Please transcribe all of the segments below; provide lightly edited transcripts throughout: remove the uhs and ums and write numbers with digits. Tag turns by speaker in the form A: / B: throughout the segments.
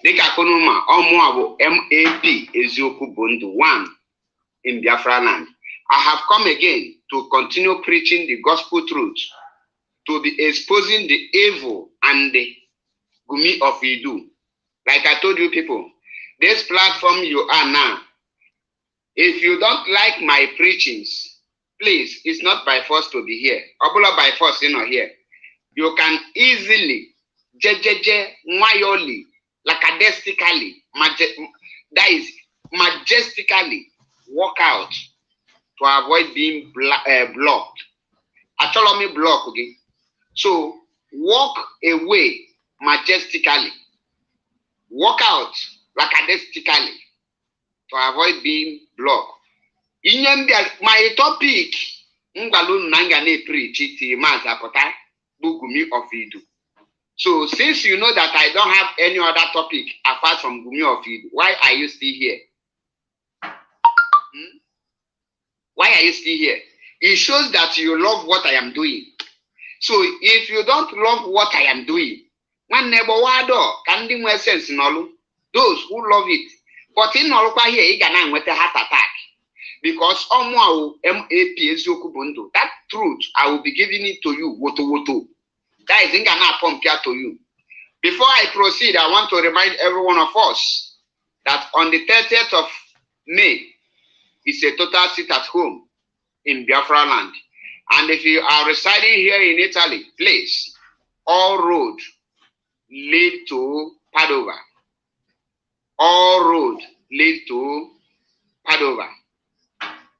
A: Dika konuma omo MAP Ezioku Bundu 1 in Biafra land. I have come again to continue preaching the gospel truth, to be exposing the evil and the gumi of Idu. Like I told you people, this platform you are now, if you don't like my preachings, please, it's not by force to be here. Obula by force, you know, here. You can easily, mayoli, lackadaisically, that is, majestically walk out to avoid being blocked. Actually, block, okay? So, walk away majestically. Walk out lackadaisically to avoid being blocked. My topic, Ngalun Nangane preach it, Gumi of Idu. So, since you know that I don't have any other topic apart from Gumi of Idu, why are you still here? Why are you still here? It shows that you love what I am doing. So, if you don't love what I am doing, one neighbor wado can do more sense in all those who love it. But in all here, you can with a heart attack. Because that truth, I will be giving it to you. Woto. That is Ingana Pompia to you. Before I proceed, I want to remind every one of us that on the 30th of May is a total sit at home in Biafra land. And if you are residing here in Italy, please, all roads lead to Padova. All roads lead to Padova.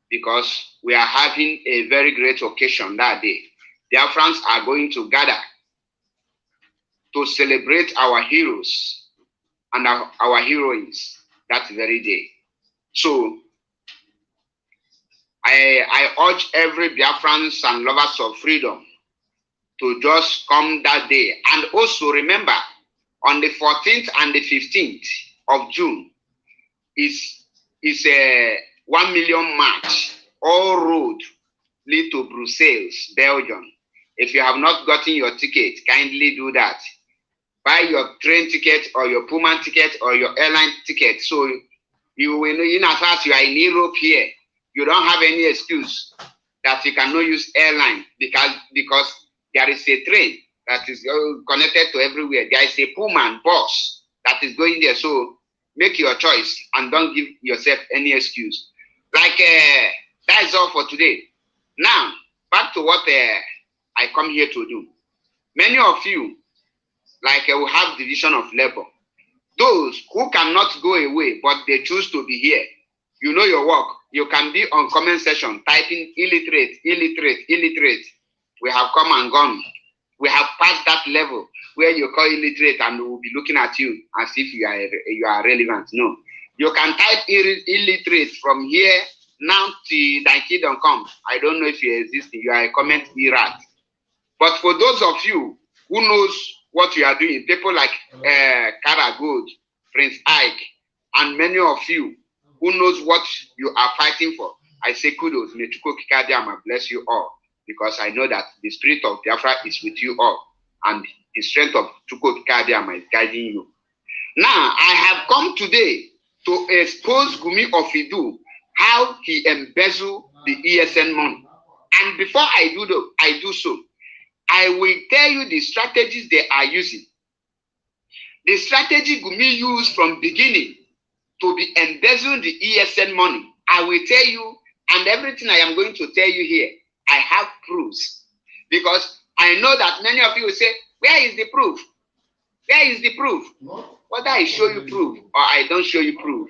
A: Because we are having a very great occasion that day. Biafrans are going to gather to celebrate our heroes and our heroines that very day. So, I urge every Biafrans and lovers of freedom to just come that day. And also remember, on the 14th and the 15th of June is a 1 million march. All road lead to Brussels, Belgium. If you have not gotten your ticket, kindly do that. Buy your train ticket or your Pullman ticket or your airline ticket. So you will know, in as far as you are in Europe here, you don't have any excuse that you cannot use airline because there is a train that is connected to everywhere. There is a Pullman bus that is going there. So make your choice and don't give yourself any excuse. Like that is all for today. Now, back to what I come here to do. Many of you, like will have division of labor. Those who cannot go away, but they choose to be here. You know your work. You can be on comment section typing illiterate, illiterate, illiterate. We have come and gone. We have passed that level where you call illiterate and we will be looking at you as if you are relevant. No. You can type illiterate from here now to Nike.com. I don't know if you exist. You are a comment irrat. But for those of you who knows what you are doing, people like Kara Good, Prince Ike, and many of you who knows what you are fighting for, I say kudos. May Chuko Kikadiama bless you all, because I know that the spirit of Biafra is with you all, and the strength of Chuko Kikadiama is guiding you. Now, I have come today to expose Gumi of Idu, how he embezzled the ESN money. And before I do so, I will tell you the strategies they are using. The strategy Gumi used from beginning to be embezzling the ESN money, I will tell you, and everything I am going to tell you here, I have proofs. Because I know that many of you will say, where is the proof? Where is the proof? Whether I show you proof or I don't show you proof.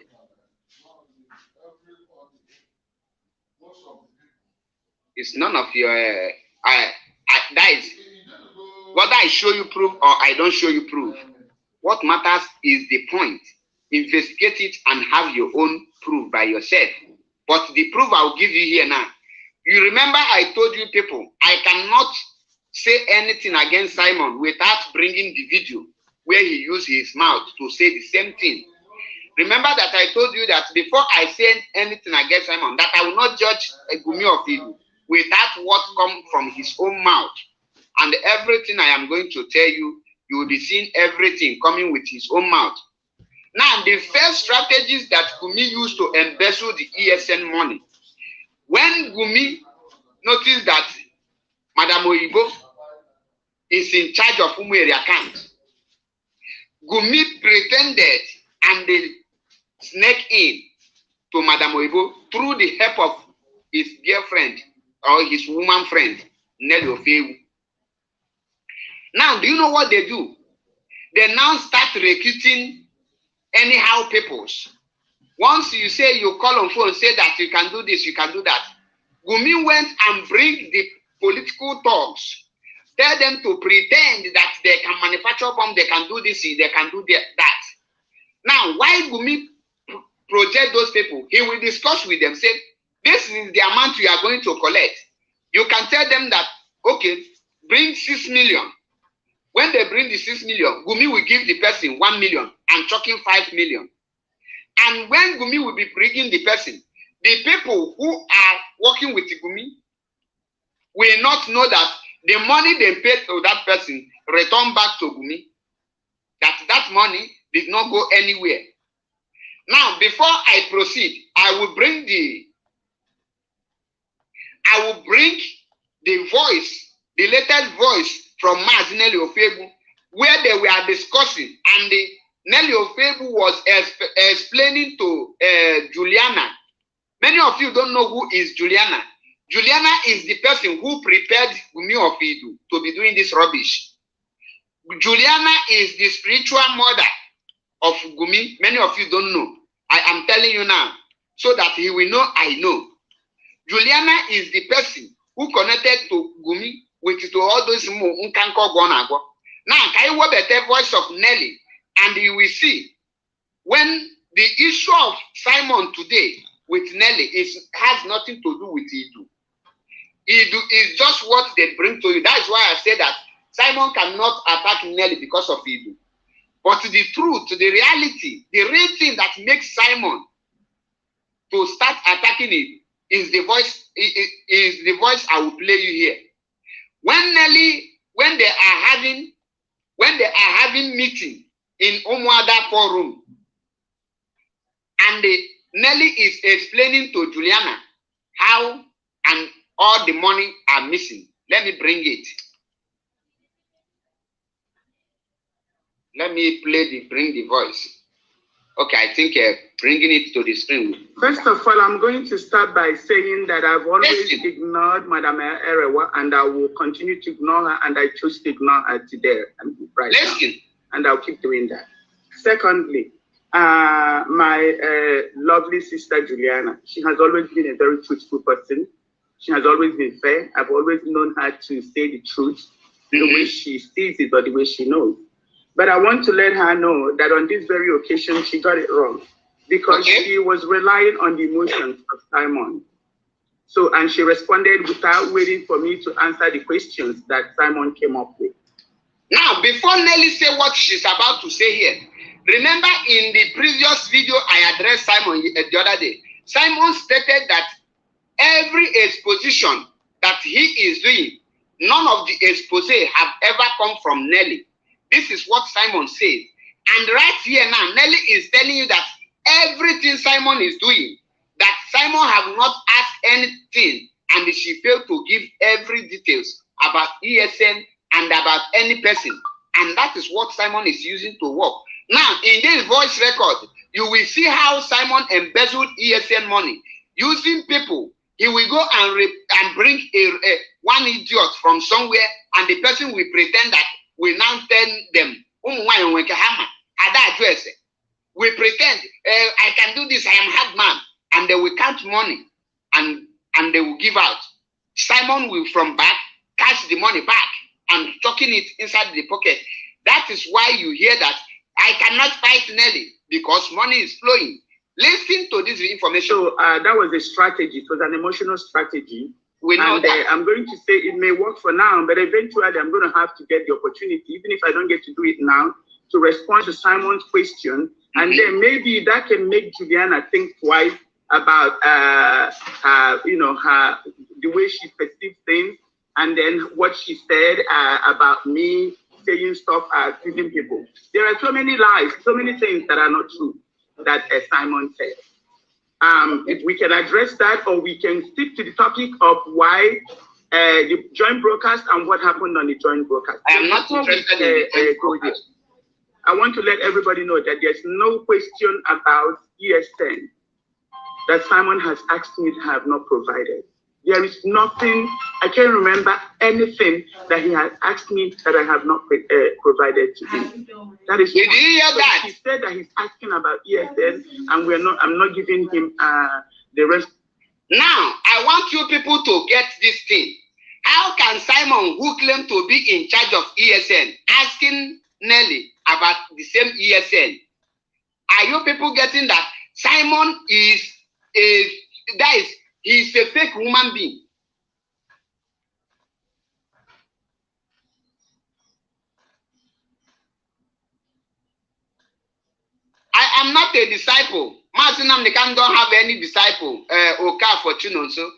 A: It's none of your, that is, whether I show you proof or I don't show you proof. What matters is the point. Investigate it and have your own proof by yourself. But the proof I will give you here now. You remember I told you people, I cannot say anything against Simon without bringing the video where he used his mouth to say the same thing. Remember that I told you that before I say anything against Simon, that I will not judge a Gumi of Idu without what comes from his own mouth. And everything I am going to tell you, you will be seeing everything coming with his own mouth. Now, the first strategies that Gumi used to embezzle the ESN money, when Gumi noticed that Madam Oyibo is in charge of Umueri account, Gumi pretended and they snuck in to Madam Oyibo through the help of his girlfriend or his woman friend, Nelly Ofewu. Now, do you know what they do? They now start recruiting anyhow peoples. Once you say, you call on phone, say that you can do this, you can do that. Gumi went and bring the political thugs, tell them to pretend that they can manufacture bomb, they can do this, they can do that. Now, why Gumi project those people? He will discuss with them, say, this is the amount you are going to collect. You can tell them that, okay, bring 6 million. When they bring the 6 million, Gumi will give the person 1 million and chucking 5 million. And when Gumi will be bringing the person, the people who are working with Gumi will not know that the money they paid to that person return back to Gumi. That money did not go anywhere. Now, before I proceed, I will bring the voice, the latest voice from Mazi Nelly Ofewu, where they were discussing, and Nelly Ofewu was explaining to Juliana. Many of you don't know who is Juliana. Juliana is the person who prepared Gumi Ofidu to be doing this rubbish. Juliana is the spiritual mother of Gumi. Many of you don't know. I am telling you now, so that he will know I know. Juliana is the person who connected to Gumi with to all those Nkanko Gonago. Now, can you hear the voice of Nelly? And you will see when the issue of Simon today with Nelly has nothing to do with Idu. Idu is just what they bring to you. That's why I say that Simon cannot attack Nelly because of Idu. But the truth, the reality, the real thing that makes Simon to start attacking it is the voice. Is the voice I will play you here. When Nelly, when they are having meeting in Umuada forum, and Nelly is explaining to Juliana how and all the money are missing. Let me bring it. Let me bring the voice. Okay, I think bringing it to the screen.
B: First of all, I'm going to start by saying that I've always ignored Madam Erewa, and I will continue to ignore her, and I choose to ignore her today and right now. And I'll keep doing that. Secondly, my lovely sister Juliana, she has always been a very truthful person. She has always been fair. I've always known her to say the truth, the way she sees it, or the way she knows. But I want to let her know that on this very occasion, she got it wrong, because she was relying on the emotions of Simon. So, and she responded without waiting for me to answer the questions that Simon came up with.
A: Now, before Nelly say what she's about to say here, remember in the previous video I addressed Simon the other day, Simon stated that every exposition that he is doing, none of the expose have ever come from Nelly. This is what Simon said. And right here now, Nelly is telling you that everything Simon is doing, that Simon have not asked anything, and she failed to give every details about ESN and about any person. And that is what Simon is using to work. Now, in this voice record, you will see how Simon embezzled ESN money using people. He will go and bring one idiot from somewhere, and the person will pretend that we now tell them, we pretend, I can do this, I am hard man, and they will count money and they will give out. Simon will from back cash the money back and tucking it inside the pocket. That is why you hear that I cannot fight Nelly, because money is flowing. Listen to this information.
B: So that was a strategy. It was an emotional strategy.
A: We know that.
B: I'm going to say it may work for now, but eventually I'm going to have to get the opportunity, even if I don't get to do it now, to respond to Simon's question. And then maybe that can make Juliana think twice about, the way she perceives things, and then what she said about me saying stuff are deceiving people. There are so many lies, so many things that are not true that Simon said. If we can address that, or we can stick to the topic of why the joint broadcast and what happened on the joint broadcast.
A: I am not interested in the broadcast.
B: I want to let everybody know that there's no question about ESN that Simon has asked me to have not provided. There is nothing, I can't remember anything that he has asked me that I have not provided to him. That is.
A: Did you hear that?
B: He said that he's asking about ESN, and I'm not giving him the rest.
A: Now, I want you people to get this thing. How can Simon, who claimed to be in charge of ESN, asking Nelly about the same ESN? Are you people getting that? Simon he's a fake human being. I am not a disciple. Mazi Nnamdi Kanu don't have any disciple. Oka Fortune so.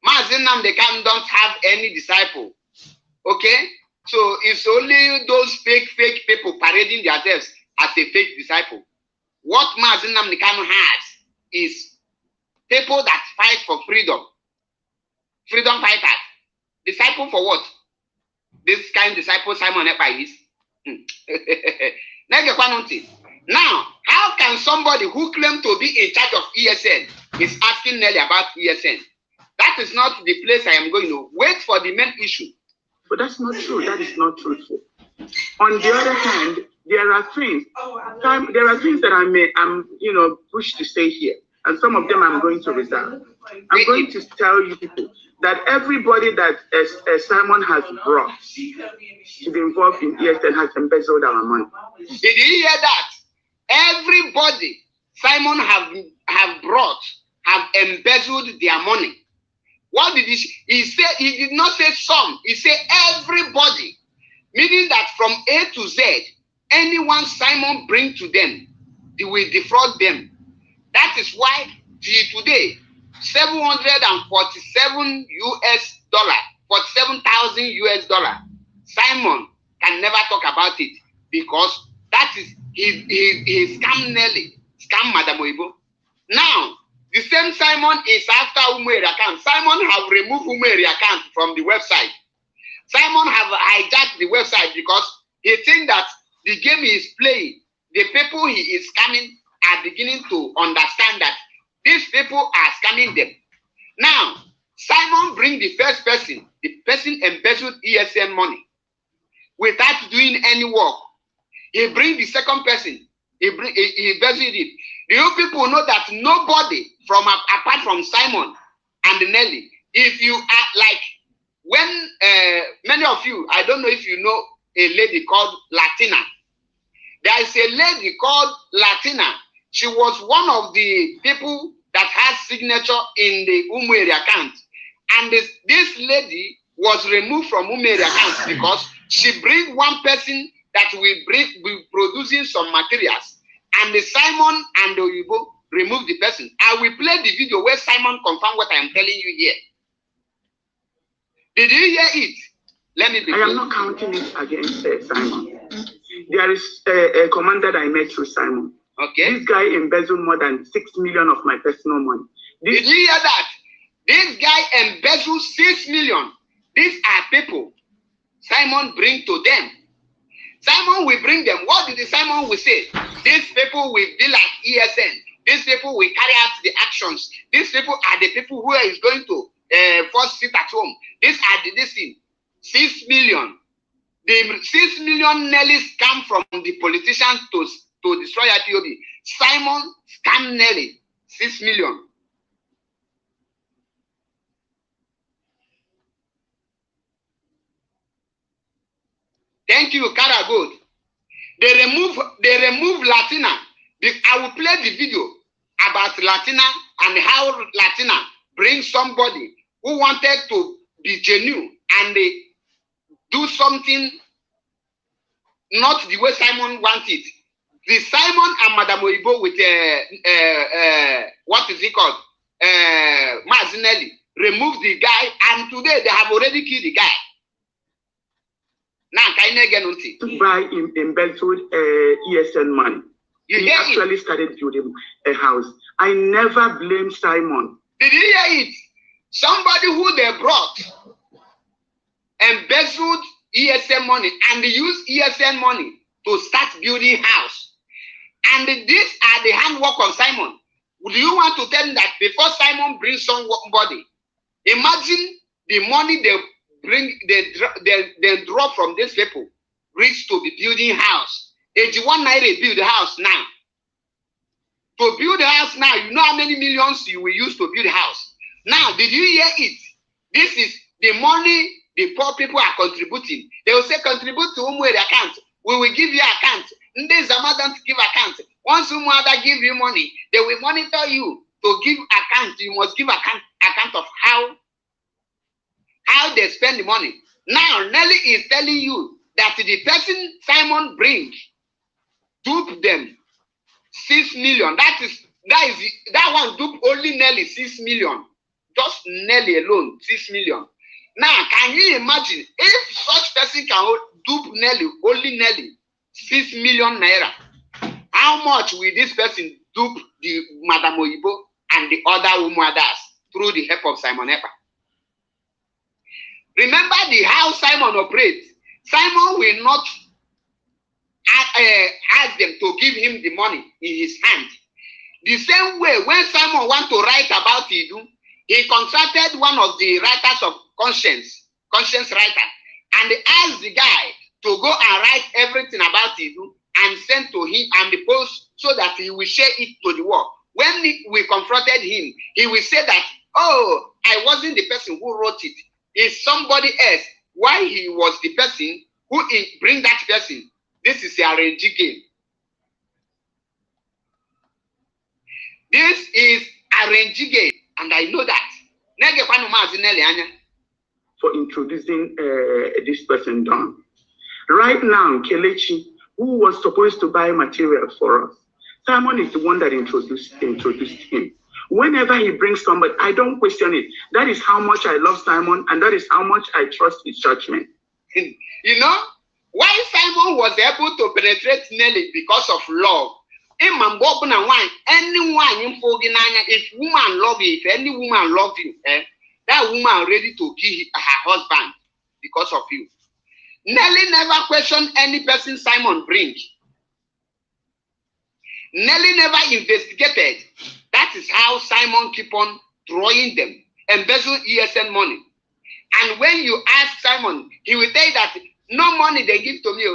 A: Mazi Nnamdi Kanu don't have any disciple. Okay? So it's only those fake people parading themselves as a fake disciple. What Mazi Nnamdi Kanu has is people that fight for freedom. Freedom fighters. Disciple for what? This kind of disciple Simon Ekpa is. Now, how can somebody who claims to be in charge of ESN is asking Nelly about ESN? That is not the place I am going to. Wait for the main issue.
B: But that's not true. That is not truthful. On the other hand, there are things that I'm pushed to say here, and some of them I'm going to reserve. I'm going to tell you people that everybody that Simon has brought to be involved in ESN has embezzled our money.
A: Did you hear that? Everybody Simon have brought have embezzled their money. What did he say? He did not say some. He said everybody, meaning that from A to Z, anyone Simon bring to them, they will defraud them. That is why till today, $747 $47,000 Simon can never talk about it because that is he scam Nelly, scam Madam Oibo. Now, the same Simon is after Umeri account. Simon have removed Umeri account from the website. Simon have hijacked the website because he thinks that the game he is playing, the people he is scamming are beginning to understand that these people are scamming them. Now, Simon bring the first person, the person embezzled ESN money without doing any work. He bring the second person, he embezzled it. Do you people know that nobody apart from Simon and Nelly, if you are like when many of you, I don't know if you know a lady called Latina. There is a lady called Latina. She was one of the people that has signature in the Umeri account. And this lady was removed from Umeri account because she bring one person that will producing some materials. And the Simon and the Oyibo remove the person. I will play the video where Simon confirm what I am telling you here. Did you hear it? Let me begin.
B: I am not counting it against Simon. There is a commander that I met through Simon.
A: Okay.
B: This guy embezzled more than 6 million of my personal money.
A: Did you hear that? This guy embezzled 6 million. These are people Simon bring to them. Simon will bring them. What did the Simon will say? These people will be like ESN. These people will carry out the actions. These people are the people who is going to first sit at home. These are this thing. 6 million. The 6 million Nelly come from the politicians to destroy IPOB. Simon scam Nelly 6 million. Thank you, Kara Good. They remove Latina. I will play the video about Latina and how Latina brings somebody who wanted to be genuine and they do something not the way Simon wanted. The Simon and Madam Oibo with what is it called? Mazinelli remove the guy, and today they have already killed the guy. Now, can you get nothing?
B: To buy embezzled ESN money. He actually started building a house. I never blamed Simon.
A: Did you hear it? Somebody who they brought embezzled ESN money and used ESN money to start building house. And these are the handwork of Simon. Do you want to tell me that before Simon brings somebody, imagine the money they bring, they draw from these people, reach to be building house. 81 naira build a house now. To build a house now, you know how many millions you will use to build a house. Now, did you hear it? This is the money the poor people are contributing. They will say, contribute to Umwe account. We will give you account. Nde Zama don't give account. Once Umwada give you money, they will monitor you to give account. You must give account of how they spend the money. Now, Nelly is telling you that the person Simon brings, dupe them 6 million. That one dupe only Nelly 6 million. Just Nelly alone 6 million. Now, can you imagine if such person can dupe Nelly, only Nelly 6 million naira? How much will this person dupe the Madam Oyibo and the other Umuadas through the help of Simon Ekpa? Remember how Simon operates. Simon will not ask them to give him the money in his hand. The same way, when Simon wants to write about Idu, he contracted one of the writers of conscience writer, and they asked the guy to go and write everything about Idu and send to him and the post so that he will share it to the world. When we confronted him, he will say that, oh, I wasn't the person who wrote it. It's somebody else. Why he was the person who bring that person? This is a RNG game. This is a RNG game, and I know that.
B: For introducing this person down. Right now, Kelechi, who was supposed to buy materials for us, Simon is the one that introduced him. Whenever he brings somebody, I don't question it. That is how much I love Simon, and that is how much I trust his judgment.
A: You know, why Simon was able to penetrate Nelly because of love. Anyone, if woman love you, if any woman love you, that woman ready to kill her husband because of you. Nelly never questioned any person Simon brings. Nelly never investigated. That is how Simon keep on drawing them, embezzle ESN money. And when you ask Simon, he will tell you that no money they give to me.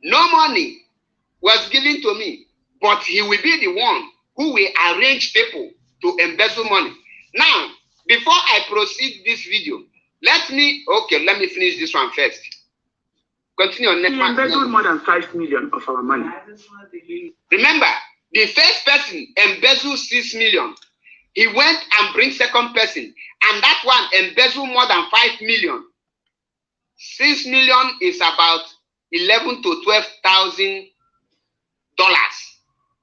A: No money was given to me, but he will be the one who will arrange people to embezzle money. Now, before I proceed this video, let me finish this one first. Continue on next one.
B: He embezzled more than 5 million of our money.
A: Remember, the first person embezzled 6 million. He went and bring second person, and that one embezzled more than 5 million. 6 million is about $11,000 to $12,000,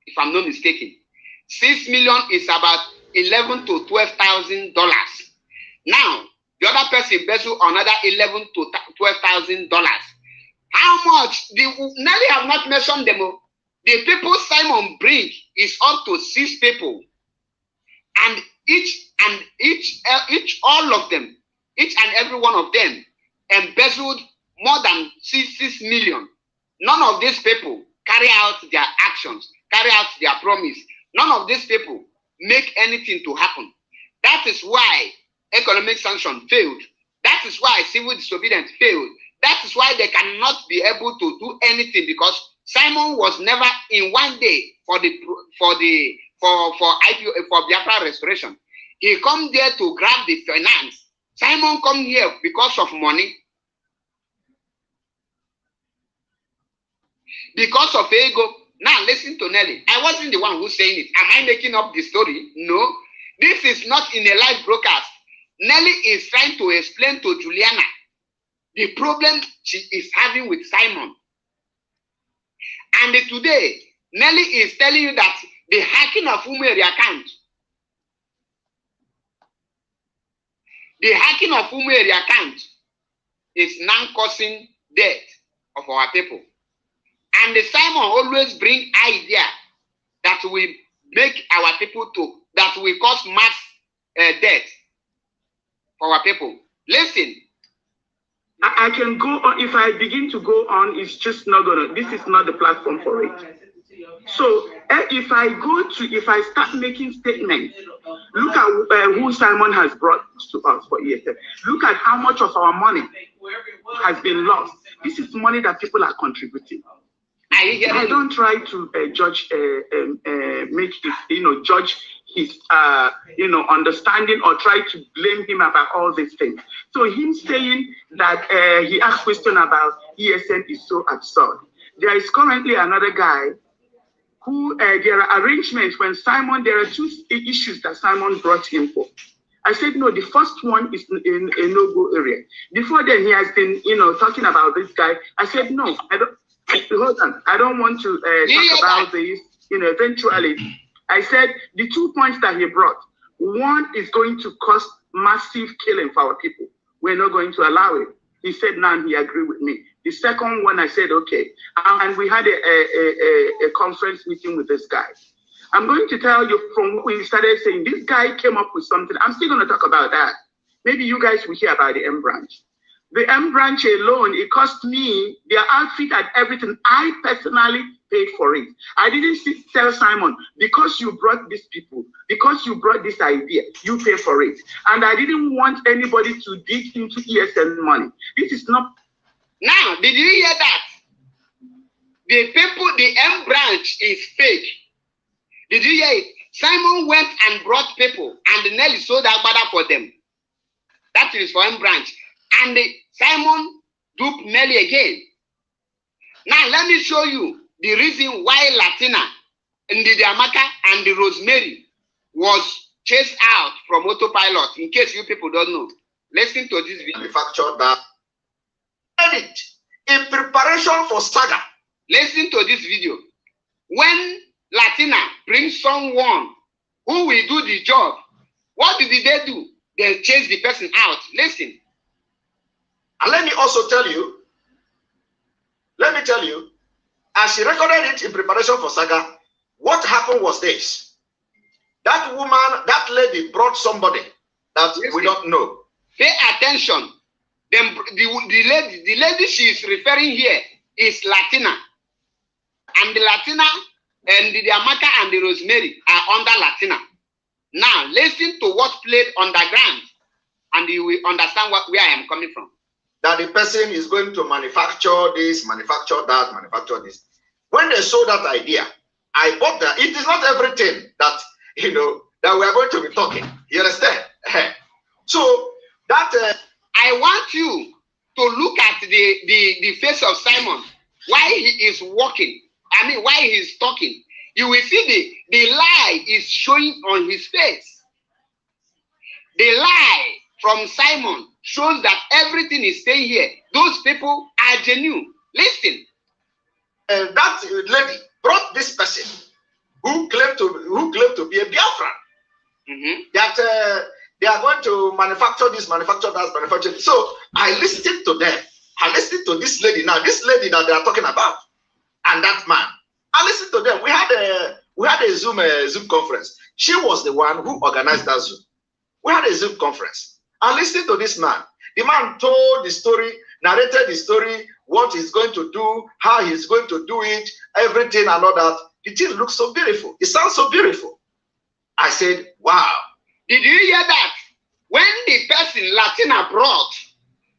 A: if I'm not mistaken. 6 million is about $11,000 to $12,000. Now, the other person embezzled another $11,000 to $12,000. How much? Nelly have not mentioned them. The people Simon bring is up to 6 people, and all of them, each and every one of them, embezzled more than 6 million. None of these people carry out their actions, carry out their promise. None of these people make anything to happen. That is why economic sanction failed. That is why civil disobedience failed. That is why they cannot be able to do anything, because Simon was never in one day for Biafra restoration. He come there to grab the finance. Simon come here because of money, because of ego. Now listen to Nelly. I wasn't the one who's saying it. Am I making up the story? No. This is not in a live broadcast. Nelly is trying to explain to Juliana the problem she is having with Simon. And today, Nelly is telling you that the hacking of Umeri account, The hacking of Umeri account is now causing death of our people. And the Simon always bring idea that will make our people that will cause mass death for our people. Listen.
B: I can go on. If I begin to go on, it's just not gonna. This is not the platform for it. So if I start making statements, look at who Simon has brought to us for ESN. Look at how much of our money has been lost. This is money that people are contributing. I don't try to judge his understanding or try to blame him about all these things. So him saying that he asked question about ESN is so absurd. There is currently another guy who there are arrangements when Simon, there are two issues that Simon brought him for. I said, no, the first one is in a no-go area. Before then, he has been, talking about this guy. I said, no, I don't. Hold on. I don't want to talk about this, eventually. I said the 2 points that he brought, one is going to cause massive killing for our people. We're not going to allow it. He said, now he agreed with me. The second one, I said, okay. And we had a conference meeting with this guy. I'm going to tell you from what we started saying, this guy came up with something. I'm still going to talk about that. Maybe you guys will hear about the M branch. The M branch alone, it cost me, their outfit and everything. I personally paid for it. I didn't tell Simon, because you brought these people, because you brought this idea, you pay for it. And I didn't want anybody to dig into ESN money. This is not.
A: Now, did you hear that? The M branch is fake. Did you hear it? Simon went and brought people and Nelly sold Agbada for them. That is for M branch. And Simon duped Nelly again. Now, let me show you the reason why Latina, and the Amaka, and the Rosemary was chased out from autopilot, in case you people don't know. Listen to this video.
C: Manufacture that edit in preparation for saga.
A: Listen to this video. When Latina brings someone who will do the job, what did they do? They chase the person out. Listen.
C: And let me also tell you, as she recorded it in preparation for saga, what happened was this. That woman, that lady brought somebody that we don't know.
A: Pay attention. The lady she is referring here is Latina. And the Latina and the Amaka and the Rosemary are under Latina. Now, listen to what played underground, and you will understand where I am coming from.
C: That the person is going to manufacture this, manufacture that, manufacture this. When they saw that idea, I bought that. It is not everything that, that we are going to be talking. You understand? So, that...
A: I want you to look at the face of Simon, why he is walking. I mean, why he is talking. You will see the lie is showing on his face. The lie from Simon shows that everything is saying here. Those people are genuine. Listen.
C: That lady brought this person who claimed to be a Biafran. That they are going to manufacture this, manufacture that, manufacture this. So I listened to them. I listened to this lady now, this lady that they are talking about, and that man. I listened to them. We had a Zoom conference. She was the one who organized that Zoom. We had a Zoom conference. I listened to this man. The man told the story, narrated the story, what he's going to do, how he's going to do it, everything and all that. The thing looks so beautiful. It sounds so beautiful. I said, wow.
A: Did you hear that? When the person Latina brought,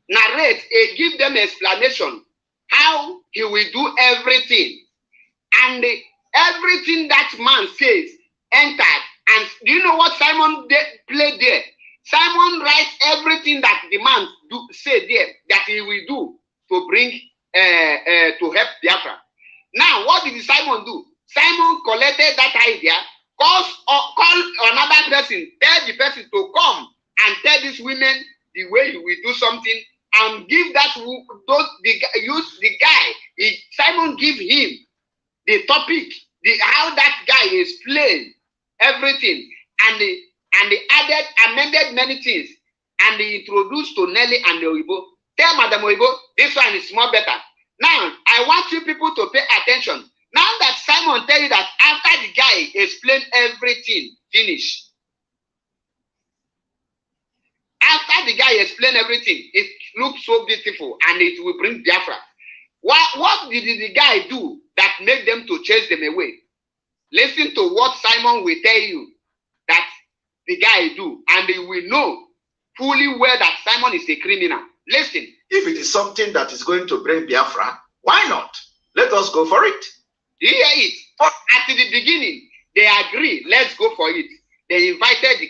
A: narrate, give them explanation, how he will do everything. And everything that man says entered. And do you know what Simon played there? Simon writes everything that the man said there that he will do to bring to help Biafra. Now, what did Simon do? Simon collected that idea, call another person, tell the person to come and tell these women the way he will do something, and give that the guy. Simon give him the topic, how that guy explained everything, and they amended many things, and he introduced to Nelly and the Oibo. Tell Madam Oibo, this one is more better. Now, I want you people to pay attention. Now that Simon tell you that after the guy explained everything, finish. After the guy explained everything, it looks so beautiful and it will bring Biafra. What did the guy do that made them to chase them away? Listen to what Simon will tell you that the guy do, and they will know fully well that Simon is a criminal. Listen.
C: If it is something that is going to bring Biafra, why not? Let us go for it.
A: Do you hear it? But at the beginning, they agreed, let's go for it. They invited the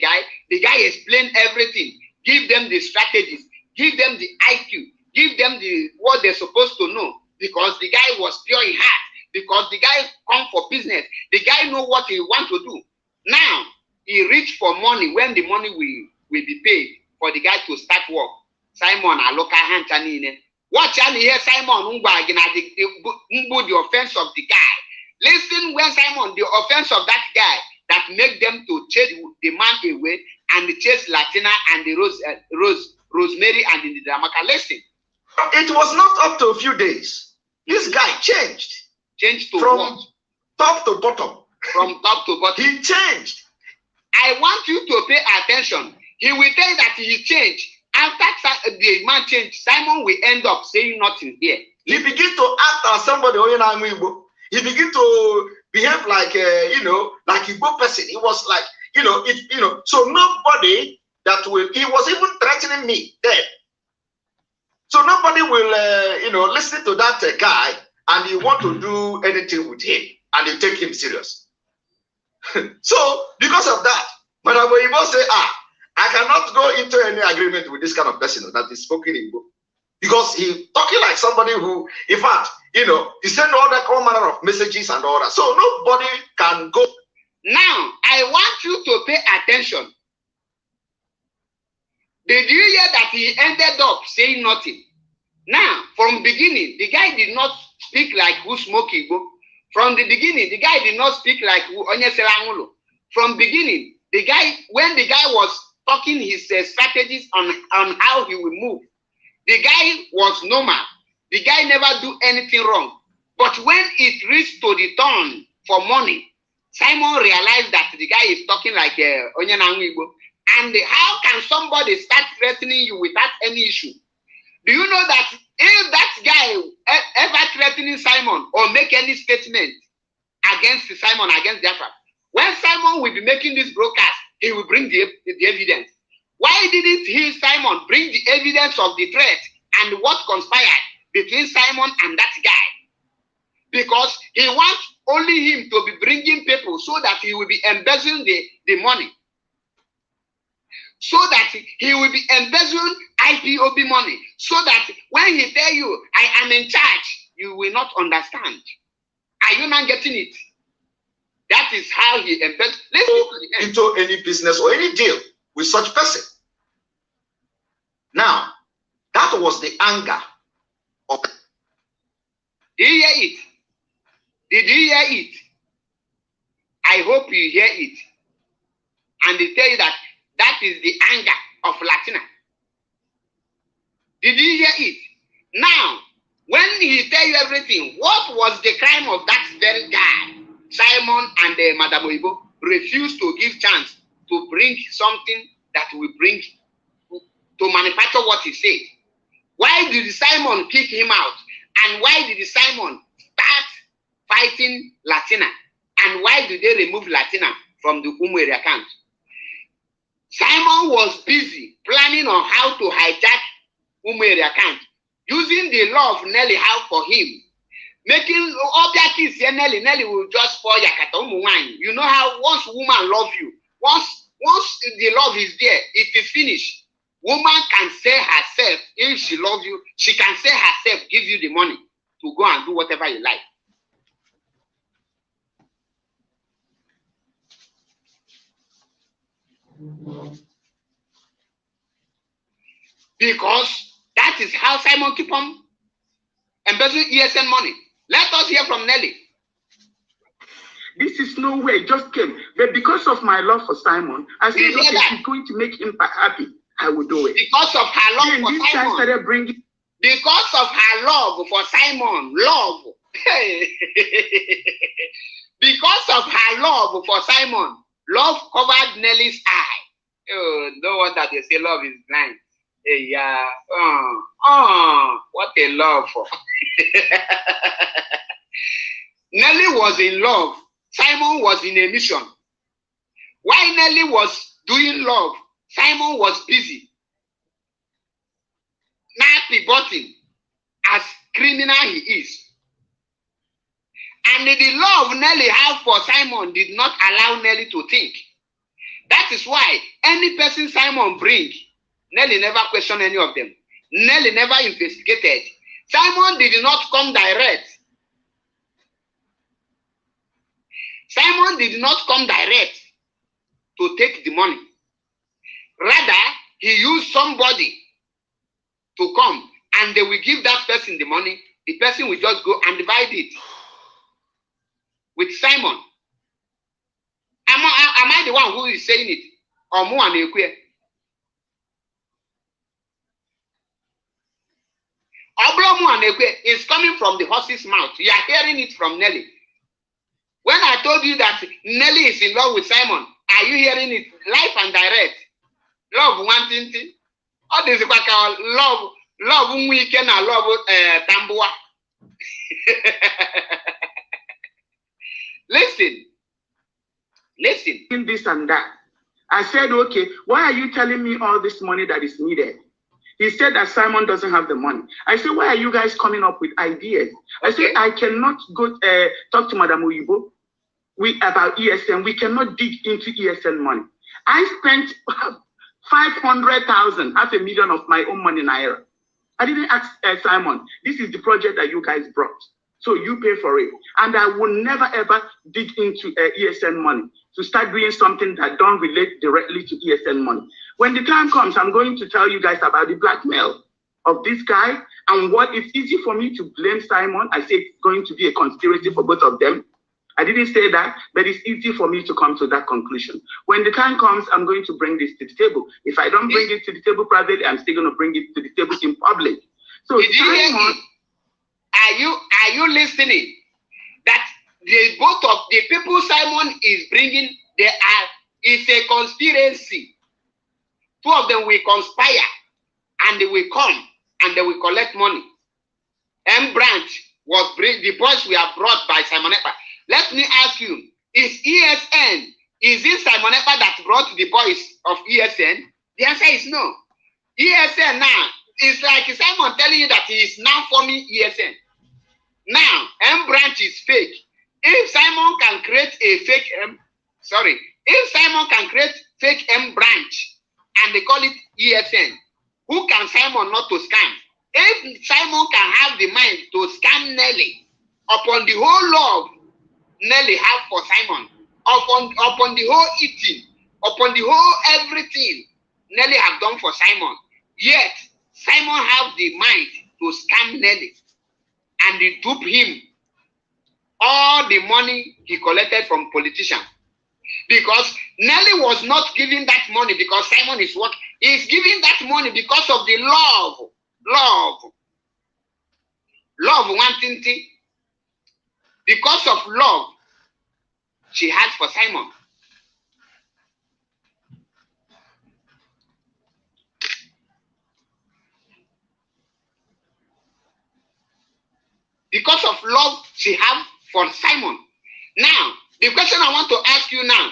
A: guy explained everything, give them the strategies, give them the IQ, give them what they're supposed to know, because the guy was pure in heart, because the guy come for business, the guy know what he want to do. Now, he reached for money when the money will be paid for the guy to start work. Simon, I look at Hantanine. Watch and hear Simon the offense of the guy. Listen when Simon, the offense of that guy that make them to chase the man away and chase Latina and the Rosemary and the Dramaka. Listen.
C: It was not up to a few days. This guy changed.
A: Changed to
C: from
A: what?
C: Top to bottom.
A: From top to bottom.
C: He changed.
A: I want you to pay attention. He will tell you that he changed. After the man changed, Simon will end up saying nothing here.
C: He began to act as somebody. He began to behave like like a good person. He was like, so nobody that will. He was even threatening me then. So nobody will, listen to that guy and you want to do anything with him and you take him serious. So because of that, Madam Oyibo say, I cannot go into any agreement with this kind of person that is spoken in Igbo. Because he talking like somebody who, in fact, he send all manner of messages and all that. So nobody can go.
A: Now, I want you to pay attention. Did you hear that he ended up saying nothing? Now, from beginning, the guy did not speak like who smoke Igbo. From the beginning, the guy did not speak like who Onyeselangulo. From beginning, the guy, when the guy was talking his strategies on how he will move, the guy was normal. The guy never do anything wrong. But when it reached to the turn for money, Simon realized that the guy is talking like Onyenangu. And how can somebody start threatening you without any issue? Do you know that if that guy ever threatening Simon or make any statement against Simon, against Biafra, when Simon will be making this broadcast, he will bring the evidence. Why didn't he, Simon, bring the evidence of the threat and what conspired between Simon and that guy? Because he wants only him to be bringing people so that he will be embezzling the money. So that he will be embezzling IPOB money. So that when he tell you, I am in charge, you will not understand. Are you not getting it? That is how he embezzles. Let's go
C: into any business or any deal with such person. Now, that was the anger of.
A: Did you hear it? Did you hear it? I hope you hear it. And they tell you that that is the anger of Latina. Did you hear it? Now, when he tell you everything, what was the crime of that very guy? Simon and Madam Oyibo refused to give chance to bring something that will bring to manufacture what he said. Why did Simon kick him out? And why did Simon start fighting Latina? And why did they remove Latina from the Umweri account? Simon was busy planning on how to hijack Umweri account, using the law of Nelly how for him. Making objectives, Nelly will just fall yakata umuwanyi. You know how once woman love you, once the love is there, it is finished. Woman can say herself, if she loves you, she can say herself, give you the money to go and do whatever you like. Because that is how Simon keep on embezzling ESN money. Let us hear from Nelly.
B: This is no way, it just came. But because of my love for Simon, I said, okay, she's going to make him happy. I will do it.
A: Because of her love
B: And
A: for
B: this guy
A: Simon.
B: started bringing.
A: Because of her love for Simon. Love. Because of her love for Simon. Love covered Nelly's eye. Oh, no wonder they say love is blind. Hey, yeah. What a love for. Nelly was in love. Simon was in a mission. While Nelly was doing love, Simon was busy. Now pivoting as criminal he is. And the love Nelly had for Simon did not allow Nelly to think. That is why any person Simon bring, Nelly never questioned any of them. Nelly never investigated. Simon did not come direct. Simon did not come direct to take the money. Rather, he used somebody to come and they will give that person the money. The person will just go and divide it with Simon. Am I the one who is saying it? Or Muanekwe? Oblo Muanekwe is coming from the horse's mouth. You are hearing it from Nelly. When I told you that Nelly is in love with Simon, are you hearing it live and direct? Love one thing. All this is love weekend and love Tambua. Listen.
B: In this and that. I said, okay, why are you telling me all this money that is needed? He said that Simon doesn't have the money. I said, why are you guys coming up with ideas? I said, I cannot go talk to Madam Uyibo about ESN. We cannot dig into ESN money. I spent 500,000, $500,000 of my own money, Naira. I didn't ask Simon, this is the project that you guys brought. So you pay for it. And I will never ever dig into ESN money to start doing something that don't relate directly to ESN money. When the time comes, I'm going to tell you guys about the blackmail of this guy and what it's easy for me to blame Simon. I say it's going to be a conspiracy for both of them. I didn't say that, but it's easy for me to come to that conclusion. When the time comes, I'm going to bring this to the table. If I don't bring it to the table privately, I'm still going to bring it to the table in public. So Simon,
A: are you listening? That the both of the people Simon is bringing, it's a conspiracy. Two of them will conspire and they will come and they will collect money. M Branch was the boys were brought by Simon Ekpa. Let me ask you, is ESN, is it Simon Ekpa that brought the boys of ESN? The answer is no. ESN now, it's like Simon telling you that he is now forming ESN. Now, M Branch is fake. If Simon can create a fake if Simon can create fake M Branch and they call it ESN, who can Simon not to scam? If Simon can have the mind to scam Nelly upon the whole love Nelly have for Simon, upon the whole eating, upon the whole everything Nelly have done for Simon, yet Simon have the mind to scam Nelly and they dupe him all the money he collected from politicians. Because Nelly was not giving that money because Simon is working. He's giving that money because of the love. Love one thing. Because of love she has for Simon. Because of love she has for Simon. Now, the question I want to ask you now,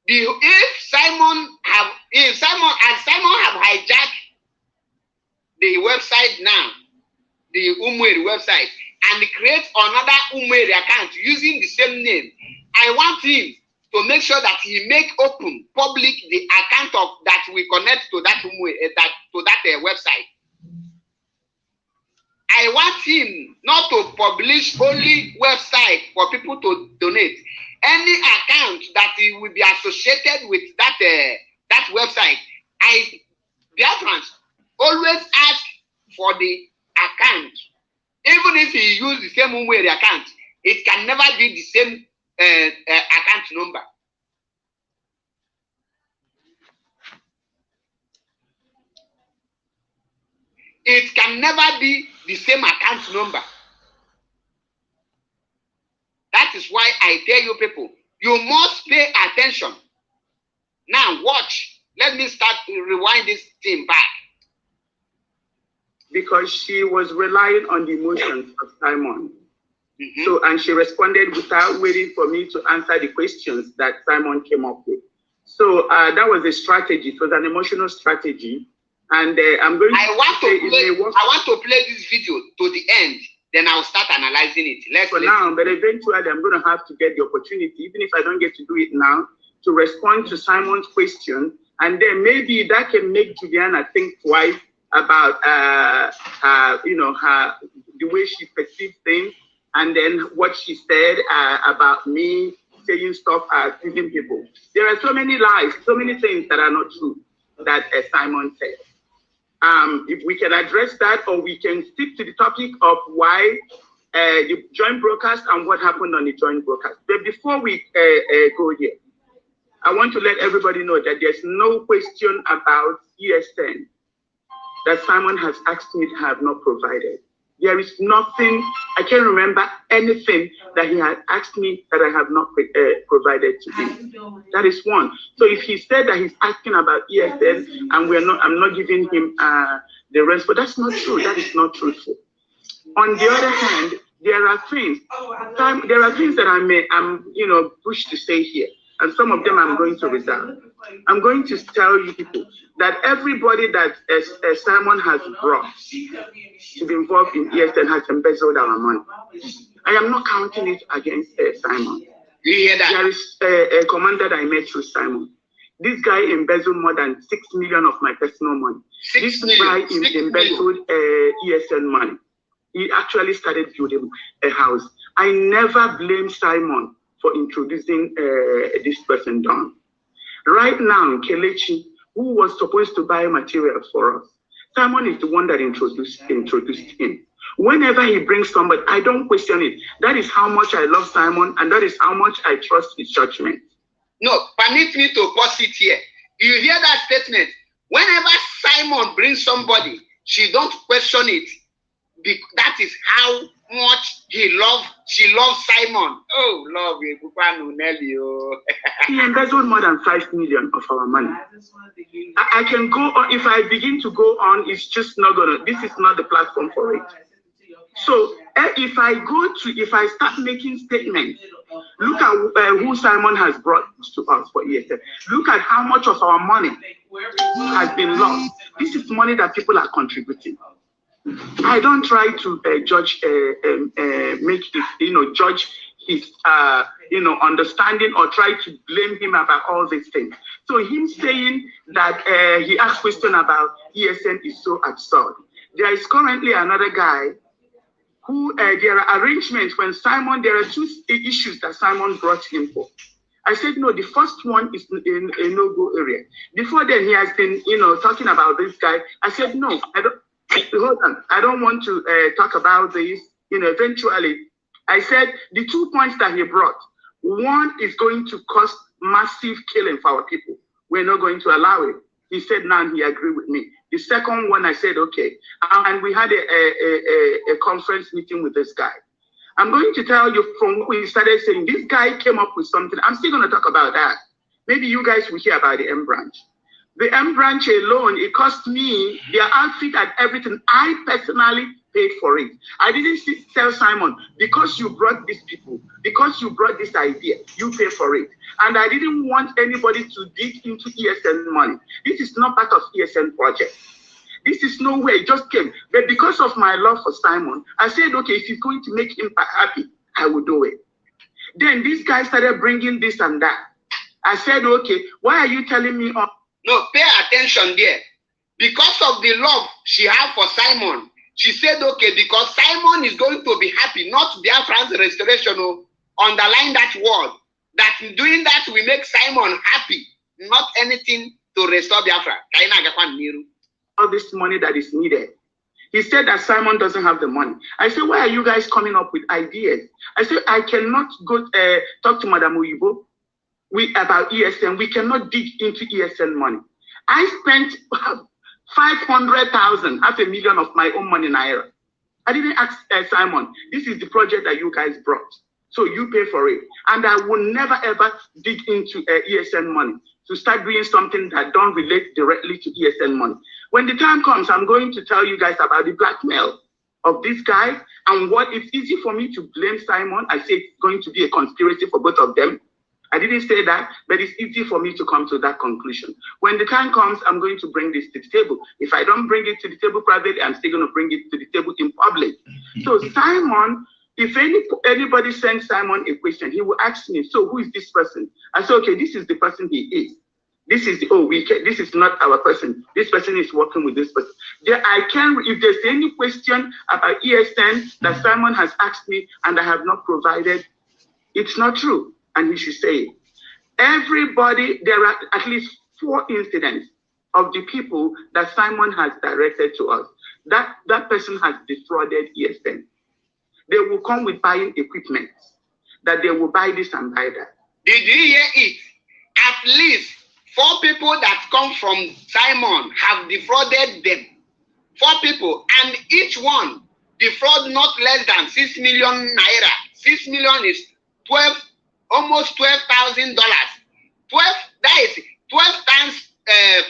A: if Simon have hijacked the website now, the Umweri website, and create another Umweri account using the same name, I want him to make sure that he make open public the account of that we connect to that website. I want him not to publish only website for people to donate. Any account that will be associated with that website, Biafrans always ask for the account. Even if he use the same Umweri account, it can never be the same account number. It can never be the same account number. That is why I tell you people, you must pay attention. Now watch. Let me start to rewind this thing back.
B: Because she was relying on the emotions of Simon. So, and she responded without waiting for me to answer the questions that Simon came up with. So that was a strategy. It was an emotional strategy. And I'm going
A: I want to play this video to the end. Then I'll start analyzing it.
B: For now, but eventually I'm going to have to get the opportunity, even if I don't get to do it now, to respond to Simon's question. And then maybe that can make Juliana think twice about, the way she perceives things. And then what she said about me saying stuff teasing people. There are so many lies, so many things that are not true that Simon said. If we can address that, or we can stick to the topic of why the joint broadcast and what happened on the joint broadcast. But before we go here, I want to let everybody know that there's no question about ESN that Simon has asked me to have not provided. There is nothing, I can't remember anything that he had asked me that I have not provided to him. That is one. So if he said that he's asking about ESN and I'm not giving him the rest, but that's not true. That is not truthful. On the other hand, there are things that I'm pushed to say here, and some of them I'm going to reserve. I'm going to tell you people that everybody that Simon has brought to be involved in ESN has embezzled our money. I am not counting it against Simon.
A: You hear that?
B: There is a commander that I met through Simon. This guy embezzled more than 6 million of my personal money. This guy embezzled ESN money. He actually started building a house. I never blame Simon for introducing this person down. Right now, Kelechi, who was supposed to buy materials for us, Simon is the one that introduced him. Whenever he brings somebody, I don't question it. That is how much I love Simon, and that is how much I trust his judgment.
A: No, permit me to pause it here. You hear that statement? Whenever Simon brings somebody, she don't question it. That is how much she loves Simon. Oh, love you.
B: He embezzled more than 5 million of our money. I can go on. If I begin to go on, it's just not gonna. This is not the platform for it. So if I start making statements, look at who Simon has brought to us for ESN. Look at how much of our money has been lost. This is money that people are contributing. I don't try to judge his understanding or try to blame him about all these things. So him saying that he asked question about ESN is so absurd. There is currently another guy who there are arrangements when Simon, there are two issues that Simon brought him for. I said, no, the first one is in a no-go area. Before then, he has been, talking about this guy. I said, no, hold on. I don't want to talk about this. Eventually, I said the 2 points that he brought, one is going to cause massive killing for our people. We're not going to allow it. He said, now he agreed with me. The second one, I said, okay. And we had a conference meeting with this guy. I'm going to tell you from what we started saying, this guy came up with something. I'm still going to talk about that. Maybe you guys will hear about the M branch. The M branch alone, it cost me their outfit and everything. I personally paid for it. I didn't tell Simon, because you brought these people, because you brought this idea, you pay for it. And I didn't want anybody to dig into ESN money. This is not part of ESN project. This is no way, it just came. But because of my love for Simon, I said, okay, if it's going to make him happy, I will do it. Then this guy started bringing this and that. I said, okay, why are you telling me?
A: No, pay attention there. Because of the love she had for Simon, she said, okay, because Simon is going to be happy, not Biafran's restoration. Underline that word. That doing that will make Simon happy, not anything to restore Biafra.
B: All this money that is needed. He said that Simon doesn't have the money. I said, why are you guys coming up with ideas? I said, I cannot go talk to Madam Uyibo about ESN. We cannot dig into ESN money. I spent 500,000, $500,000 of my own money, naira. I didn't ask Simon, this is the project that you guys brought, so you pay for it. And I will never ever dig into ESN money to start doing something that don't relate directly to ESN money. When the time comes, I'm going to tell you guys about the blackmail of this guy and what it's easy for me to blame Simon. I say it's going to be a conspiracy for both of them. I didn't say that, but it's easy for me to come to that conclusion. When the time comes, I'm going to bring this to the table. If I don't bring it to the table privately, I'm still going to bring it to the table in public. So Simon, if anybody sends Simon a question, he will ask me, so who is this person? I say, okay, this is the person he is. This is this is not our person. This person is working with this person. If there's any question about ESN that Simon has asked me and I have not provided, it's not true. And he should say it. Everybody, there are at least 4 incidents of the people that Simon has directed to us. That person has defrauded ESN. They will come with buying equipment, that they will buy this and buy that.
A: Did you hear it? At least 4 people that come from Simon have defrauded them. 4 people, and each one defraud not less than 6 million naira. 6 million is almost $12,000. 12, that is 12 times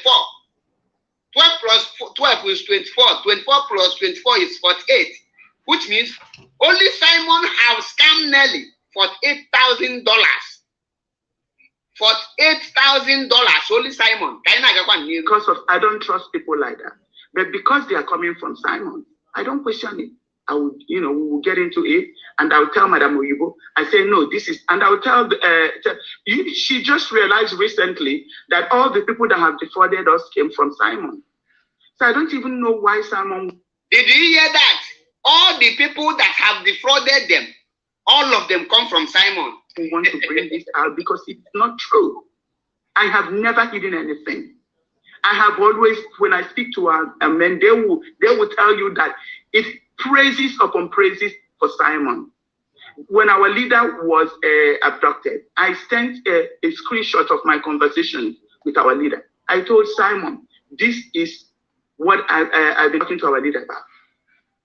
A: 4. 12 plus 12 is 24. 24 plus 24 is 48, which means only Simon have scammed Nelly for $8,000. For $8,000, only Simon.
B: Because of I don't trust people like that. But because they are coming from Simon, I don't question it. I would, we will get into it, and I'll tell Madam Oyibo. I say no, this is, and I'll tell she just realized recently that all the people that have defrauded us came from Simon. So I don't even know why Simon.
A: Did you hear that? All the people that have defrauded them, all of them come from Simon.
B: We want to bring this out because it's not true. I have never hidden anything. I have always, when I speak to our men, they will tell you that it's praises upon praises for Simon. When our leader was abducted, I sent a screenshot of my conversation with our leader. I told Simon, this is what I've been talking to our leader about.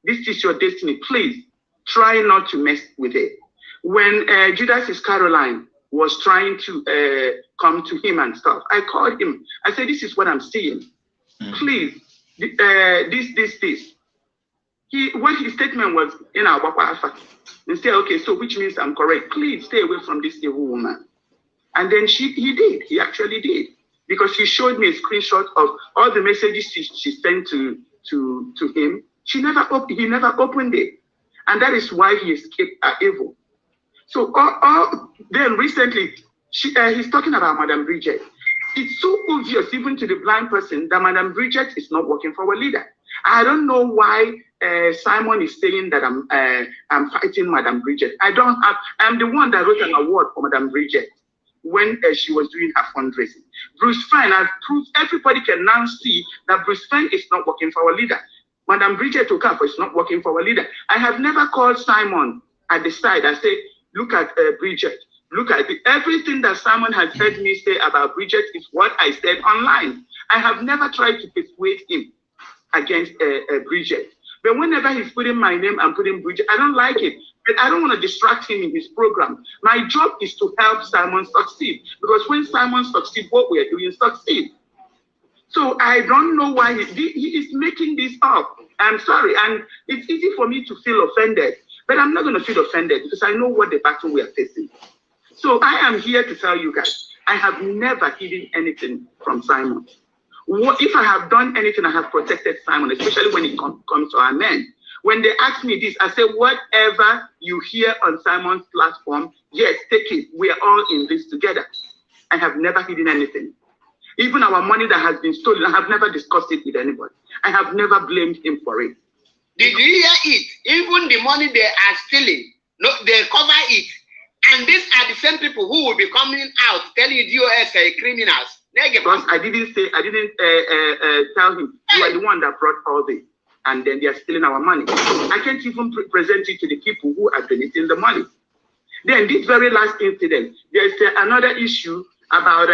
B: This is your destiny. Please try not to mess with it. When Judas Iscariot was trying to come to him and stuff, I called him. I said, this is what I'm seeing. Please, this. What his statement was, and say, okay, so which means I'm correct. Please stay away from this evil woman. And then he did. He actually did. Because he showed me a screenshot of all the messages she sent to him. He never opened it. And that is why he escaped evil. So then recently, he's talking about Madam Bridget. It's so obvious, even to the blind person, that Madam Bridget is not working for our leader. I don't know why Simon is saying that I'm fighting Madam Bridget. I'm the one that wrote an award for Madam Bridget when she was doing her fundraising. Bruce Fine has proved, everybody can now see that Bruce Fine is not working for our leader. Madam Bridget Okafor is not working for our leader. I have never called Simon at the side and say, look at Bridget. Look at it. Everything that Simon has heard me say about Bridget is what I said online. I have never tried to persuade him against Bridget. But whenever he's putting my name and putting Bridget, I don't like it. But I don't want to distract him in his program. My job is to help Simon succeed. Because when Simon succeeds, what we are doing succeed. So I don't know why he is making this up. I'm sorry. And it's easy for me to feel offended. But I'm not going to feel offended because I know what the battle we are facing. So I am here to tell you guys, I have never hidden anything from Simon. If I have done anything, I have protected Simon, especially when it comes to our men. When they ask me this, I say, whatever you hear on Simon's platform, yes, take it. We are all in this together. I have never hidden anything. Even our money that has been stolen, I have never discussed it with anybody. I have never blamed him for it.
A: Did you hear it? Even the money they are stealing, no, they cover it. And these are the same people who will be coming out telling DOS criminals.
B: Because I didn't tell him, you are the one that brought all this. And then they are stealing our money. I can't even present it to the people who are donating the money. Then this very last incident, there's another issue about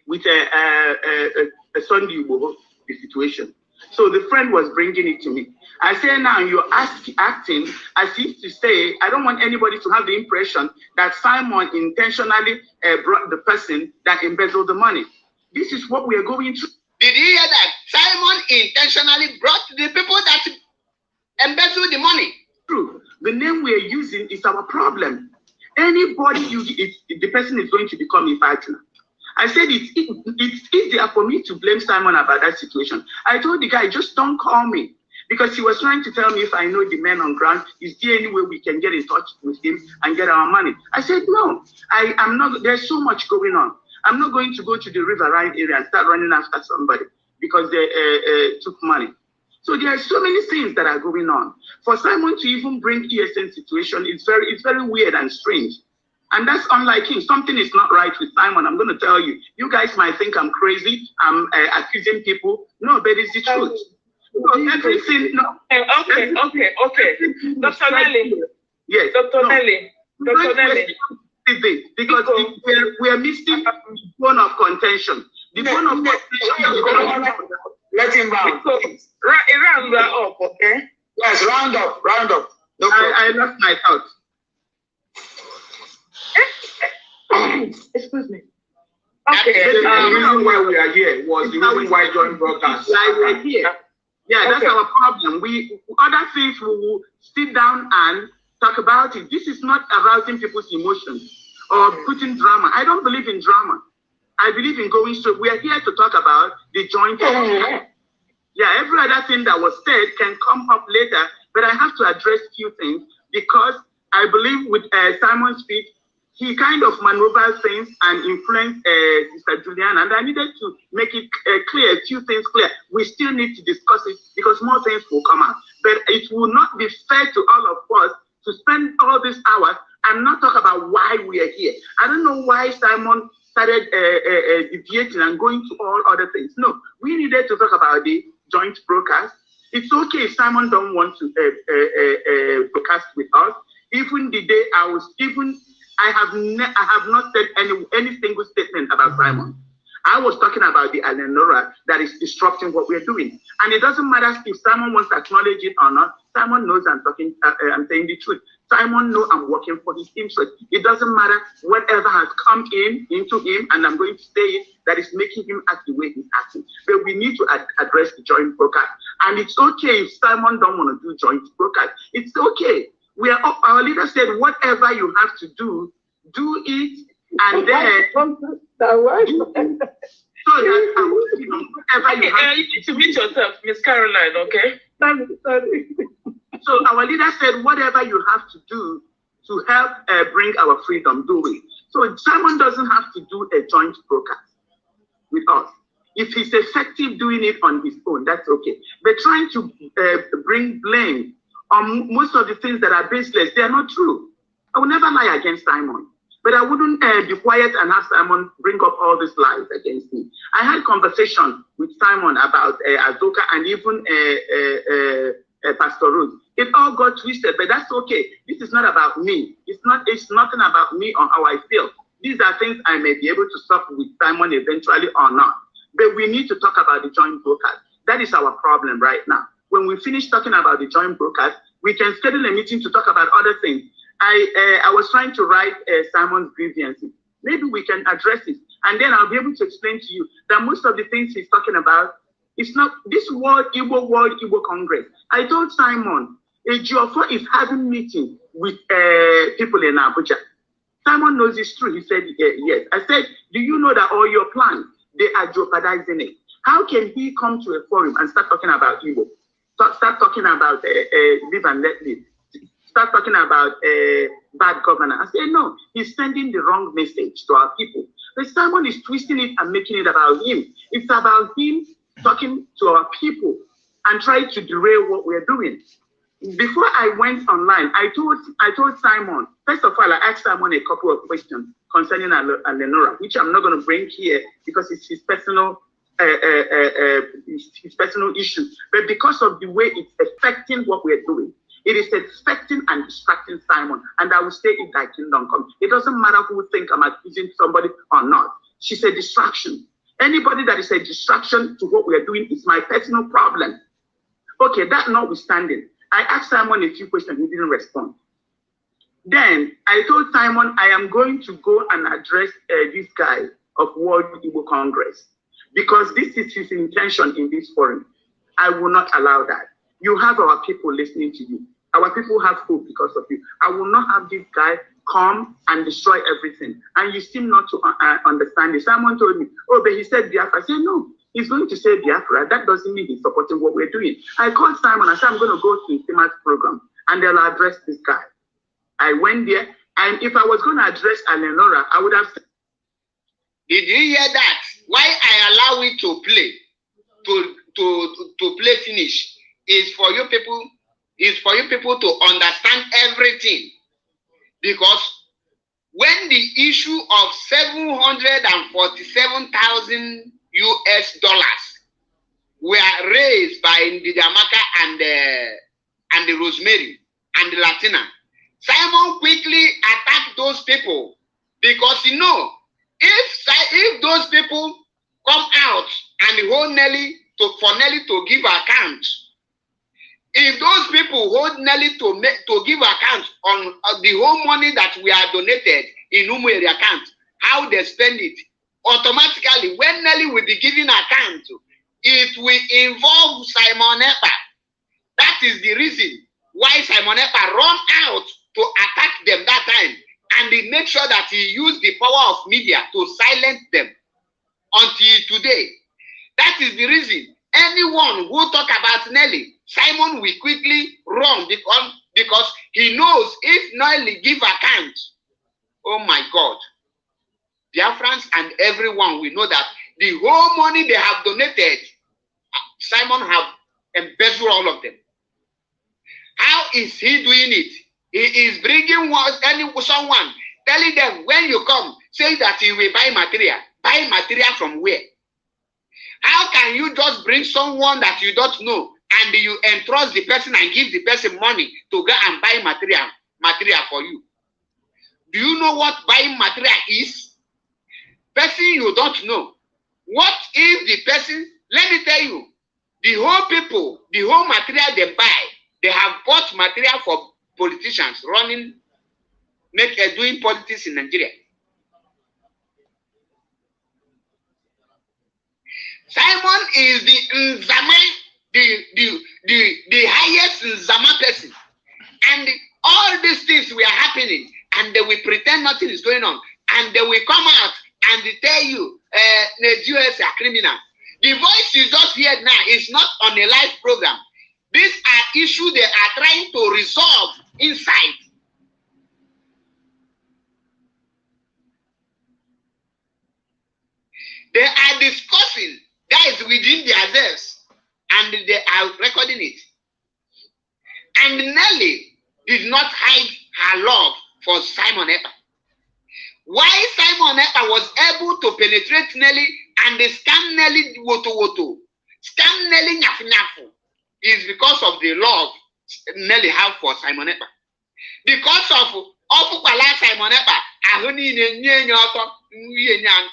B: with a Sunday Igbo. the situation. So the friend was bringing it to me. I say, now you're acting as if to say, I don't want anybody to have the impression that Simon intentionally brought the person that embezzled the money. This is what we are going through.
A: Did you hear that? Simon intentionally brought the people that embezzled the money.
B: True. The name we are using is our problem. Anybody the person is going to become a partner. I said it's easier for me to blame Simon about that situation. I told the guy, just don't call me, because he was trying to tell me if I know the man on ground, is there any way we can get in touch with him and get our money? I said, no, I'm not. There's so much going on. I'm not going to go to the riverine area and start running after somebody because they took money. So there are so many things that are going on. For Simon to even bring ESN situation, it's very weird and strange. And that's unlike him. Something is not right with Simon. I'm going to tell you. You guys might think I'm crazy. I'm accusing people. No, but it's the truth. So everything. No.
D: Okay. Dr. Nelly.
B: Yes.
D: Dr. Nelly. Dr. Nelly.
B: Because we are missing the bone of contention. The bone of contention.
C: Let him round.
D: Round up, okay?
C: Yes, round up. No,
B: I lost my thoughts.
D: Excuse me.
C: Okay. The reason why we are here was the reason why joint broadcast.
B: We're here. Yeah, that's our problem. Other things we will sit down and talk about it. This is not arousing people's emotions or putting drama. I don't believe in drama. I believe in going straight. We are here to talk about the joint. Yeah, every other thing that was said can come up later, but I have to address a few things because I believe with Simon's speech, he kind of maneuvered things and influenced Mr. Julian, and I needed to make it clear, a few things clear. We still need to discuss it because more things will come out. But it will not be fair to all of us to spend all these hours and not talk about why we are here. I don't know why Simon started deviating and going to all other things. No, we needed to talk about the joint broadcast. It's okay if Simon don't want to broadcast with us. Even the day I have not said any single statement about Simon. I was talking about the Eleonora that is disrupting what we're doing. And it doesn't matter if Simon wants to acknowledge it or not. Simon knows I'm saying the truth. Simon knows I'm working for his interest. It doesn't matter whatever has come into him, and I'm going to say it, that is making him act the way he's acting. But we need to address the joint broadcast. And it's okay if Simon don't want to do joint broadcast. It's okay. Our leader said, whatever you have to do it, and then so that whatever
D: you need to meet yourself, Miss Caroline, okay?
B: Sorry. So our leader said, whatever you have to do to help bring our freedom, do it. So Simon doesn't have to do a joint broadcast with us. If he's effective doing it on his own, that's okay. But trying to bring blame on most of the things that are baseless, they are not true. I will never lie against Simon. But I wouldn't be quiet and have Simon bring up all these lies against me. I had conversation with Simon about Azoka and even Pastor Ruth. It all got twisted, but that's okay. This is not about me. It's nothing about me or how I feel. These are things I may be able to solve with Simon eventually or not. But we need to talk about the joint broadcast. That is our problem right now. When we finish talking about the joint broadcast, we can schedule a meeting to talk about other things. I was trying to write Simon's grievances. Maybe we can address it. And then I'll be able to explain to you that most of the things he's talking about, it's not this World Igbo Congress. I told Simon, Ejiofor is having meeting with people in Abuja. Simon knows it's true. He said, yes. I said, do you know that all your plans, they are jeopardizing it? How can he come to a forum and start talking about Igbo? Start talking about live and let live? Start talking about bad governance. I say, no, he's sending the wrong message to our people. But Simon is twisting it and making it about him. It's about him talking to our people and trying to derail what we're doing. Before I went online, I told Simon, first of all, I asked Simon a couple of questions concerning Eleonora, which I'm not going to bring here because it's his personal issue. But because of the way it's affecting what we're doing, it is affecting and distracting Simon. And I will say in thy kingdom come. It doesn't matter who think I'm accusing somebody or not. She's a distraction. Anybody that is a distraction to what we are doing is my personal problem. Okay, that notwithstanding, I asked Simon a few questions, he didn't respond. Then I told Simon I am going to go and address this guy of World Igbo Congress, because this is his intention in this forum. I will not allow that. You have our people listening to you. Our people have hope because of you. I will not have this guy come and destroy everything. And you seem not to understand it. Someone told me, oh, but he said Biafra. I said, no, he's going to say Biafra. That doesn't mean he's supporting what we're doing. I called Simon and said, I'm going to go to Tima's program and they'll address this guy. I went there, and if I was going to address Eleonora, I would have said,
A: did you hear that? Why I allow it to play, to play finish, is for you people to understand everything. Because when the issue of $747,000 were raised by Ndidamaka and the Rosemary and the Latina, Simon quickly attacked those people, because you know, if those people come out and hold Nelly for Nelly to give account, if those people hold Nelly to give account on the whole money that we are donated in Umueri account, how they spend it, automatically when Nelly will be giving account, it will involve Simon Ekpa. That is the reason why Simon Ekpa run out to attack them that time, and he made sure that he used the power of media to silence them until today. That is the reason anyone who talk about Nelly, Simon will quickly run, because he knows if Nelly give account, oh my God, Biafrans and everyone will know that the whole money they have donated, Simon have embezzled all of them. How is he doing it? He is bringing someone, telling them when you come, say that he will buy material. Buy material from where? How can you just bring someone that you don't know and you entrust the person and give the person money to go and buy material for you? Do you know what buying material is? Person you don't know. What if the person, let me tell you, the whole people, the whole material they buy, they have bought material for politicians running, doing politics in Nigeria. Simon is the Nzama, the highest Nzama person. And all these things were happening, and they will pretend nothing is going on. And they will come out and they tell you, Nigeria is a criminal. The voice you just heard now is not on a live program. These are issues they are trying to resolve inside. They are discussing, guys, within themselves, and they are recording it. And Nelly did not hide her love for Simon Ekpa. Why Simon Ekpa was able to penetrate Nelly and scam Nelly woto, scam Nelly nyafu nyafu, is because of the love Nelly have for Simon Ekpa. Because of Ofukwala Simon Ekpa, ahuni nye nyoto nwiye nyan.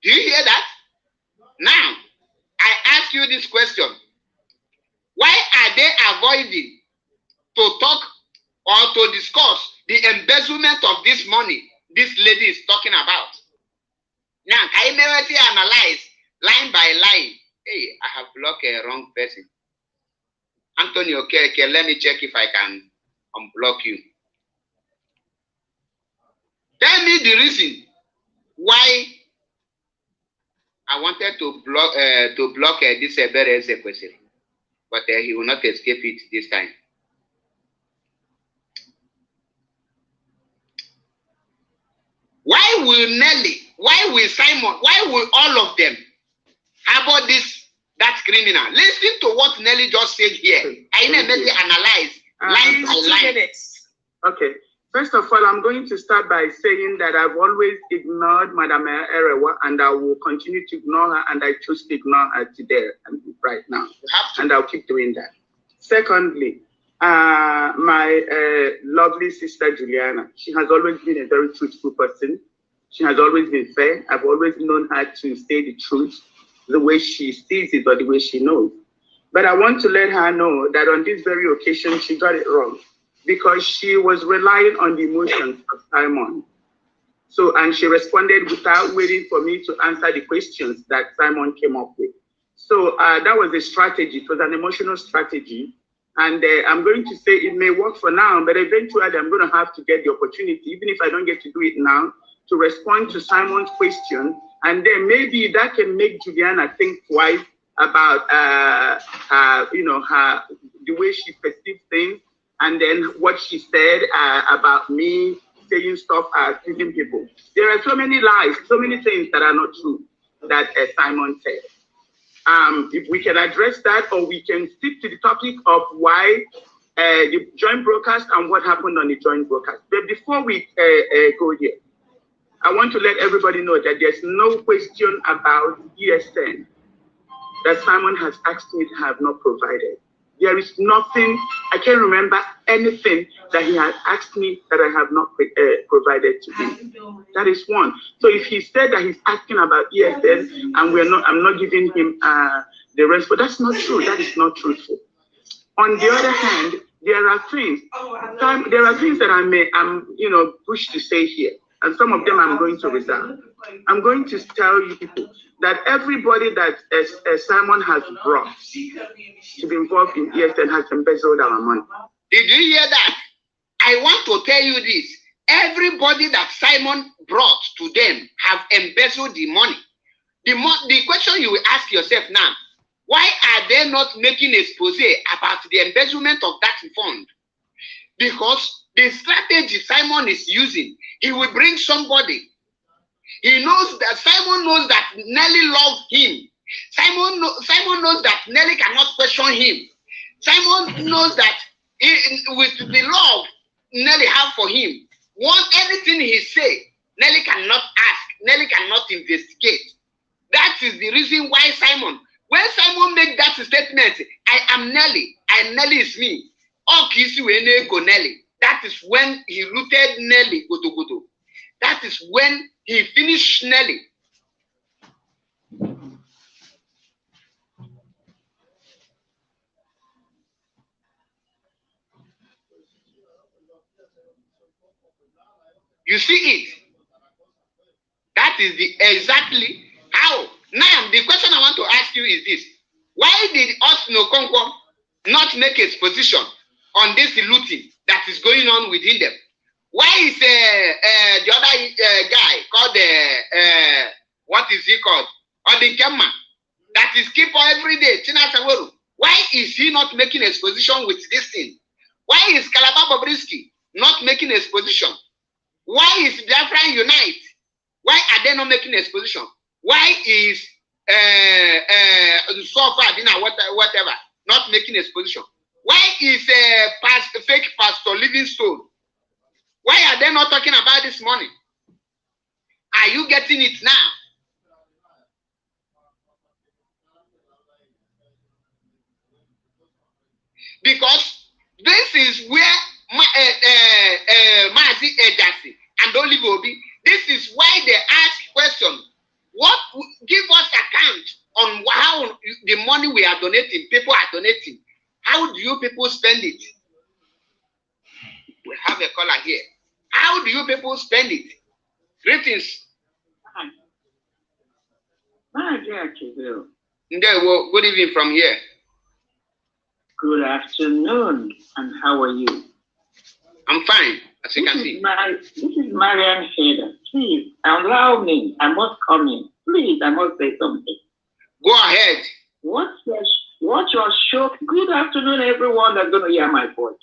A: Do you hear that? Now, I ask you this question. Why are they avoiding to talk or to discuss the embezzlement of this money this lady is talking about? Now, can you maybe analyze line by line? Hey, I have blocked a wrong person. Anthony, okay, let me check if I can unblock you. Tell me the reason why I wanted to block this very question, but he will not escape it this time. Why will Nelly, why will Simon, why will all of them about that criminal? Listen to what Nelly just said here. I need to analyze line by line.
B: Okay. First of all, I'm going to start by saying that I've always ignored Madam Erewa, and I will continue to ignore her, and I choose to ignore her today and right now. And I'll keep doing that. Secondly, My lovely sister Juliana, she has always been a very truthful person. She has always been fair. I've always known her to say the truth, the way she sees it or the way she knows. But I want to let her know that on this very occasion, she got it wrong because she was relying on the emotions of Simon. So, and she responded without waiting for me to answer the questions that Simon came up with. So that was a strategy. It was an emotional strategy. And I'm going to say it may work for now, but eventually I'm going to have to get the opportunity, even if I don't get to do it now, to respond to Simon's question. And then maybe that can make Juliana think twice about, the way she perceives things, and then what she said about me saying stuff accusing people. There are so many lies, so many things that are not true that Simon said. If we can address that, or we can stick to the topic of why the joint broadcast and what happened on the joint broadcast. But before we go here, I want to let everybody know that there's no question about ESN that Simon has asked me to have not provided. There is nothing, I can't remember anything that he has asked me that I have not provided to him. That is one. So if he said that he's asking about ESN and I'm not giving him the rest, but that's not true. That is not truthful. On the other hand, there are things that I'm pushed to say here, and some of them I'm going to reserve. I'm going to tell you people that everybody that Simon has brought to be involved in ESN has embezzled our money.
A: Did you hear that? I want to tell you this. Everybody that Simon brought to them have embezzled the money. The question you will ask yourself now, why are they not making an expose about the embezzlement of that fund? Because the strategy Simon is using, he will bring somebody. He knows that Simon knows that Nelly loves him. Simon knows that Nelly cannot question him. Simon knows that with the love Nelly have for him, anything he say, Nelly cannot ask, Nelly cannot investigate. That is the reason why when Simon make that statement, I am Nelly, and Nelly is me. Nelly. That is when he rooted Nelly. That is when he finished Nelly. You see it? That is exactly how. Now, the question I want to ask you is this. Why did Osnokonkwo not make a position on this looting that is going on within them? Why is the other guy called, what is he called? Odinkema, that is keeper every day, Chinasaworu. Why is he not making a position with this thing? Why is Calabar Bobrisky not making a position? Why is Biafran Unite? Why are they not making a position? Why is whatever not making a position? Why is fake Pastor Livingstone? Why are they not talking about this money? Are you getting it now? Because this is where Mazi Ejasi and Olive Obi, this is why they ask question. Give us account on how the money we are donating, people are donating. How do you people spend it? We have a caller here. How do you people spend it? Greetings. Good evening from here.
E: Good afternoon, and how are you?
A: I'm fine, as you can see.
E: This is Marian Hader. Please, allow me. I must come in. Please, I must say something.
A: Go ahead.
E: What's your show? Good afternoon, everyone that's going to hear my voice.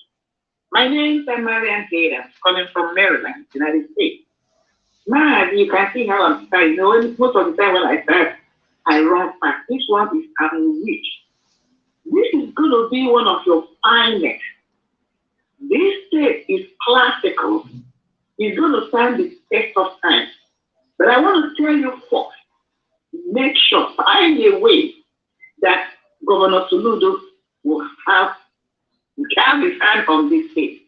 E: My name is Marian Hader, coming from Maryland, United States. Man, you can see how I'm starting. Most of the time when I start, I run fast. This one is unreached. This is going to be one of your finest. This state is classical. It's going to stand the test of time. But I want to tell you first, make sure, find a way that Governor Soludo will have have his hand on this thing.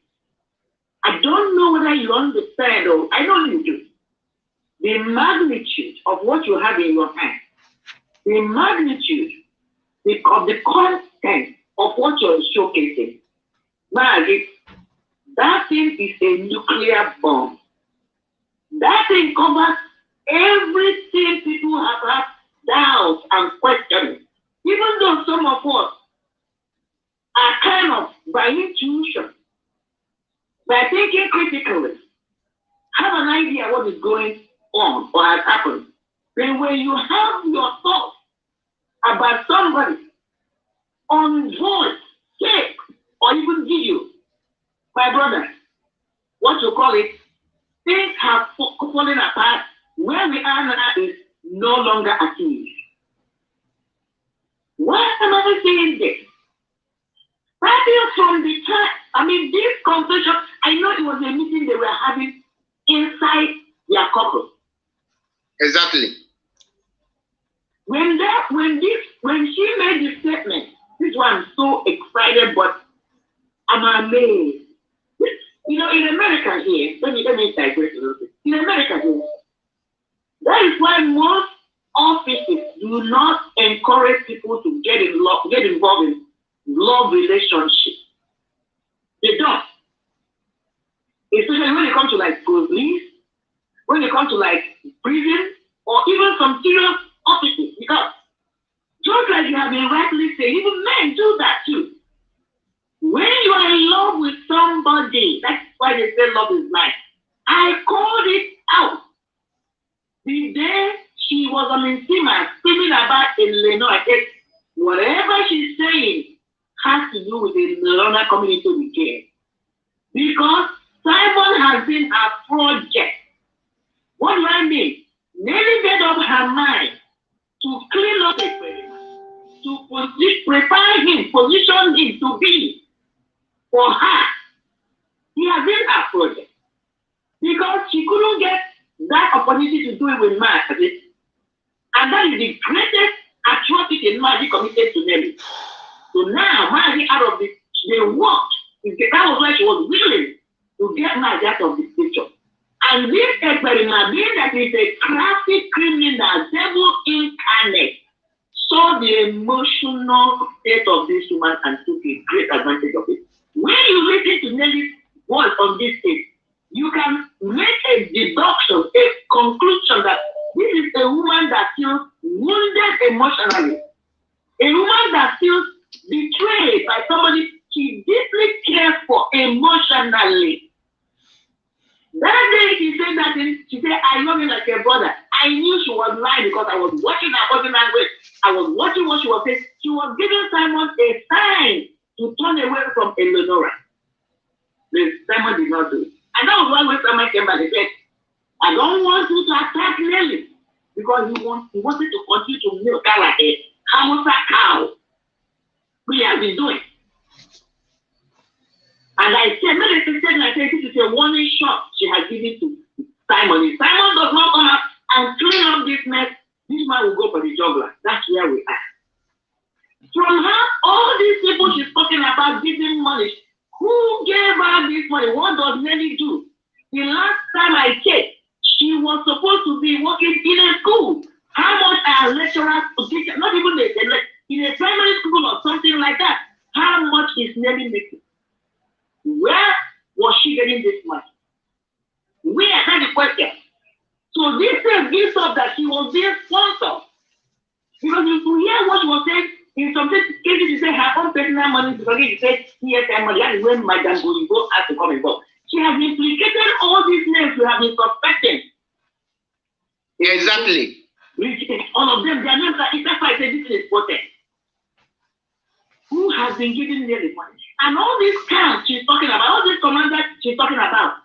E: I don't know whether you understand, or I know you do. The magnitude of what you have in your hand, the magnitude of the content of what you're showcasing. Maggie, that thing is a nuclear bomb. That thing covers everything people have had doubts and questions. Even though some of us are kind of by intuition, by thinking critically, have an idea what is going on or has happened. Then when you have your thoughts about somebody on voice, tape, or even video, my brother, what you call it, things have fallen apart. Where we are now is no longer at ease. Why am I saying this? Starting from the time, this conversation, I know it was a meeting they were having inside their couple.
A: Exactly.
E: When she made the statement, this one I'm so excited, but I'm amazed. In America here, let me digress a little bit. In America here, that is why most offices do not encourage people to get involved in love relationships. They don't. Especially when it comes to like police, when it comes to like prison, or even some serious offices. Because just like you have been rightly saying, even men do that too. When you are in love with somebody, that's why they say love is blind. I called it out. The day she was on Insima screaming about Eleanor, I said, whatever she's saying has to do with the Eleanor coming into the game. Because Simon has been a project. What do I mean? Nearly made up her mind to clean up the experiment, to prepare him, position him to be for her. He has been a project. Because she couldn't get that opportunity to do it with Margie. And that is the greatest atrocity Margie committed to Nelly. So now Margie out of the worked. That was why she was willing to get Margie out of the picture. And this experiment, being that is a crafty criminal, devil incarnate, saw the emotional state of this woman and took a great advantage of it. When you listen to Nelly's voice on this stage, you can make a deduction, a conclusion that this is a woman that feels wounded emotionally, a woman that feels betrayed by somebody she deeply cares for emotionally. That day she said that she said, I love you like a brother. I knew she was lying because I was watching her body language. I was watching what she was saying. She was giving Simon a sign to turn away from Eleonora. Simon did not do it. And that was why when Simon came back, he said, I don't want you to attack Nelly because he wanted to continue to milk her like a Hausa cow. We have been doing. And I said, this is a warning shot she has given to Simon. If Simon does not come out and clean up this mess, this man will go for the jugular. That's where we are. From her, all these people she's talking about giving money, who gave her this money? What does Nelly do? The last time I checked, she was supposed to be working in a school. How much are lecturers to teach? Not even in a primary school or something like that. How much is Nelly making? Where was she getting this money? Where? That's the question. So this gives up that she was being sponsored. Because if you hear what she was saying, in some cases she said her own personal money, because she said ESN money, that is when Madam Golibo has to come involved. She has implicated all these names you have been suspecting.
A: Exactly.
E: All of them, their names are, that's why I said this is important. Who has been giving them the money? And all these camps she's talking about, all these commanders she's talking about,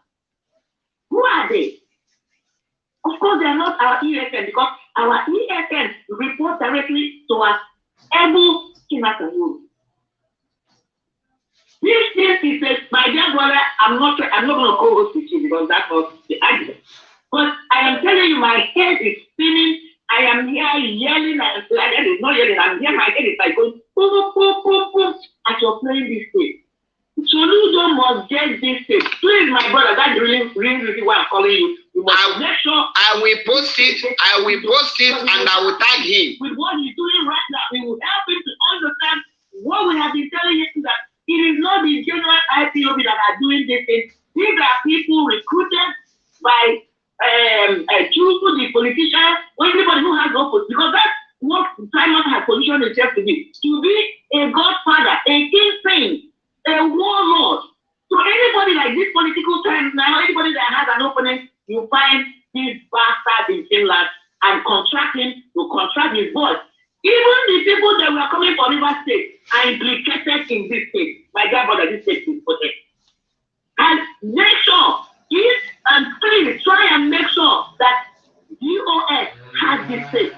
E: who are they? Of course, they are not our ESN because our ESN report directly to us. Able Kinakaru. This thing is my dear brother, I'm not going to co-host with you because that's not the argument. But I am telling you, my head is spinning. I am here yelling, it's not yelling, I'm here, my head is like going boom, boom, boom, boom, as you're playing this thing. why I'm calling you. You must make sure.
A: I will post it. I will post it, and I will tag him.
E: With what he's doing right now, we will help him to understand what we have been telling him, that it is not the general IPOB that are doing this thing. These are people recruited by the politicians, or anybody who has no position, because that's what Simon has positioned himself to be a godfather, a kingpin, a warlord. So anybody like this political time now, anybody that has an opponent, you find this bastard in Finland and contract him to contract his boss. Even the people that were coming from River State are implicated in this case. My God, brother, this case is protected. And make sure, and please try and make sure that DOS has this state.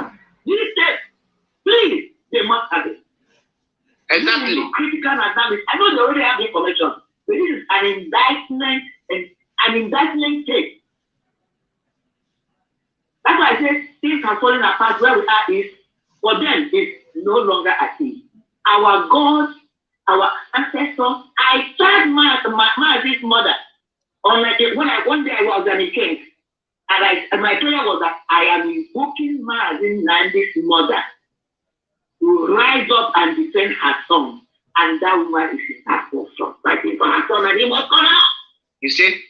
E: This state, please, they must have it.
A: Exactly.
E: This is critical analysis. I know they already have the information, but this is an indictment and an indictment case. That's why I say things are falling apart. Where we are is, for them, it's no longer a thing. Our gods, our ancestors, I told my mother, one day I was in a king, and my prayer was that I am invoking Mazin Nandi's mother to rise up and defend her son, and that woman is in her forefront, fighting for her son, and he must come out.
A: You see?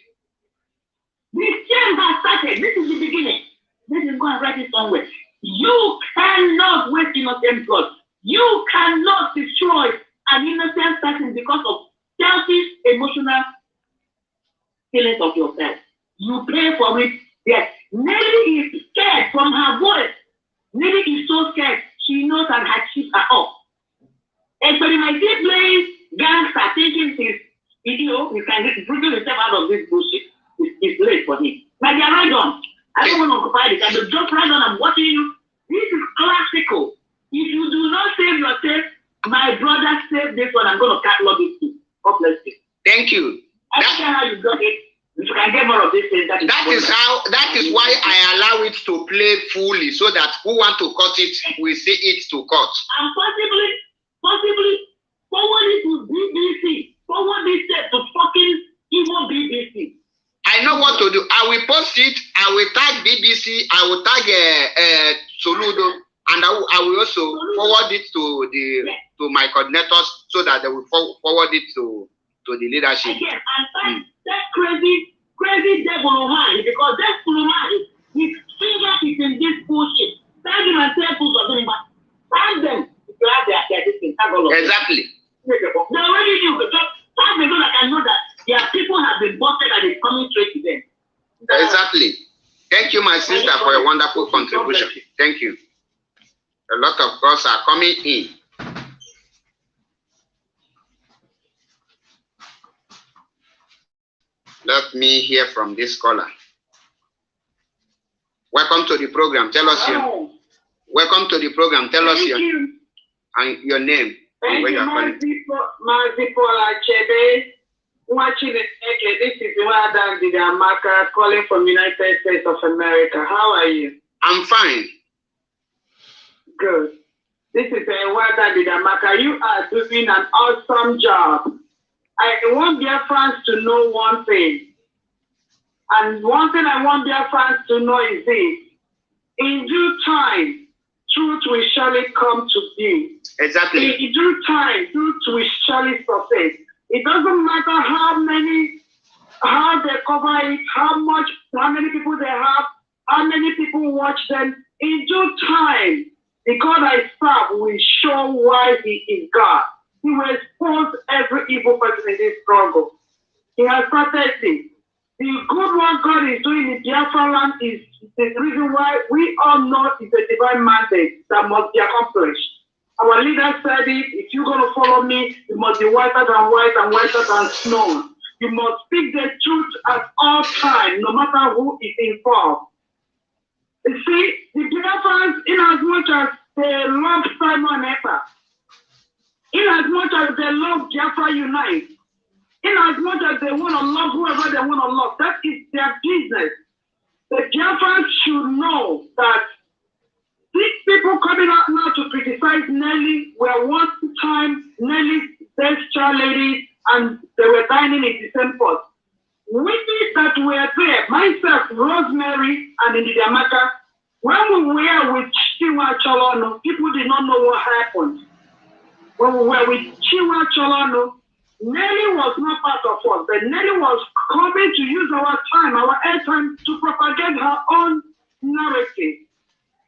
E: This game has started. This is the beginning. Let him go and write it somewhere. You cannot waste innocent blood. You cannot destroy an innocent person because of selfish, emotional feelings of yourself. You pay for it. Yes. Nelly is scared from her voice. Nelly is so scared. She knows that her chips are off. Experimenting playing gangster, thinking you can bring yourself out of this bullshit. It's late for him. But they are right on. I don't want to occupy the time. Just right on, I'm watching you. This is classical. If you do not save yourself, my brother saved this one. I'm going to catalog it too. God bless you.
A: Thank you.
E: I don't care how you got it. If you can get more of this thing, that
A: is why I allow it to play fully, so that who want to cut it will see it to cut.
E: And possibly forward it to BBC. Forward this to fucking evil BBC.
A: I know what to do. I will post it. I will tag BBC. I will tag Soludo, and I will also forward it to my coordinators, so that they will forward it to the leadership.
E: Again, and that crazy devil Omani, because that Omani, his finger is in this bullshit. Tag him and tell people of them, but tag them if you have their distance.
A: Exactly.
E: They already knew, but just tag them so that I know that their people have been busted and it's coming straight to them.
A: Exactly. Thank you, my sister, for a wonderful contribution. Thank you. A lot of calls are coming in. Let me hear from this caller. Welcome to the program. Tell us your. Welcome to the program. Tell us your name.
E: Thank you, my people, Achebe. Watching this is Wada Didamaka calling from United States of America. How are you?
A: I'm fine.
E: Good. This is Wada Didamaka. You are doing an awesome job. I want their fans to know one thing. And one thing I want their fans to know is this. In due time, truth will surely come to be.
A: Exactly.
E: In due time, truth will surely surface. It doesn't matter how they cover it, how many people they have, how many people watch them. In due time, the God I serve will show why he is God. He will expose every evil person in this struggle. He has started it. The good work God is doing in Biafra land is the reason why we all know it's a divine mandate that must be accomplished. Our leader said it, if you're going to follow me, you must be whiter than white and whiter than snow. You must speak the truth at all times, no matter who is involved. You see, the Biafrans, in as much as they love Simon Ekpa, in as much as they love Biafra Unite, in as much as they want to love whoever they want to love, that is their business. The Biafrans should know that these people coming out now to criticize Nelly were one time Nelly's best child ladies, and they were dining in the same pot. We that were there, myself, Rosemary, and Ndidiamaka, when we were with Chiwa Cholono, people did not know what happened. When we were with Chiwa Cholono, Nelly was not part of us, but Nelly was coming to use our time, our airtime, to propagate her own narrative.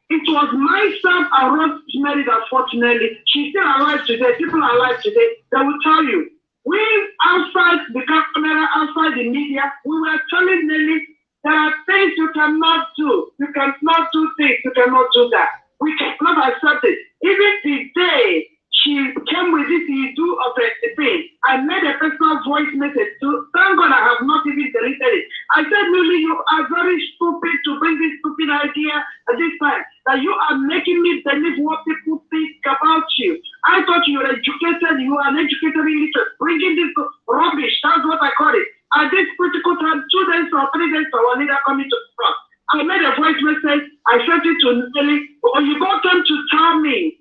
E: It was myself and Rosemary that fortunately, she's still alive today, people are alive today, they will tell you. We, outside the camera, outside the media, we were telling Nelly, there are things you cannot do. You cannot do this, you cannot do that. We cannot accept it. Even the day she came with this issue of a thing, I made a personal voice message to, thank God I have not even deleted it. I said, Lily, you are very stupid to bring this stupid idea at this time, that you are making me believe what people think about you. I thought you were educated, you are an educated illiterate. Bringing this rubbish, that's what I call it. At this critical time, 2 days or 3 days, our leader coming to front. I made a voice message, I sent it to Nelly, or you got them to tell me,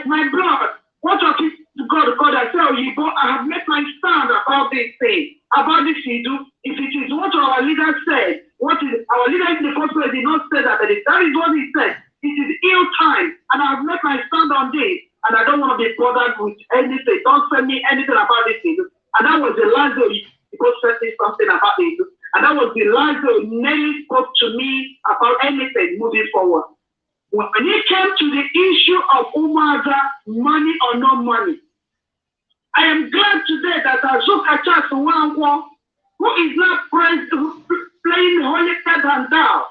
E: my brother, what of it? God, I said, I have made my stand about this thing, about this issue. If it is what our leader said, what is our leader in the gospel did not say that, but that is what he said. It is ill time, and I have made my stand on this, and I don't want to be bothered with anything. Don't send me anything about this issue. And that was the last day God said me something about it, and that was the last day Nelly spoke to me about anything moving forward. When it came to the issue of Umaga, money or no money, I am glad today that Azuka Charles Wangwo, who is not playing holy head and down,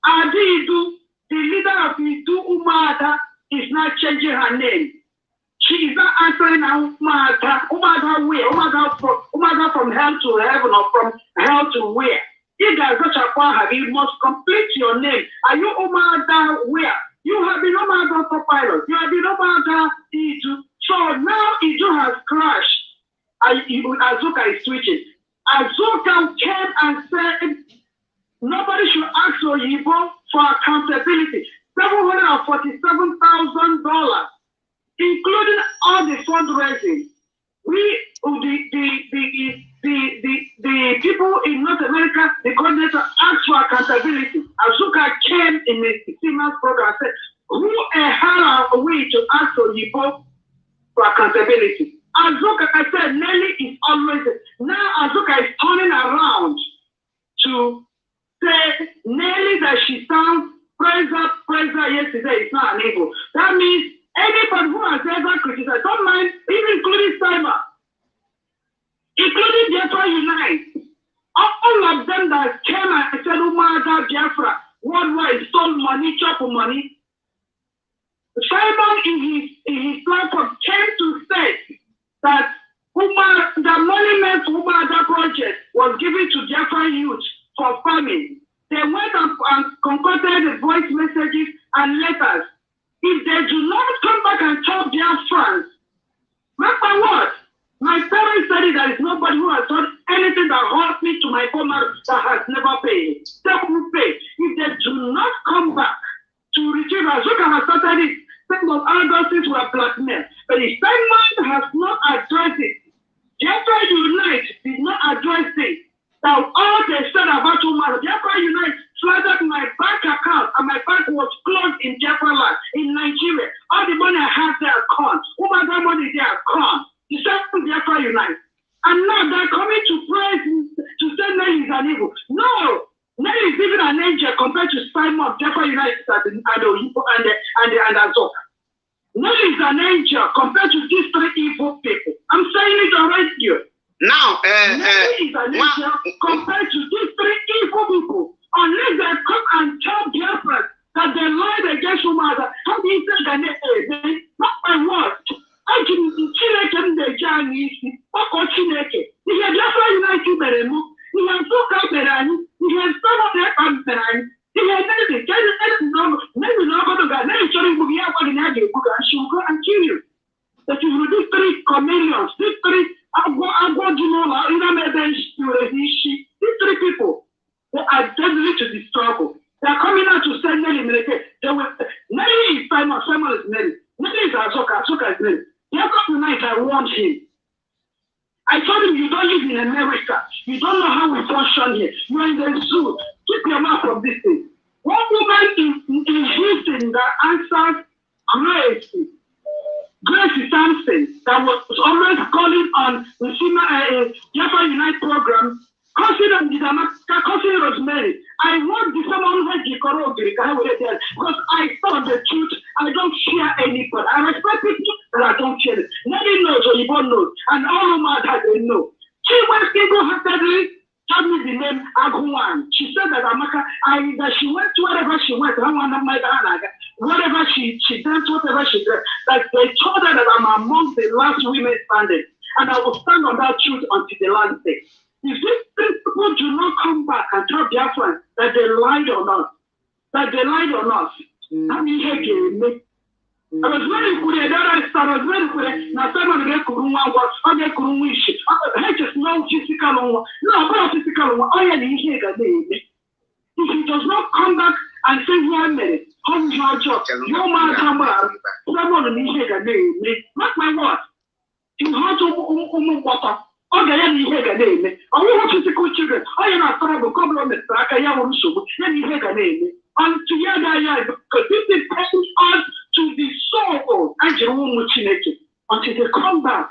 E: Adidu, the leader of Idu Umaga, is not changing her name. She is not answering Umaga. Umaga where? Umaga from hell to heaven or from hell to where? If there is such a power, you must complete your name. Are you Umaga where? You have been Umaga for pilot. You have been Umaga Idu. So now Idu has crashed. Azuka is switching. Azuka came and said, nobody should ask Oyibo for accountability. $747,000, including all the fundraising. The people in North America, the coordinator asked for accountability. Azuka came in the female program and said, who a hell are we to ask Oyibo for accountability? Azuka, I said, Nelly is always, now Azuka is turning around to say, Nelly that she sounds praiser yesterday is not an evil. That means anybody who has ever criticized, don't mind, even including Simon, including Biafra Unite, all of them that came and said, Umaga Biafra, worldwide stole money, chop money. Simon in his platform came to say that the monument Umaga project was given to Biafra youth for farming. They went and concocted the voice messages and letters. If they do not come back and tell Biafrans, mark my word, my parents said it, there is nobody who has done anything that hurt me to my former that has never paid. They will pay. If they do not come back to retrieve, Azuka has started it, some of Augustus were blackmailed. But the Simon has not addressed it. Biafra Unite did not address it. Now, all they said about Umaga, Biafra Unite flooded my bank account, and my bank was closed in Biafra land, in Nigeria. All the money I had there are gone. Umaga money there are gone. The same Biafra Unite. And now they're coming to praise, to say Nelly is an evil. No, Nelly is even an angel compared to Simon, Biafra Unite, and Azoka. Nelly is an angel compared to these three evil people. I'm saying it already.
A: Now,
E: Nelly is an angel compared to these three evil people. Unless they come and tell Biafra that they lied against Umaga, how do you say that they not my word? I can Chineke the Chinese, Pako Chineke. He had Biafra United Beremu, he had took out Berani, he had some of their Berani, he had anything, maybe not going to go, maybe showing you what in Aggie book, and she will go and kill you. That you will do three chameleons, these three, these three people. They are deadly to the struggle. They are coming out to send Nelly Mereke. Nelly is Simon, Simon is Nelly. Nelly is Azoka, Azoka is Nelly. Biafra Unite, I warned him. I told him, you don't live in America. You don't know how we function here. You're in the zoo. Keep your mouth from this thing. One woman in Houston that answered Grace Sampson, that was always calling on the Jaffa Unite program, cousin Rosemary. I want the someone who had because I found the truth. I don't fear anybody. I respect people, but I don't fear them. Nobody knows or you don't know. And all of my that they know. She went single-handedly, told me the name Aguan. She said that that she went to wherever she went, whatever she danced, whatever she did, that they told her that I'm among the last women standing. And I will stand on that truth until the last day. If these people do not come back and tell their friends that they lied on us, I mean, I was very good. I was very good. Now, someone was no physical. No, but physical. If he does not come back and say 1 minute, how is your job? No man come back. Someone not my word. You have to water. Oh, they are here again. I want physical children. I am not going to come on the track. I am so. Let me hear again. And together, because this depends on to the soul and Jerome until they come back.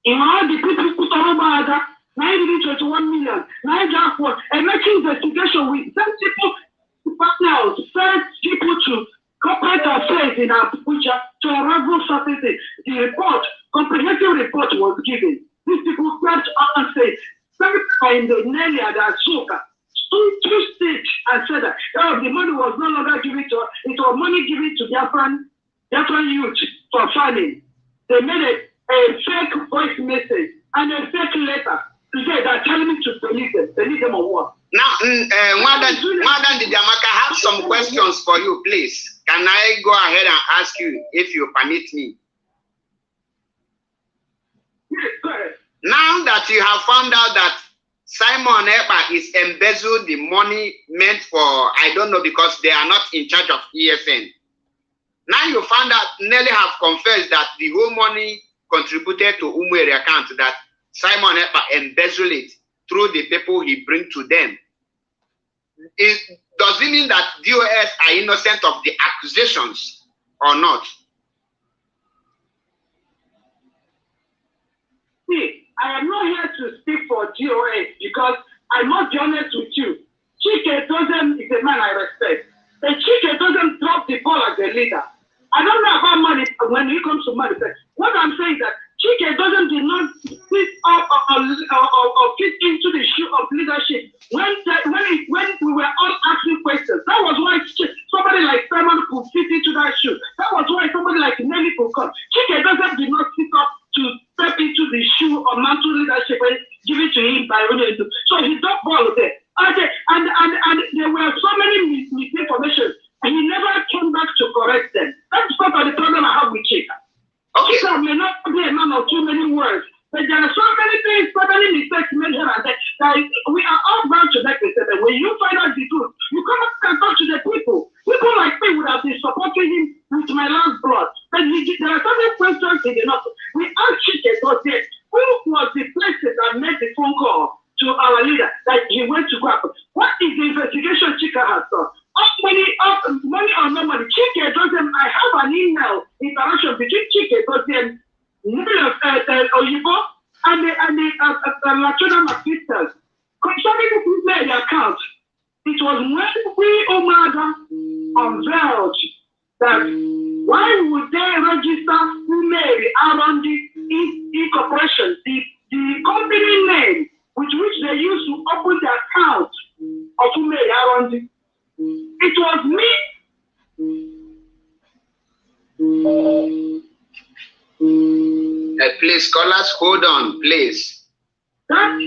E: In all the people put on about 921 million, 9 and making investigation with some people partners, send people to corporate affairs in Abuja to unravel certain things. The report, comprehensive report was given. These people grabbed up and said, something in the Nelia that Soka. Two states and said that the money was no longer given to it was money given to Biafran youth for farming. They made a fake voice message and a fake letter to say that telling me to believe them or what.
A: Now, Madam Didiamaka, I have some questions for you, please. Can I go ahead and ask you if you permit me?
E: Yes, go ahead.
A: Now that you have found out that Simon EKPA is embezzled the money meant for, I don't know, because they are not in charge of ESN. Now you found out, Nelly have confessed that the whole money contributed to Umwere account, that Simon EKPA embezzled it through the people he bring to them. Does it mean that DOS are innocent of the accusations or not?
E: See, I am not here to speak for DOS because I must be honest with you. Chike Dozem is a man I respect. And Chike Dozem dropped the ball as a leader. I don't know about money when it comes to money. What I'm saying is that Chike Dozem did not fit up or fit into the shoe of leadership when we were all asking questions. That was why somebody like Simon could fit into that shoe. That was why somebody like Nelly could come. Chike Dozem did not fit up to step into the shoe of mantle leadership and give it to him by Ronaldo. So he dropped ball there. And there were so many misinformation, and he never came back to correct them. That's part of the problem I have with Chika. Okay. Chika may not be a man of too many words, but there are so many things, so many mistakes made here and there, that we are all bound to make mistakes. And when you find out the truth, you come up and talk to the people. People like me would have been supporting him with my last blood. But there are certain questions he did not. We asked Chike, who was the person that made the phone call to our leader that he went to grab? What is the investigation Chika has done? Money or no money? Chike Dozem, I have an email interaction between Chike Dozem, Oyibo, and the Latona sisters concerning the account. It was when we, Omada, unveiled that why would they register Mary around the incorporation, the company name with which they used to open the account of Mary around it? It was me.
A: Please, scholars, hold on, please.
E: That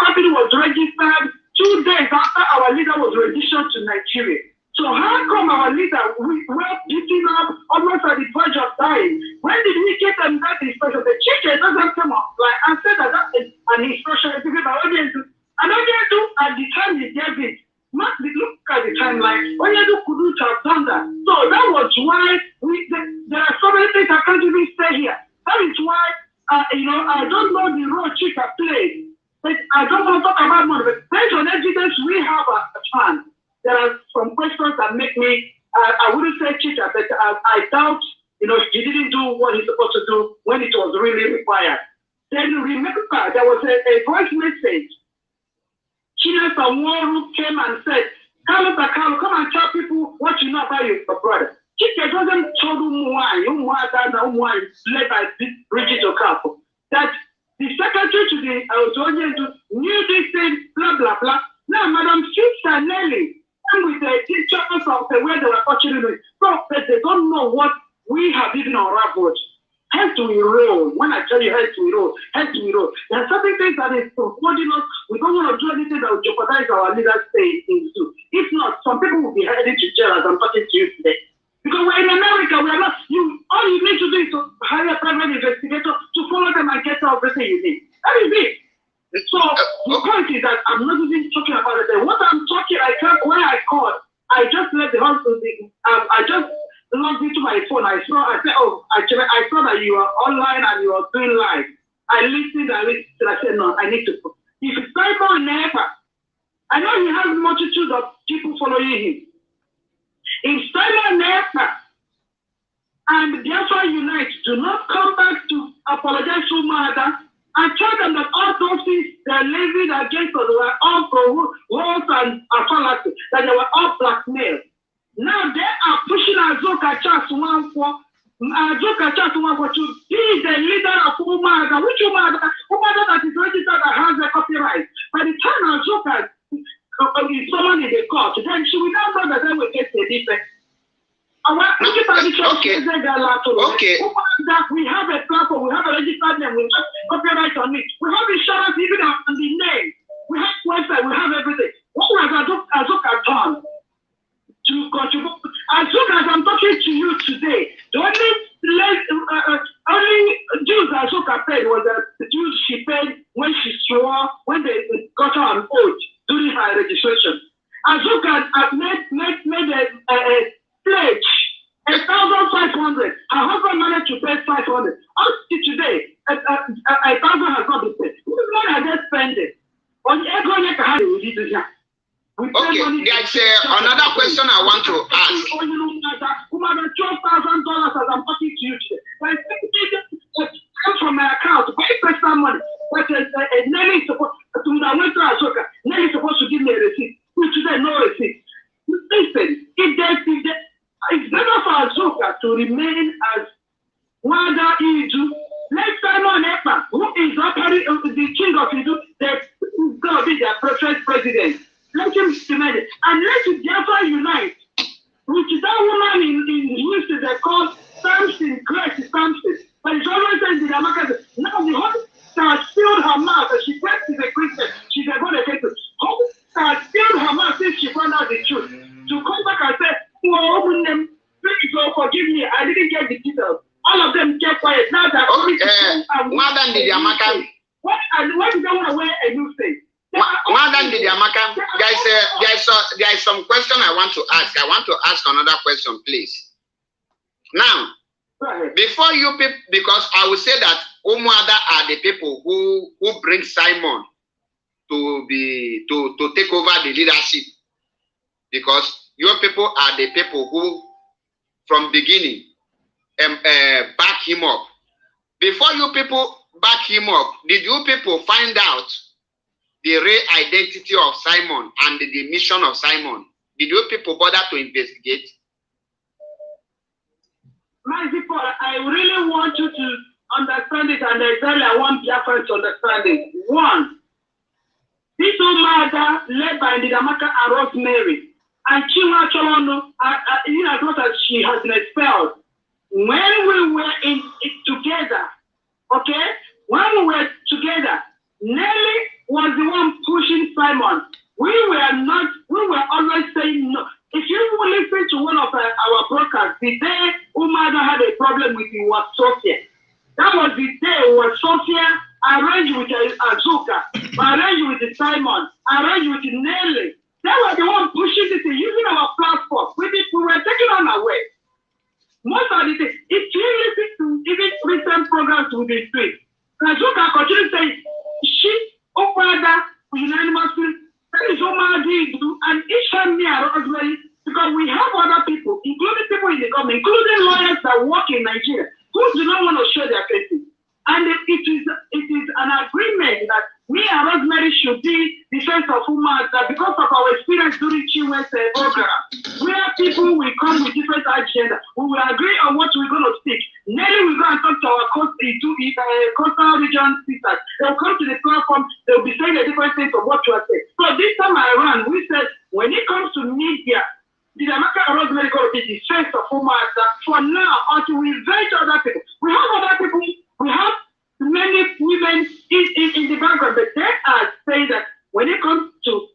E: company was registered 2 days after our leader was registered to Nigeria. So how come our leader, we were beating up almost at the verge of dying? When did we get them that instruction? The Chike doesn't come up like and said that is an instruction given by audience. And audience at the time he gave it, not look at the timeline. Audience couldn't have done that. So that was why there are so many things I can't even say here. That is why I don't know the role Chika played. But I don't want to talk about money. But based on evidence we have a chance, there are some questions that make me, I wouldn't say Chika, but I doubt, he didn't do what he's supposed to do when it was really required. Then remember, there was a voice message. China Samoru came and said, come and tell people what you know about your brother. Chika doesn't tell them why, led by Bridget Okafor, that the secretary to the Australian knew this thing, blah, blah, blah. Now, Madam Sister Nelly, and with the teachers of the way they were touching it, so that they don't know what we have even unraveled. Head to roll. When I tell you head to roll. There are certain things that is holding us. We don't want to do anything that will jeopardize our leaders' stay in zoo. If not, some people will be headed to jail as I'm talking to you today. Because we're in America, we are not. All you need to do is to hire a private investigator to follow them and get everything you need. That is it. So the point is that I'm not even talking about it. What I'm talking, when I called, I just let the hospital. I just logged into my phone. I said, oh, Achebe, I saw that you are online and you are doing live. I listened. I said, no, I need to. If it's Simon Nepa, I know he has a multitude of people following him. If Simon Nepa and Biafra Unite do not come back to apologize to Mother and tell them that all those things they're levying against us were all roles and fallacy, that they were all blackmail. Now they are pushing Azuka Charles to be the leader of Umada. Which Umada? Umada that is registered that has a copyright. By the time Azuka is someone in the court, then she will not know that they will get a defense. Okay. We have a platform, we have a registered name, we have copyright on it, we have insurance even on the name, we have website, we have everything. What was Azuka done to contribute? Azuka, as I'm talking to you today, the only dues Azuka paid was the dues she paid when she swore, when they got her on oath during her registration. Azuka made a pledge, 1,500. Her husband managed to pay 500. Up to today, 1,000 has not been paid. This money has just spent it.
A: Okay, there's another question I want to ask.
E: $12,000 as I'm talking to you today. From my account, pay personal money. But Nelly is supposed to Nelly is supposed to give me a receipt. Today, no receipt. Listen, it's better for Azuka to remain as Wanda Idu. Let Simon Ekpa, who is the king of Idu, that's going to be their president. Let him remain it. And let the Biafra unite. Which is that woman in history they call Grace Samson. But it's always in the Americans. Now the whole has filled her mouth and she said she's a Christian. She's a God against it. Whole has filled her mouth since she found out the truth. To come back and say, please forgive me, I didn't get the details. All of them kept quiet. Now that
A: why did they
E: want to wear a new face?
A: There is some question I want to ask. I want to ask another question, please. Now, before you people, because I will say that Umuada are the people who bring Simon to take over the leadership, because your people are the people who, from beginning, back him up. Before you people back him up, did you people find out the real identity of Simon and the mission of Simon? Did you people bother to investigate?
E: My people, I really want you to understand it, and exactly I want Biafra to understand it. One, this Umada led by Ndidamaka and Rosemary, and Chinua Cholono, as much as she has been expelled, when we were together, okay? When we were together, Nelly was the one pushing Simon. We were always saying no. If you listen to one of our broadcasts, the day Umada had a problem with you was Sophia. That was the day when Sophia arranged with Azuka, arranged with Simon, arranged with Nelly. They were the one pushing this, using our platform. We were taking on our way. Most of the things, if you listen to even recent programs with the street, Azuka continued saying, she, oh father, unanimously, that is what my do, and each time me and Rosemary, because we have other people, including people in the government, including lawyers that work in Nigeria, who do not want to show their faces. And it is an agreement that me and Rosemary should be the face of women that because of our experience during Chiwe's program, where people will come with different agenda, we will agree on what we're going to speak. Nelly will go and talk to our coastal region sisters. They'll come to the platform, they'll be saying a different thing from what you are saying. So this time around, we said, when it comes to media, the American Rosemary going to be the face of women for now until we invite other people. We have other people. We have many women in the background, but they are saying that when it comes to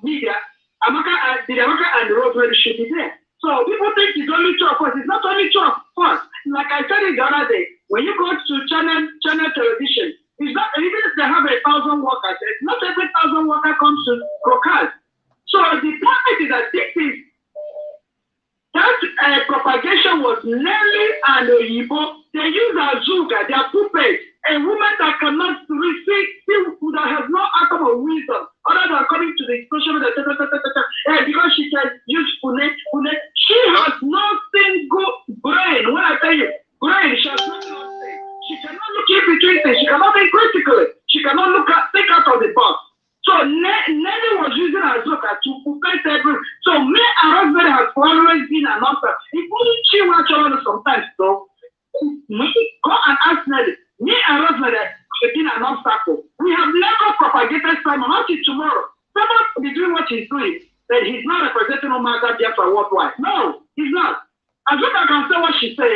E: media, the America and the Rosemary should be there. So people think it's only two of us. It's not only two of us. Like I said it the other day, when you go to channel television, it's not even if they have 1,000 workers, not every 1,000 worker comes to broadcast. So the point is that that propagation was Nelly and Oyibo. They use Azuka, their puppets, a woman that cannot receive, that has no atom of wisdom, other than coming to the social media, because she can use Pune. She has no single brain. When I tell you, brain, she has no thing. She cannot look in between things. She cannot think critically. She cannot think out of the box. So Nelly was using Azuka to puppet everything. So me and Rosemary has always been an answer. Including Chiwa sometimes, though. Go and ask Nelly. Me and Rosemary have been an obstacle. We have never propagated Simon until tomorrow. Someone will be doing what he's doing, then he's not representing Omada Biafra worldwide. No, he's not. Azuka can say what she say.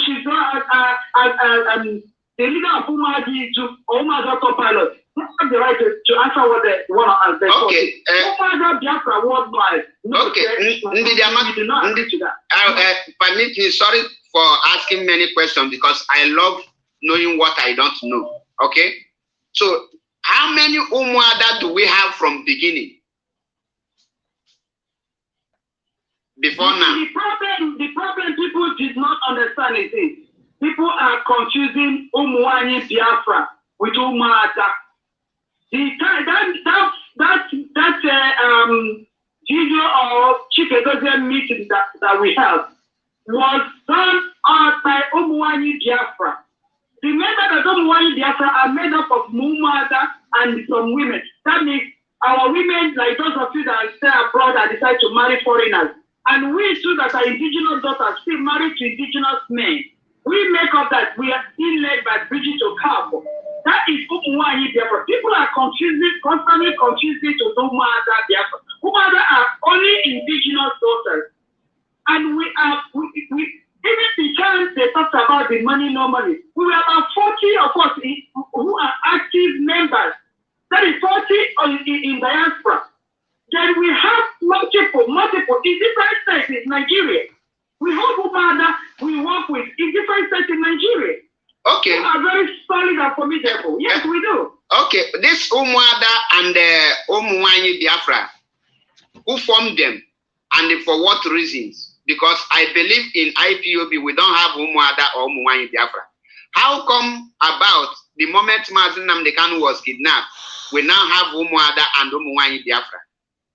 E: She's not the leader of Umadi to Omada co-pilot. They have the right to answer what they want to answer.
A: Okay.
E: Omada Biafra worldwide. No,
A: okay.
E: We do not agree to that.
A: Permit me, sorry for asking many questions because I love knowing what I don't know. Okay? So, how many Umuada do we have from beginning? Before now?
E: The problem people did not understand is this. People are confusing Umuani Biafra with Umuada. That video or Chief Executive meeting that we have was done by Umuani Biafra. Remember that Umuani Biafra are made up of Umuada and some women. That means our women, like those of you that stay abroad and decide to marry foreigners. And we too that are indigenous daughters still married to indigenous men. We make up that we are still led by Bridget Okafo. That is Umuani Biafra. People are constantly confusing to Umuada Biafra. Umuada are only indigenous daughters. And we even the time they talked about the money, no money, we were about 40 of us who are active members. That is 40 in diaspora. Then we have multiple in different states in Nigeria. We have Umada we work with in different states in Nigeria.
A: Okay.
E: Who are very solid and formidable. Yes, we do.
A: Okay, this Umuada and Umuani Biafra, who formed them and for what reasons? Because I believe in IPOB, we don't have Umuada or Umuani Biafra. How come about the moment Mazin Nnamdi Kanu was kidnapped, we now have Umuada and Umuani Biafra?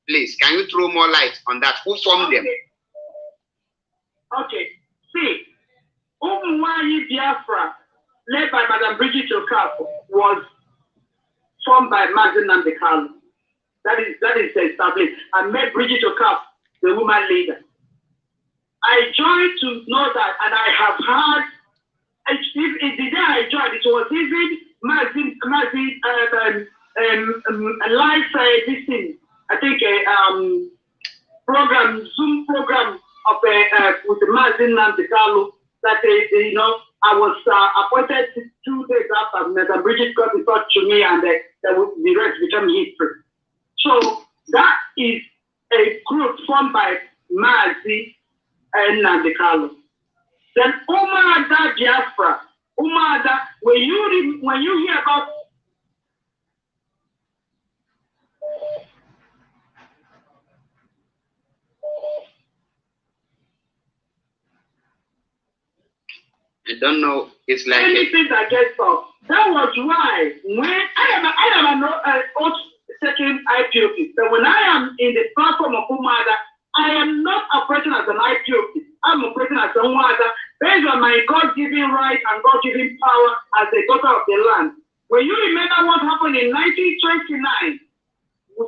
A: Please, can you throw more light on that? Who formed them?
E: Okay. See, Umuani Biafra, led by Madam Bridget Okafo, was formed by Mazin Nnamdi Kanu. That is established. I met Bridget Okafo, the woman leader. I joined to know that, and I have heard. The day I joined, it was even live this thing. I think Zoom program of with Mazin Nnamdi Kanu that I was appointed 2 days after Madam Bridget got in touch to me, and the rest became history. So that is a group formed by Mazin Nnamdi Kanu. Then Umuada Biafra, Umuada, when you hear about
A: I don't know. It's like
E: anything that gets up. That was why when I am an old second IPOP. So when I am in the platform of Umada, I am not operating as an IPOP. I'm operating as a Umada based on my God-given right and God-given power as a daughter of the land. When you remember what happened in 1929,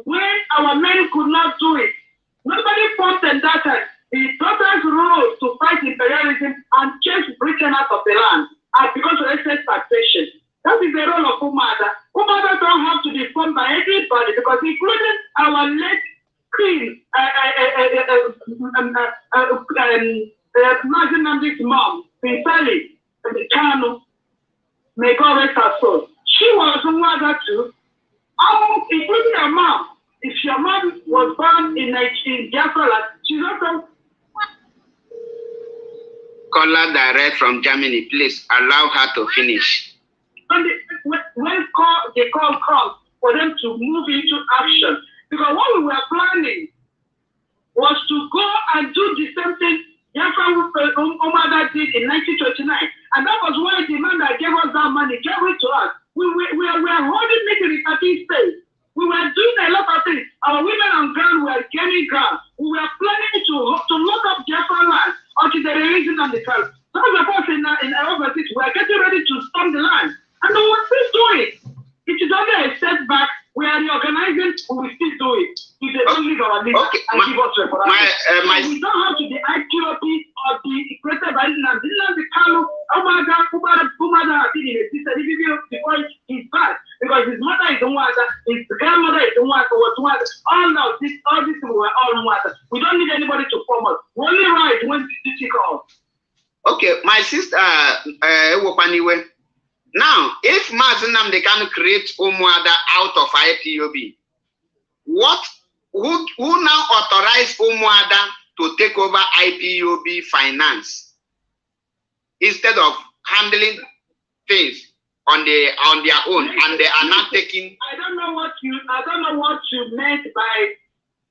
E: when our men could not do it, nobody fought them that time. The daughters rose to fight imperialism and chase Britain out of the land because of excess taxation. That is the role of Umada. Umada don't have to be formed by everybody because including our late queen, Mazinamdi's mom, Pinsali, Kano, may God rest her soul. She was Umada too, including her mom. If your mom was born in Biafra, she's also.
A: Caller direct from Germany, please allow her to finish.
E: When the call comes for them to move into action, because what we were planning was to go and do the same thing Umada did in 1929, and that was why the man that gave us that money gave it to us. We were holding it in the 13th state. We were doing a lot of things. Our women on ground were gaining ground. We were planning to lock up Biafra land until the releasing of the crowd. Some of us in overseas were getting ready to storm the land. And we were still doing it. It is only a setback. We are reorganizing, we will still do it. If they don't leave our leader and give us referendum. We don't have to be IQOP or be created by the Kano. Oh my God, Umada has been in existence before he's bad. Because his mother is Umada, his grandmother is Umada, all these people were all Umada. We don't need anybody to form us. We only rise when the city calls.
A: Okay, my sister, now, if Mazinam they can create Umuada out of IPOB, who now authorize Umuada to take over IPOB finance instead of handling things on their own, and they are not taking?
E: I don't know what you meant by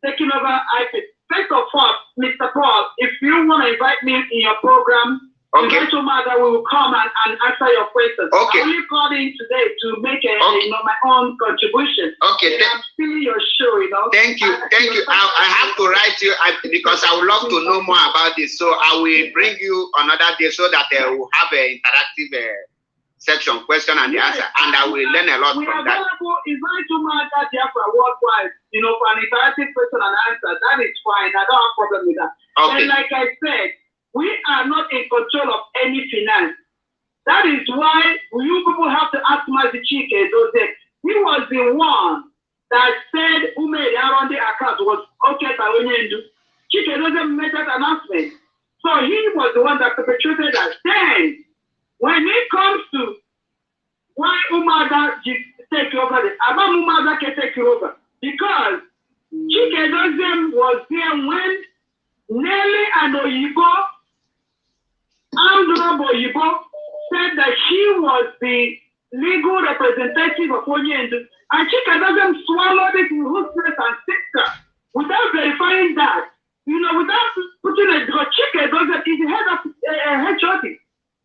E: taking over IPOB. First of all, Mr. Paul, if you want to invite me in your program,
A: okay,
E: we will come and answer your questions.
A: Okay.
E: I only called in today to make my own contribution.
A: Okay.
E: I'm stealing your show,
A: Thank you. I have to write you because I would love to know more about this. So I will bring you another day so that we'll have an interactive section, question and answer, and I will learn a lot from that.
E: Invite worldwide, for an interactive question and answer. That is fine. I don't have a problem with that.
A: Okay.
E: And like I said, we are not in control of any finance. That is why you people have to ask Mazi Chike. He was the one that said Ume around the account was okay by Onyendu. Chike doesn't make that announcement. So he was the one that perpetrated that. Then, when it comes to why Umada take over this, Abba Umada can take over. Because Chike doesn't was there when Nelly and Oyibo, Androbo Oyibo, said that she was the legal representative of Onyendu, and Chika doesn't swallow this in ruthless and sister without verifying that, without putting it, because Chika doesn't, is the head of HOD.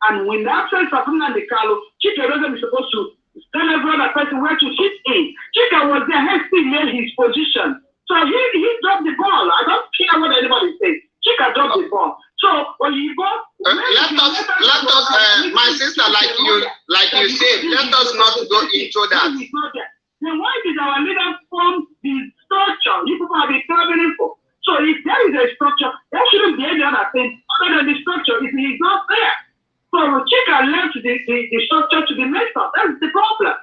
E: And when the absence of Nnamdi Kanu, Chika doesn't supposed to tell every other person where to sit in. Chika was there, he still made his position. So he dropped the ball. I don't care what anybody says. Chika dropped the ball. So when you go,
A: let us, my sister, like you said, let us not go into that.
E: Then why did our leader form the structure you people have been traveling for? So if there is a structure, there shouldn't be any other thing other than the structure if he is not there. So Chika left the structure to be messed up. That's the problem.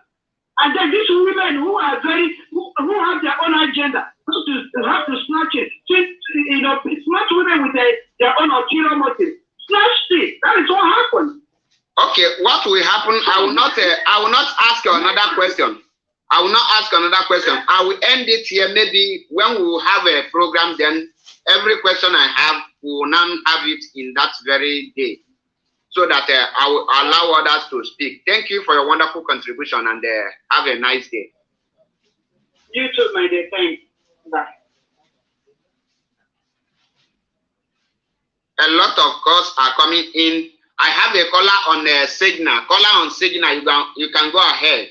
E: And then these women who are who have their own agenda, have to snatch it. Snatch women with their own ulterior motive. Snatch it. That is what happened.
A: Okay, what will happen? I will not ask you another question. I will not ask another question. I will end it here. Maybe when we will have a program, then every question I have, we will now have it in that very day, so that I will allow others to speak. Thank you for your wonderful contribution, and have a nice day.
E: You too, my dear. Thanks. Bye.
A: A lot of calls are coming in I have a caller on Signal. Caller on Signal, you can go ahead.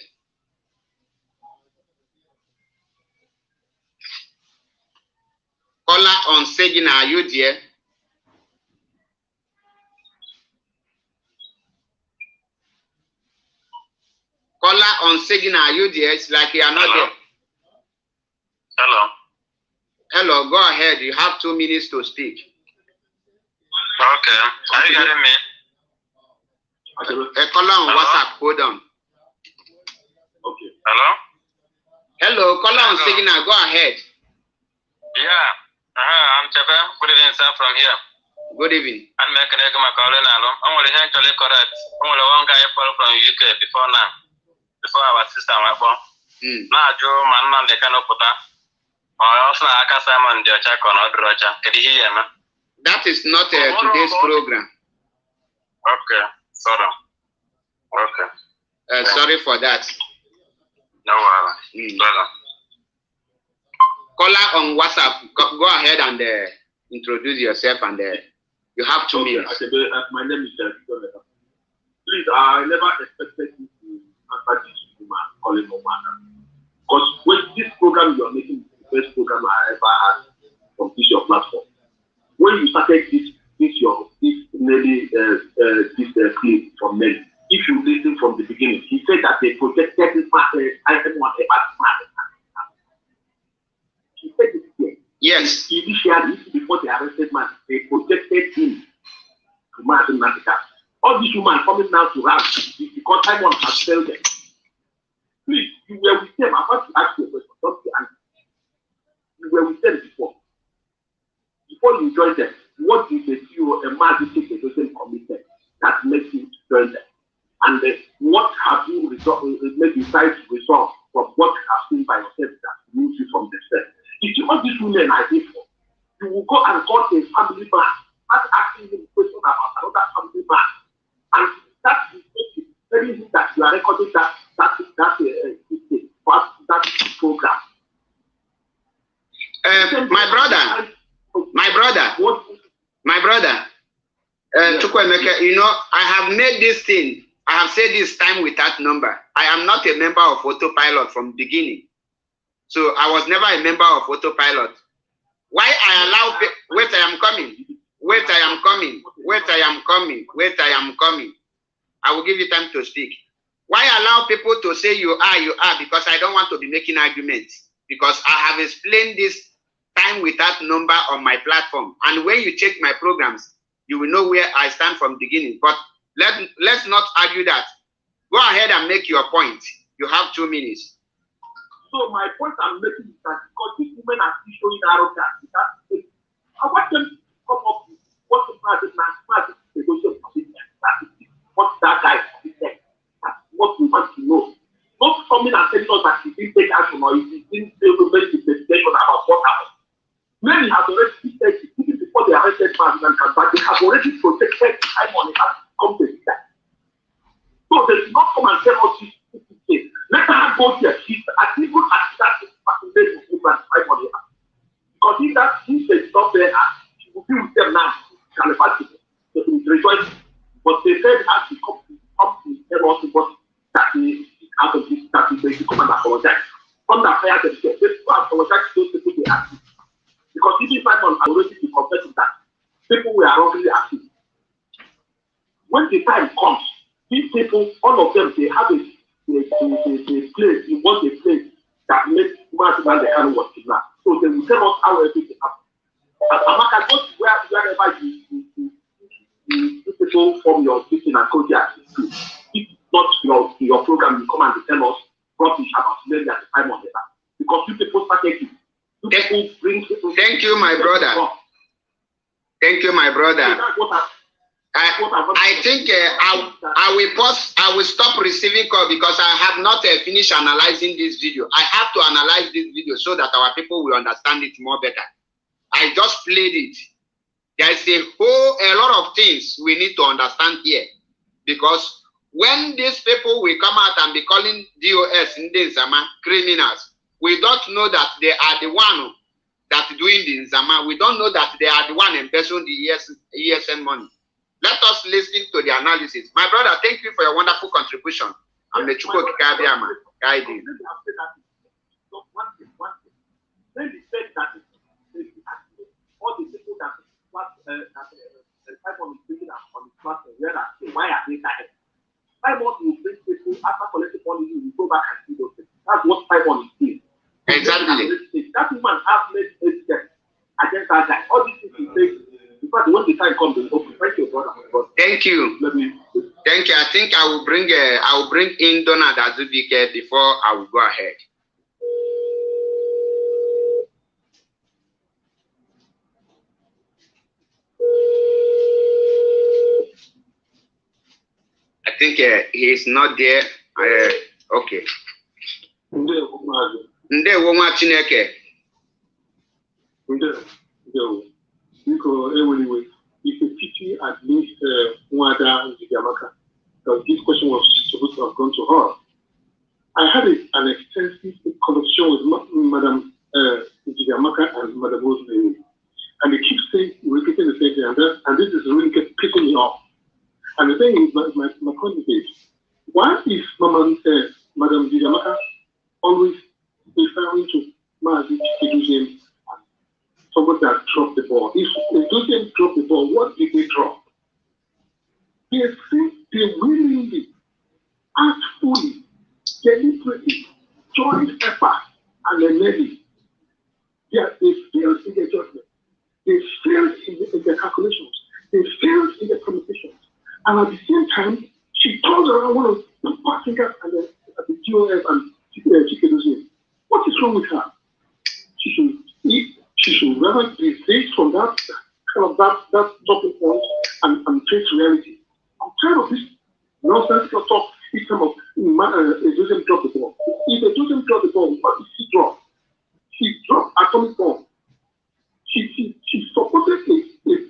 A: Caller on Signal, are you there? Caller on Signal, are you there? It's like you are not there.
F: Hello.
A: Hello, go ahead. You have 2 minutes to speak.
F: Okay. Are you hearing me?
A: A caller on WhatsApp, hold on.
F: Okay. Hello?
A: Hello, caller on Signal, go ahead.
F: Yeah. I'm Achebe. Good evening, sir, from here.
A: Good evening.
F: I'm making a call in Alum. I'm only actually correct. Only one guy from UK before now. Before our sister went for. Now, Joe, man, they cannot put that. Also, I can't say man, the check on other Roger. Can you hear me?
A: That is not today's program.
F: Okay. Sorry. Okay.
A: Sorry for that.
F: No worries.
A: Caller on WhatsApp, go ahead and introduce yourself, and you have 2 minutes.
G: My name is Please, I never expected you to answer this woman calling no matter. Because when this program you are making is the best program I ever had from this your platform. When you started this clip from Nelly, if you listen from the beginning, he said that they projected this matter, everyone about matter. He said it here.
A: Yes.
G: Initially, before they arrested man, they projected him to mathematics. All these women coming now to rap because someone has failed them. Please, you were with them. I want to ask you a question. Don't be angry. You were with them before. Before you joined them, what is the CEO, a magistrate education committed that makes you join them? And what have you made you try to resolve from what you have seen by yourself that moves you from themselves? If you want these women I did for, you will go and call a family man, start asking him questions about another family man, and that's telling him that you are recording that program.
A: My brother, Chukwemeke, you know, I have made this thing. I have said this time without number. I am not a member of Autopilot from the beginning. So I was never a member of Autopilot. Why I allow wait, I am coming. I will give you time to speak. Why allow people to say you are? Because I don't want to be making arguments. Because I have explained this time without number on my platform. And when you check my programs, you will know where I stand from the beginning. But let's not argue that. Go ahead and make your point. You have 2 minutes.
G: So my point I'm making is that because these women are still showing arrogance, I want them to come up with what the what that guy said. That's what we want to know. Not coming and telling us that he didn't take action or he didn't make the investigation about what happened. Many have already said even before they arrested man and but they have already protected time on it has come to that. So they did not come and tell us this. Let her go there. She's as even as that fascinating woman time on it. Because if that if they stop there, she will be with them now. They will rejoice. But they said as she come to tell us what that is out of this that is going to come and apologize. From that fire they say, they apologize to those people they asked. Because even Simon had already been confessing that people were wrongly accused. When the time comes, these people, all of them, they have a place in what they place that makes human and the animal was kidnapped. So they will tell us how everything happened. And Amaka, go to wherever you people from your teaching and coaching if it's not your program, you come and tell us rubbish about slavery at the time of the time. Because you people started it.
A: Thank you, my brother. Thank you, my brother. I think I will pause. I will stop receiving call because I have not finished analyzing this video. I have to analyze this video so that our people will understand it more better. I just played it. There is a lot of things we need to understand here, because when these people will come out and be calling DOS in Nzama criminals, we don't know that they are the one that doing the Nzama. We don't know that they are the one embezzling the ESN money. Let us listen to the analysis. My brother, thank you for your wonderful contribution. I'm the Chuko Kikabiama guiding.
G: Then he said that all the people that Simon is bringing up on the platform, why are they tired? Simon will bring people after collecting money, you will go back and see those things. That's what Simon is doing.
A: Exactly.
G: That woman has made evidence against that guy. All these things he says, in fact, when the time comes, they open. Thank you, brother.
A: Thank you. Thank you. I think I will bring in Donald Azubike before I will go ahead. I think he is not there. Okay. Ndewo nwa Chineke.
G: Ndewo. Anyway, it's a pity at least Mwada Zigamaka, because this question was supposed to have gone to her. I had an extensive conversation with Madam Zigamaka and Madam Rosemary, and they keep saying, repeating the same thing, and this is really pissing me off. And the thing is, my point is, why is Madam Zigamaka always referring to Mazi Keduzian as somebody that dropped the ball? If Keduzian dropped the ball, what did they drop? They willingly, artfully, deliberately joined EKPA and Eneli. They failed in their judgment. They failed in their calculations. They failed in their communications. And at the same time, she turns around one of the passengers and the GOF and Chikedozie. What is wrong with her? She should rather be saved from that talking point and face reality. I'm tired of this nonsense talk. It's some of a doesn't drop the ball. If a doesn't drop the ball, what did she drop? She dropped atomic bomb. She supported a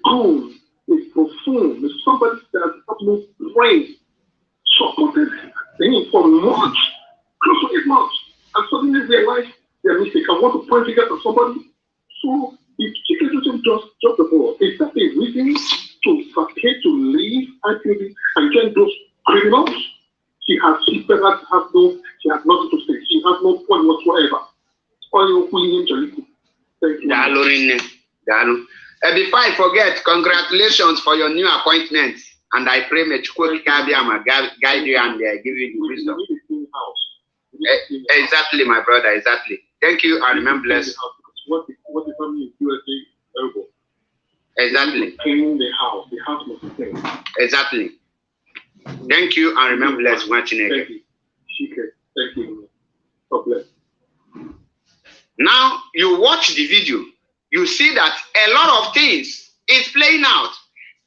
G: goon, a profound, somebody that has utmost brain, supported him for months, close to 8 months, and suddenly realized their mistake and want to point fingers at somebody. So if she doesn't just drop the ball, is that a reason to leave IPB and join those criminals? She has nothing to say. She has no point whatsoever. Thank you.
A: Before I forget, congratulations for your new appointment. And I pray may Chukwu Kabiama guide you and give you the wisdom. Exactly, my brother, exactly. Thank you and remember blessed.
G: What the family in USA?
A: Exactly.
G: Cleaning the house must be clean.
A: Exactly. Thank you and remember blessed.
G: Thank you. Thank you. God bless.
A: Now you watch the video, you see that a lot of things is playing out,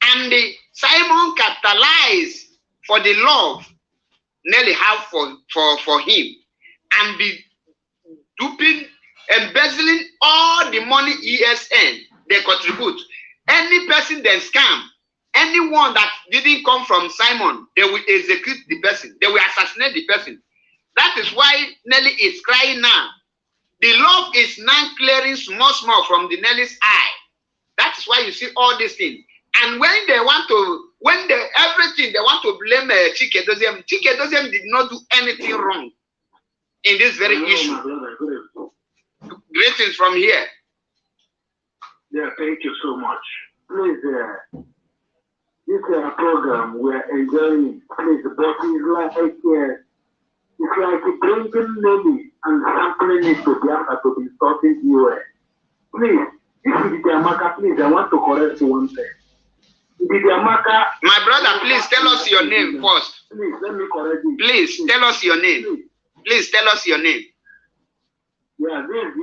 A: and Simon capitalized for the love Nelly have for him, and be duping, embezzling all the money ESN they contribute. Any person they scam, anyone that didn't come from Simon, they will execute the person, they will assassinate the person. That is why Nelly is crying now. The love is now clearing small from the Nelly's eye. That is why you see all these things. And when they want to, everything they want to blame Chikedozie did not do anything wrong in this very issue. Greetings from here.
G: Yeah, thank you so much. Please, this program we're enjoying. Please, but it's like bringing Nelly and sampling it to be insulting you. Please, this is the Amaka. Please, I want to correct one thing.
A: My brother, please tell us your name first.
G: Please, let me correct you.
A: Please, tell us your name. Please, tell us your name.
G: Yeah, this is the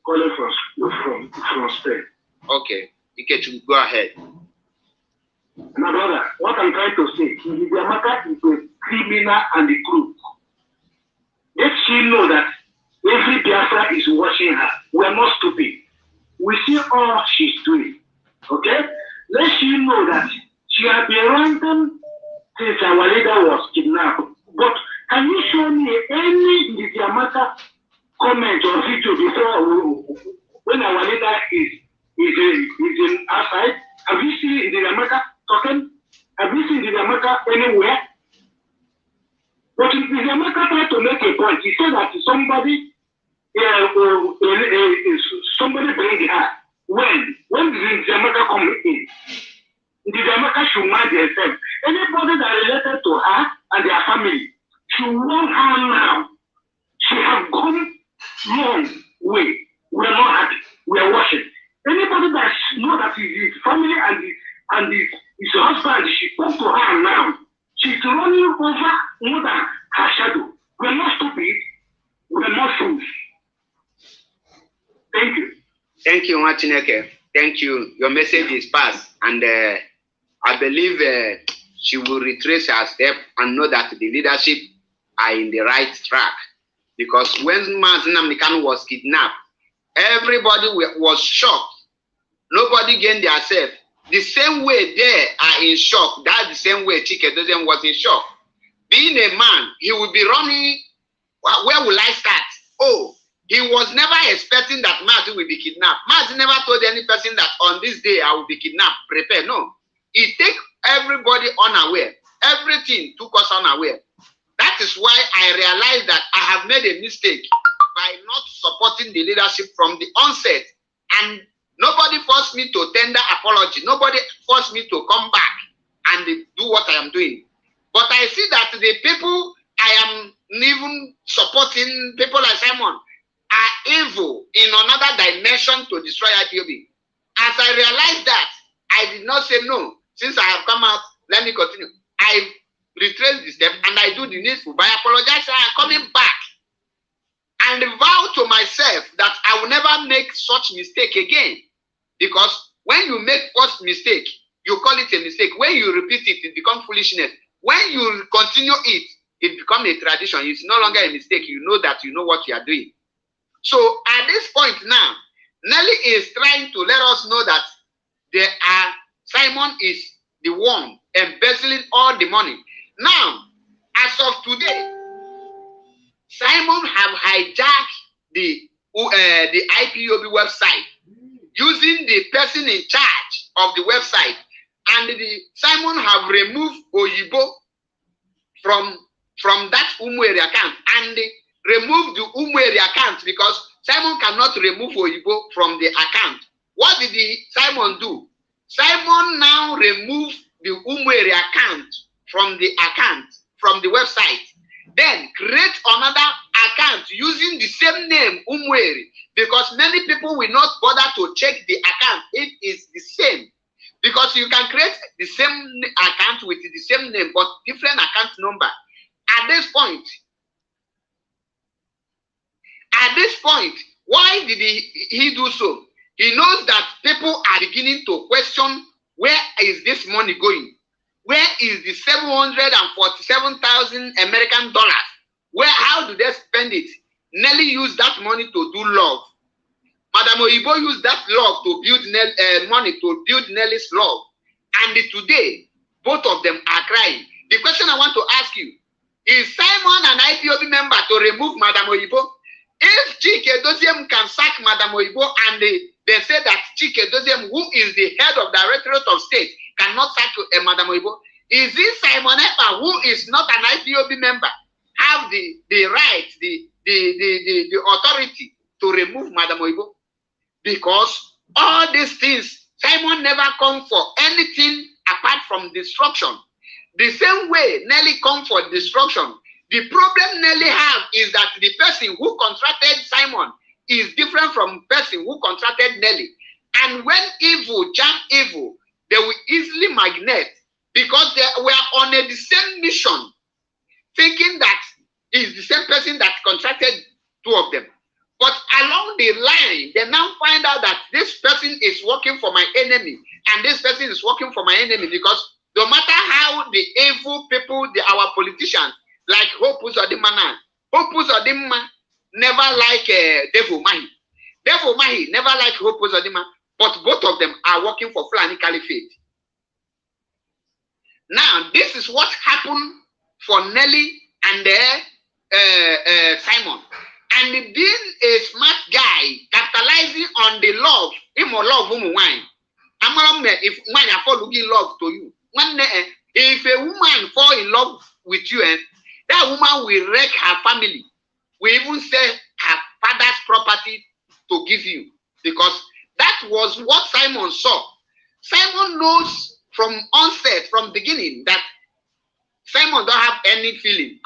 G: calling from Spain.
A: Okay, you go ahead.
G: My brother, what I'm trying to say, Amaka is a criminal and a crook. Let she know that every Biafra is watching her. We are not stupid. We see all she's doing. Okay? Let she know that she has been ranting since our leader was kidnapped. But can you show me any Amaka comment or video before when our leader is in outside? Have you seen Amaka talking? Have you seen America anywhere? But America tried to make a point. He said that somebody bring her. When did America come in? Did America should mind themselves? Anybody that related to her and their family should warn her now. She have gone long way. We are not happy. We are watching. Anybody that know that his family and his husband, she talk to her now. She's running over more than her shadow. We are not stupid. We are not fools. Thank you.
A: Thank you, Machineke. Thank you. Your message is passed, and I believe she will retrace her step and know that the leadership are in the right track. Because when Mazi Nnamdi Kanu was kidnapped, everybody was shocked. Nobody gained their self. The same way they are in shock, that's the same way Chike Doziem was in shock. Being a man, he would be running, where will I start? Oh, he was never expecting that Mazi will be kidnapped. Mazi never told any person that on this day I will be kidnapped. Prepare. No. He took everybody unaware. Everything took us unaware. That is why I realized that I have made a mistake by not supporting the leadership from the onset. And nobody forced me to tender apology. Nobody forced me to come back and do what I am doing. But I see that the people I am even supporting, people like Simon, are evil in another dimension to destroy IPOB. As I realized that, I did not say no. Since I have come out, let me continue. I retrace the step and I do the needful by apologizing and coming back and vow to myself that I will never make such mistake again. Because when you make first mistake, you call it a mistake. When you repeat it, it becomes foolishness. When you continue it, it becomes a tradition. It's no longer a mistake. You know that you know what you are doing. So at this point now, Nelly is trying to let us know that Simon is the one embezzling all the money. Now, as of today, Simon have hijacked the IPOB website using the person in charge of the website, and Simon have removed Oyibo from that Umueri account and removed the Umueri account because Simon cannot remove Oyibo from the account. What did Simon do? Simon now removed the Umueri account from the website. Then create another account using the same name, Umueri, because many people will not bother to check the account. It is the same. Because you can create the same account with the same name, but different account number. At this point, why did he do so? He knows that people are beginning to question, where is this money going? Where is the 747,000 American dollars? How do they spend it? Nelly used that money to do love. Madam Oyibo used that love to build money to build Nelly's love. And today, both of them are crying. The question I want to ask you, is Simon an IPOB member to remove Madam Oyibo? If Chike Doziem can sack Madam Oyibo and they say that Chike Doziem, who is the head of Directorate of State, cannot sack Madam Oyibo, is this Simon Ekpa, who is not an IPOB member, have the right, the authority to remove Madam Oyibo? Because all these things, Simon never come for anything apart from destruction. The same way Nelly come for destruction. The problem Nelly have is that the person who contracted Simon is different from the person who contracted Nelly. And when evil jam evil, they will easily magnet because they were on the same mission, thinking that it's the same person that contracted two of them. But along the line, they now find out that this person is working for my enemy, and this person is working for my enemy, because no matter how the evil people, our politicians, like Hope Uzodimma never like Devil Mahi. Devil Mahi never like Hope Uzodimma, but both of them are working for Fulani Caliphate. Now, this is what happened for Nelly and Simon. And being a smart guy, capitalizing on the love, if wine, if wine are following love to you, if a woman fall in love with you, that woman will wreck her family. We even sell her father's property to give you, because that was what Simon saw. Simon knows from onset, from beginning, that Simon don't have any feeling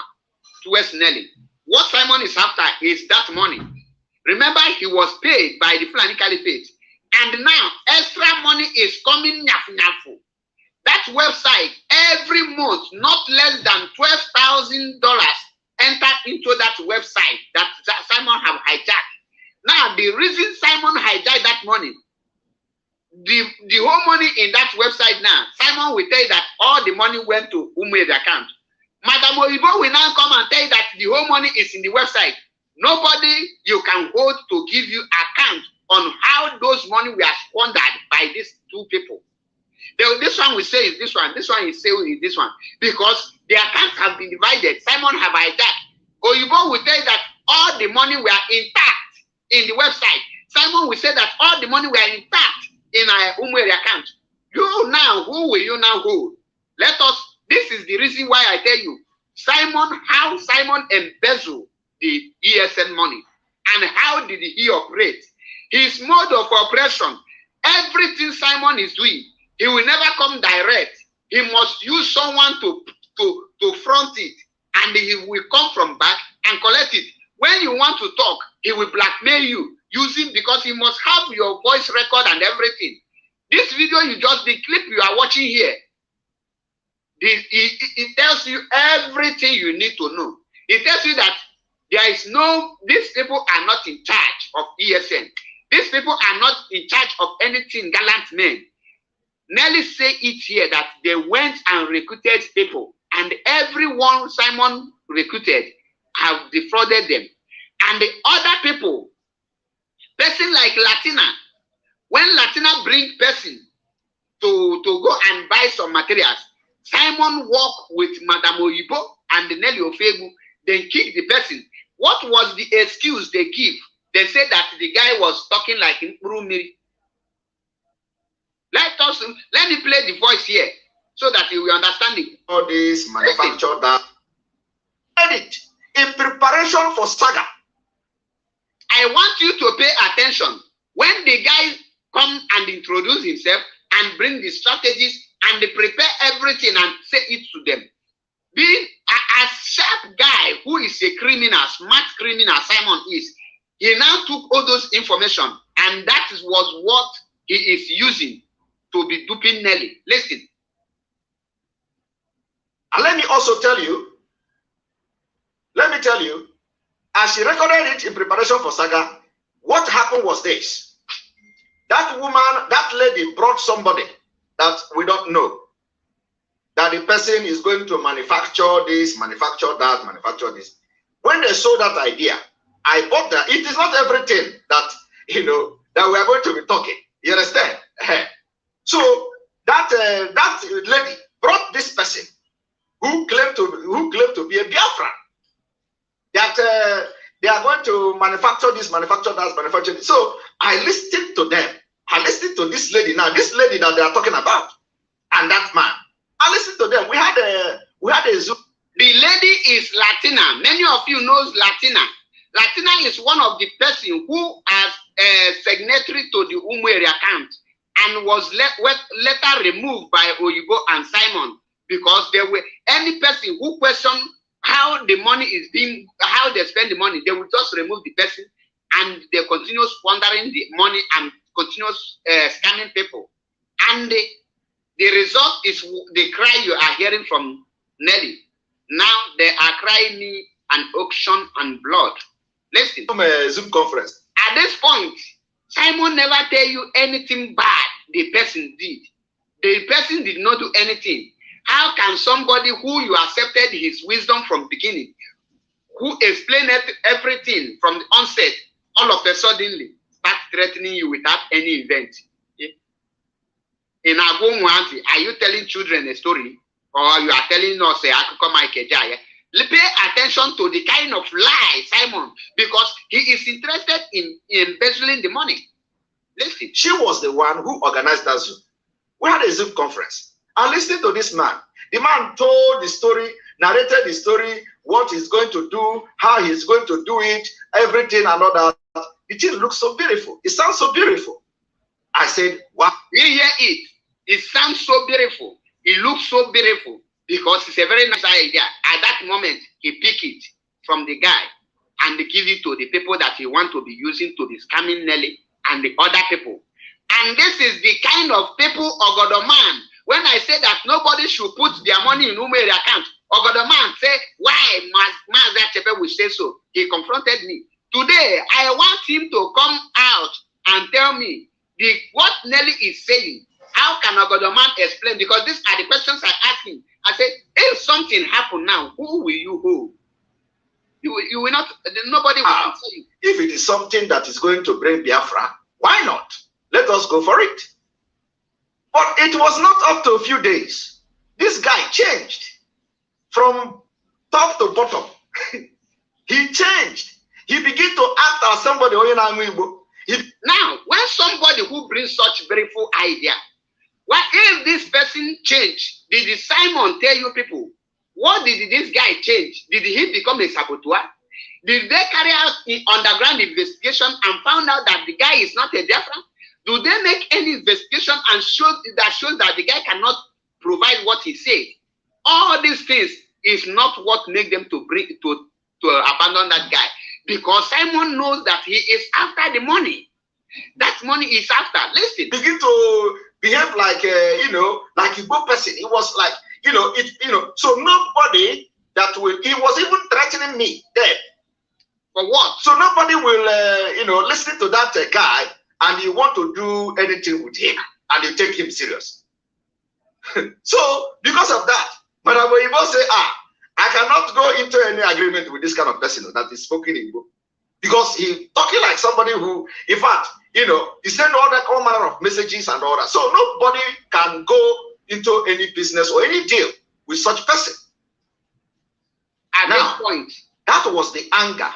A: towards Nelly. What Simon is after is that money. Remember, he was paid by the Fulani Caliphate, and now extra money is coming nyafu. That website, every month, not less than $12,000 enter into that website that Simon have hijacked. Now, the reason Simon hijacked that money, the whole money in that website now, Simon will tell you that all the money went to Umue's account. Madam Oyibo will now come and tell you that the whole money is in the website. Nobody you can hold to give you account on how those money were squandered by these two people. This one will say is this one will say is this one, because the accounts have been divided. Simon have hijacked. Oyibo will tell you that all the money were intact in the website. Simon will say that all the money were intact in our Umueri account. You now, who will you now hold? Let us, this is the reason why I tell you, how Simon embezzled the ESN money, and how did he operate? His mode of operation, everything Simon is doing, he will never come direct. He must use someone to front it, and he will come from back and collect it. When you want to talk, he will blackmail you using, because he must have your voice record and everything. This video the clip you are watching here, it tells you everything you need to know. It tells you that these people are not in charge of ESN. These people are not in charge of anything, gallant men. Nelly say it here that they went and recruited people, and everyone Simon recruited have defrauded them. And the other people, person like Latina, when Latina bring person to go and buy some materials, Simon walk with Madam Oyibo and Nelly Ofegu, then kick the person. What was the excuse they give? They said that the guy was talking like Nkurumiri. Let me play the voice here so that you will understand it.
C: All this manufacture that edit in preparation for saga.
A: I want you to pay attention. When the guy come and introduce himself and bring the strategies and they prepare everything and say it to them, being a sharp guy who is a criminal, smart criminal, Simon is, he now took all those information, and that was what he is using to be duping Nelly. Listen.
C: And let me tell you, as she recorded it in preparation for saga, what happened was this. That woman, that lady brought somebody that we don't know. That the person is going to manufacture this, manufacture that, manufacture this. When they saw that idea, I bought that. It is not everything that, that we are going to be talking. You understand? So that lady brought this person who claimed to be a Biafran. That they are going to manufacture this, manufacture that, manufacture this. So I listened to them. I listened to this lady now, this lady that they are talking about, and that man. I listened to them. We had a Zoom.
A: The lady is Latina. Many of you knows Latina. Latina is one of the person who has a signatory to the Umueri account and was later removed by Oyibo and Simon, because there were any person who questioned how the money is being, how they spend the money, they will just remove the person and they continue squandering the money and continue scamming people. And the result is the cry you are hearing from Nelly. Now they are crying me an auction and blood. Listen.
C: From a Zoom conference.
A: At this point, Simon never tell you anything bad the person did. The person did not do anything. How can somebody who you accepted his wisdom from beginning, who explained everything from the onset, all of a sudden start threatening you without any event? In Agumwanti, are you telling children a story, or you are telling us pay attention to the kind of lie, Simon, because he is interested in embezzling the money. Listen.
C: She was the one who organized that Zoom. We had a Zoom conference. and listening to this man. The man told the story, narrated the story, what he's going to do, how he's going to do it, everything and all that. The thing looks so beautiful. It sounds so beautiful. I said, wow.
A: You hear it? It sounds so beautiful. It looks so beautiful because it's a very nice idea. At that moment, he picked it from the guy and give it to the people that he want to be using to be scamming Nelly and the other people. And this is the kind of people Ogodoman. When I say that nobody should put their money in Umeri account, Ogodoman say, why must Achebe will say so? He confronted me. Today, I want him to come out and tell me what Nelly is saying. How can Ogodoman explain? Because these are the questions I asked him. I said, if something happen now, who will you hold? You will not, nobody will answer you.
C: If it is something that is going to bring Biafra, why not? Let us go for it. But it was not up to a few days. This guy changed from top to bottom. He changed. He began to act as somebody.
A: Now, when somebody who brings such beautiful idea, what if this person changed? Did Simon tell you people? What did this guy change? Did he become a saboteur? Did they carry out an underground investigation and found out that the guy is not a Biafran? Do they make any investigation and shows that the guy cannot provide what he said? All these things is not what make them to abandon that guy. Because Simon knows that he is after the money. That money is after. Listen.
C: Begin to behave like like a good person. It was like, so nobody that will, he was even threatening me then.
A: For what?
C: So nobody will, listen to that guy and you want to do anything with him and you take him serious. So because of that, Madam Oyibo say, I cannot go into any agreement with this kind of person that is spoken in Igbo. Because he's talking like somebody who, in fact, he send all manner of messages and all that. So nobody can go into any business or any deal with such person.
A: At this point,
C: that was the anger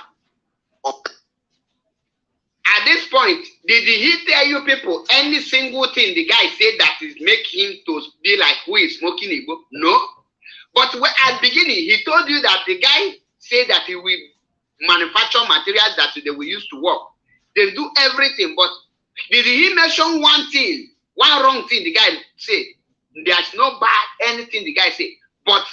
C: of.
A: At this point, did he tell you people any single thing the guy said that is make him to be like who is smoking Igbo? No. But at the beginning, he told you that the guy said that he will manufacture materials that they will use to work. They do everything, but did he mention one thing, one wrong thing the guy said? There's no bad anything the guy said, but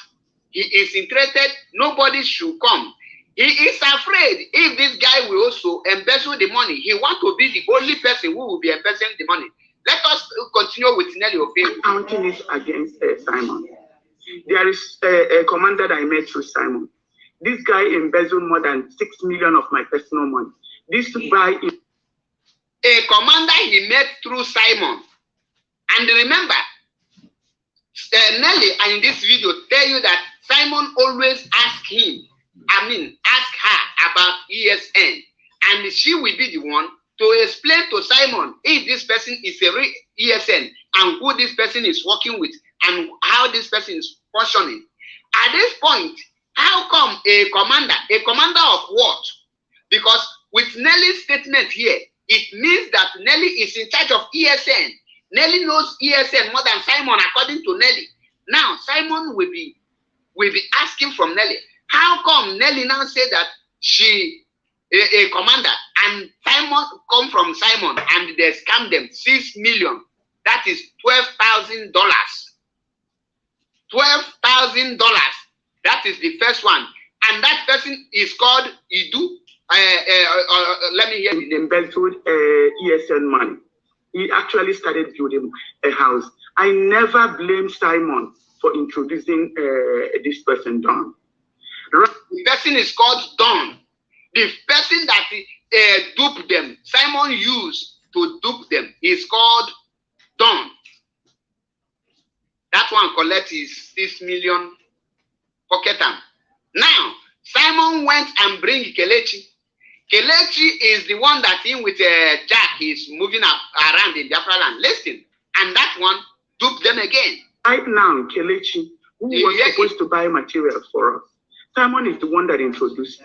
A: he is interested. Nobody should come. He is afraid if this guy will also embezzle the money. He wants to be the only person who will be embezzling the money. Let us continue with Nelly Ofe.
B: Counting it against Simon. There is a commander that I met through Simon. This guy embezzled more than 6 million of my personal money. This guy is
A: a commander he met through Simon. And remember, Nelly, and in this video, tell you that Simon always ask her about ESN. And she will be the one to explain to Simon if this person is a real ESN and who this person is working with and how this person is functioning. At this point, how come a commander of what? Because with Nelly's statement here, it means that Nelly is in charge of ESN. Nelly knows ESN more than Simon, according to Nelly. Now, Simon will be asking from Nelly, how come Nelly now say that she a commander and Simon come from Simon and they scam them 6 million? That is $12,000. $12,000. That is the first one. And that person is called Idu. Let me hear
B: the embezzled ESN money. He actually started building a house. I never blamed Simon for introducing this person, Don.
A: The person is called Don. The person that duped them, Simon used to dupe them, is called Don. That one collect his 6 million pocket am. Now, Simon went and bring Kelechi. Kelechi is the one that in with Jack is moving up around in Biafra land. Listen, and that one duped them again.
B: Right now, Kelechi, who was supposed to buy materials for us, Simon is the one that introduced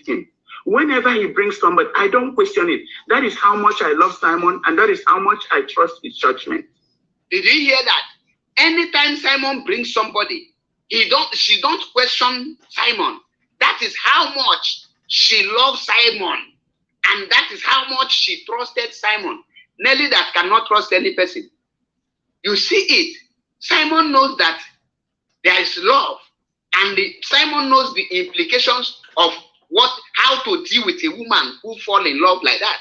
B: him. Whenever he brings somebody, I don't question it. That is how much I love Simon, and that is how much I trust his judgment.
A: Did you hear that? Anytime Simon brings somebody, she don't question Simon. That is how much she loves Simon. And that is how much she trusted Simon. Nelly that cannot trust any person. You see it. Simon knows that there is love. And Simon knows the implications of how to deal with a woman who fall in love like that.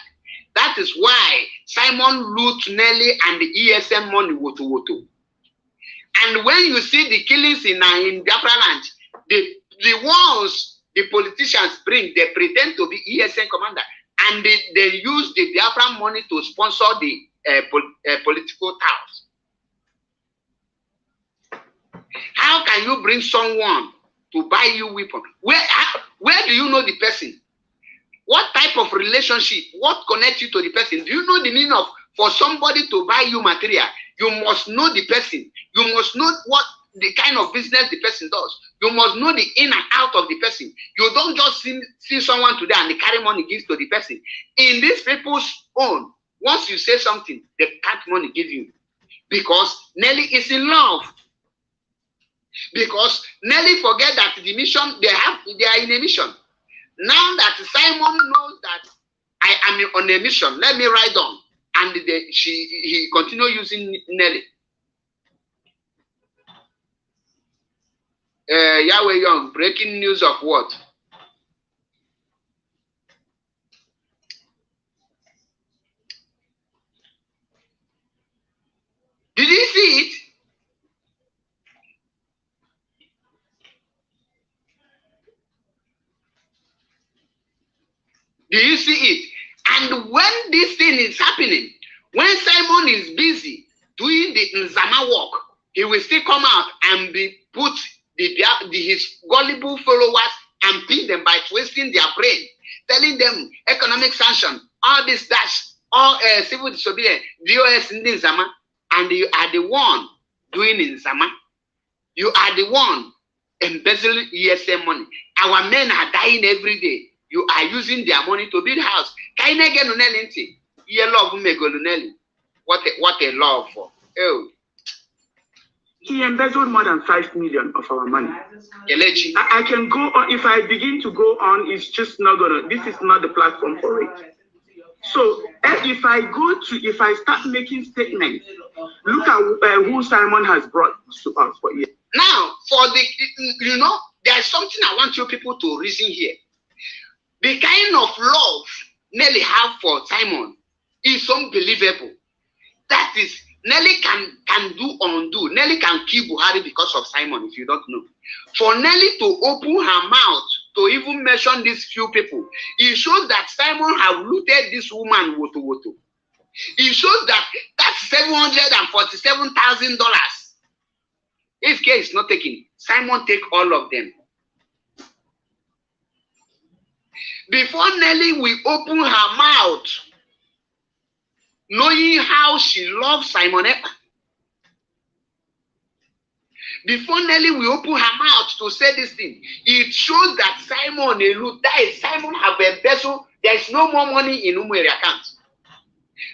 A: That is why Simon loot Nelly and the ESN money woto. And when you see the killings in Biafra land, the ones the politicians bring, they pretend to be ESN commander, and they use the Biafra money to sponsor the political house. How can you bring someone to buy you weapon? Where do you know the person? What type of relationship? What connects you to the person? Do you know the meaning of for somebody to buy you material? You must know the person. You must know what the kind of business the person does. You must know the in and out of the person. You don't just see someone today and they carry money gives to the person. In these people's own, once you say something, they cut money give you. Because Nelly is in love. Because Nelly forget that the mission they are in a mission. Now that Simon knows that I am on a mission, let me ride on. And he continue using Nelly. Yahweh Young, breaking news of what? Did you see it? Do you see it? And when this thing is happening, when Simon is busy doing the Nzama work, he will still come out and put his gullible followers and pin them by twisting their brain, telling them economic sanction, all this, all civil disobedience, DOS in Nzama, and you are the one doing Nzama. You are the one embezzling ESN money. Our men are dying every day. You are using their money to build house. What a love for. Oh.
B: He embezzled more than 5 million of our money. I can go on. If I begin to go on, it's just not gonna. This is not the platform for it. So if I start making statements, look at who Simon has brought to us for years.
A: Now, there's something I want you people to reason here. The kind of love Nelly have for Simon is unbelievable. That is, Nelly can do undo. Nelly can kill Buhari because of Simon, if you don't know. For Nelly to open her mouth to even mention these few people, it shows that Simon have looted this woman woto. It shows that that's $747,000. If care is not taken, Simon take all of them. Before Nelly will open her mouth, knowing how she loves Simon EKPA. Before Nelly will open her mouth to say this thing, it shows that Simon have embezzled. There is no more money in Umweri account.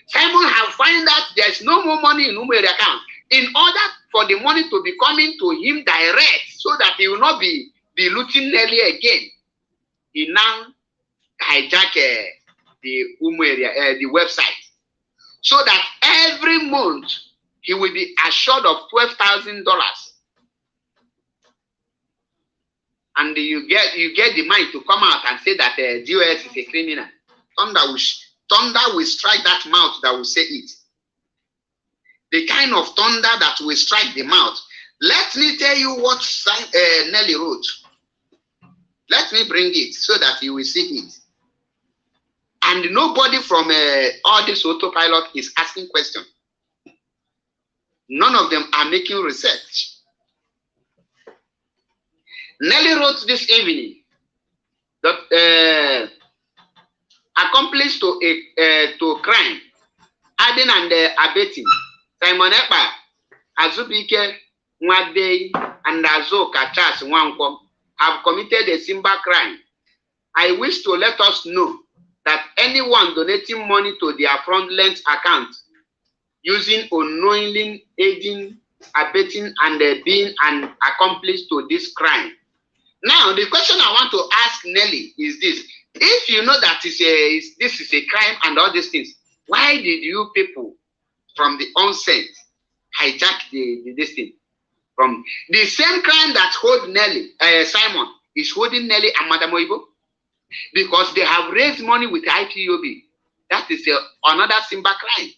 A: Simon have found out there is no more money in Umweri account. In order for the money to be coming to him direct, so that he will not be looting Nelly again, he now hijack the the website, so that every month he will be assured of $12,000, and you get the mind to come out and say that DOS is a criminal. Thunder will strike that mouth that will say it. The kind of thunder that will strike the mouth. Let me tell you what Nelly wrote. Let me bring it so that you will see it. And nobody from all this autopilot is asking questions. None of them are making research. Nelly wrote this evening that accomplice to crime, adding and abetting, Simon EKPA, Azubike Nwadei, and Azoka Charles Nwankwo have committed a simple crime. I wish to let us know that anyone donating money to their fraudulent account using unknowingly aiding abetting and being an accomplice to this crime. Now, the question I want to ask Nelly is this. If you know that this is a crime and all these things, why did you people from the onset hijack this thing? From the same crime that hold Nelly, Simon is holding Nelly and Madam Oibo, because they have raised money with IPOB. That is another Simba crime.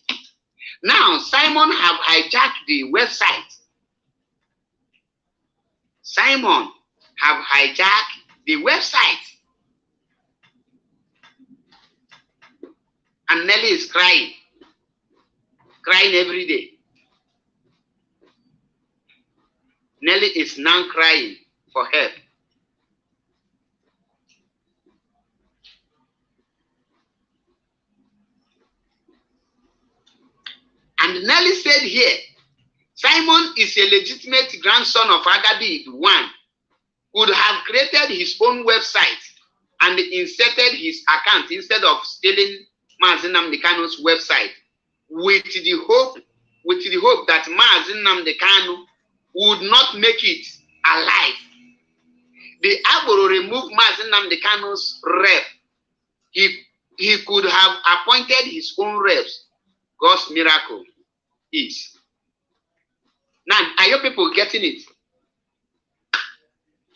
A: Now, Simon have hijacked the website. Simon have hijacked the website. And Nelly is crying every day. Nelly is now crying for help. And Nelly said here, Simon is a legitimate grandson of Achebe I, could have created his own website and inserted his account instead of stealing Mazi Nnamdi Kanu's website, with the hope that Mazi Nnamdi Kanu would not make it alive. The Agboro removed Mazi Nnamdi Kanu's rep. He could have appointed his own reps. God's miracle is. Now, are you people getting it?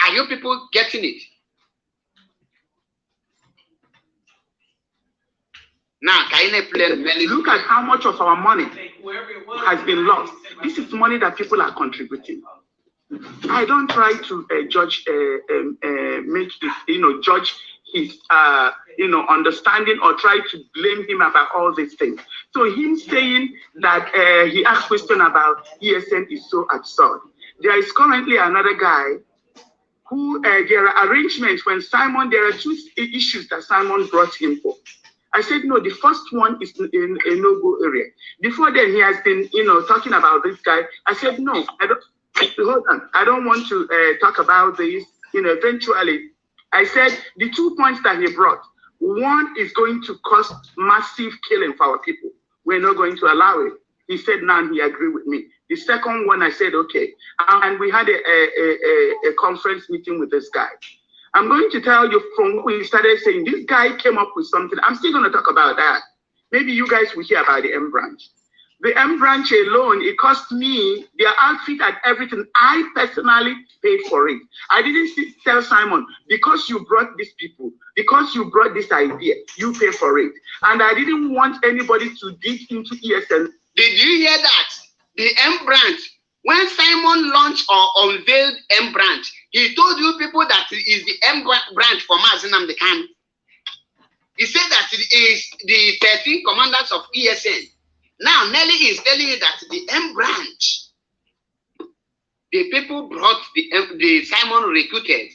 A: Are you people getting it? Now,
B: look at how much of our money has been lost. This is money that people are contributing. I don't try to judge his understanding or try to blame him about all these things. So him saying that he asked question about ESN is so absurd. There is currently another guy who there are arrangements when Simon, there are two issues that Simon brought him for. I said, no, the first one is in a no-go area. Before then, he has been, talking about this guy. I said, no, hold on. I don't want to talk about this. Eventually, I said, the 2 points that he brought, one is going to cause massive killing for our people. We're not going to allow it. He said, now he agreed with me. The second one, I said, okay. And we had a conference meeting with this guy. I'm going to tell you from when we started saying this guy came up with something. I'm still going to talk about that. Maybe you guys will hear about the M branch. The M branch alone, it cost me their outfit and everything. I personally paid for it. I didn't tell Simon, because you brought these people, because you brought this idea, you pay for it. And I didn't want anybody to dig into ESN.
A: Did you hear that? The M branch, when Simon launched or unveiled M branch, he told you people that it is the M branch for Mazi Nnamdi Kanu. He said that it is the 13 commanders of ESN. Now Nelly is telling you that the M branch, the people brought the Simon recruited,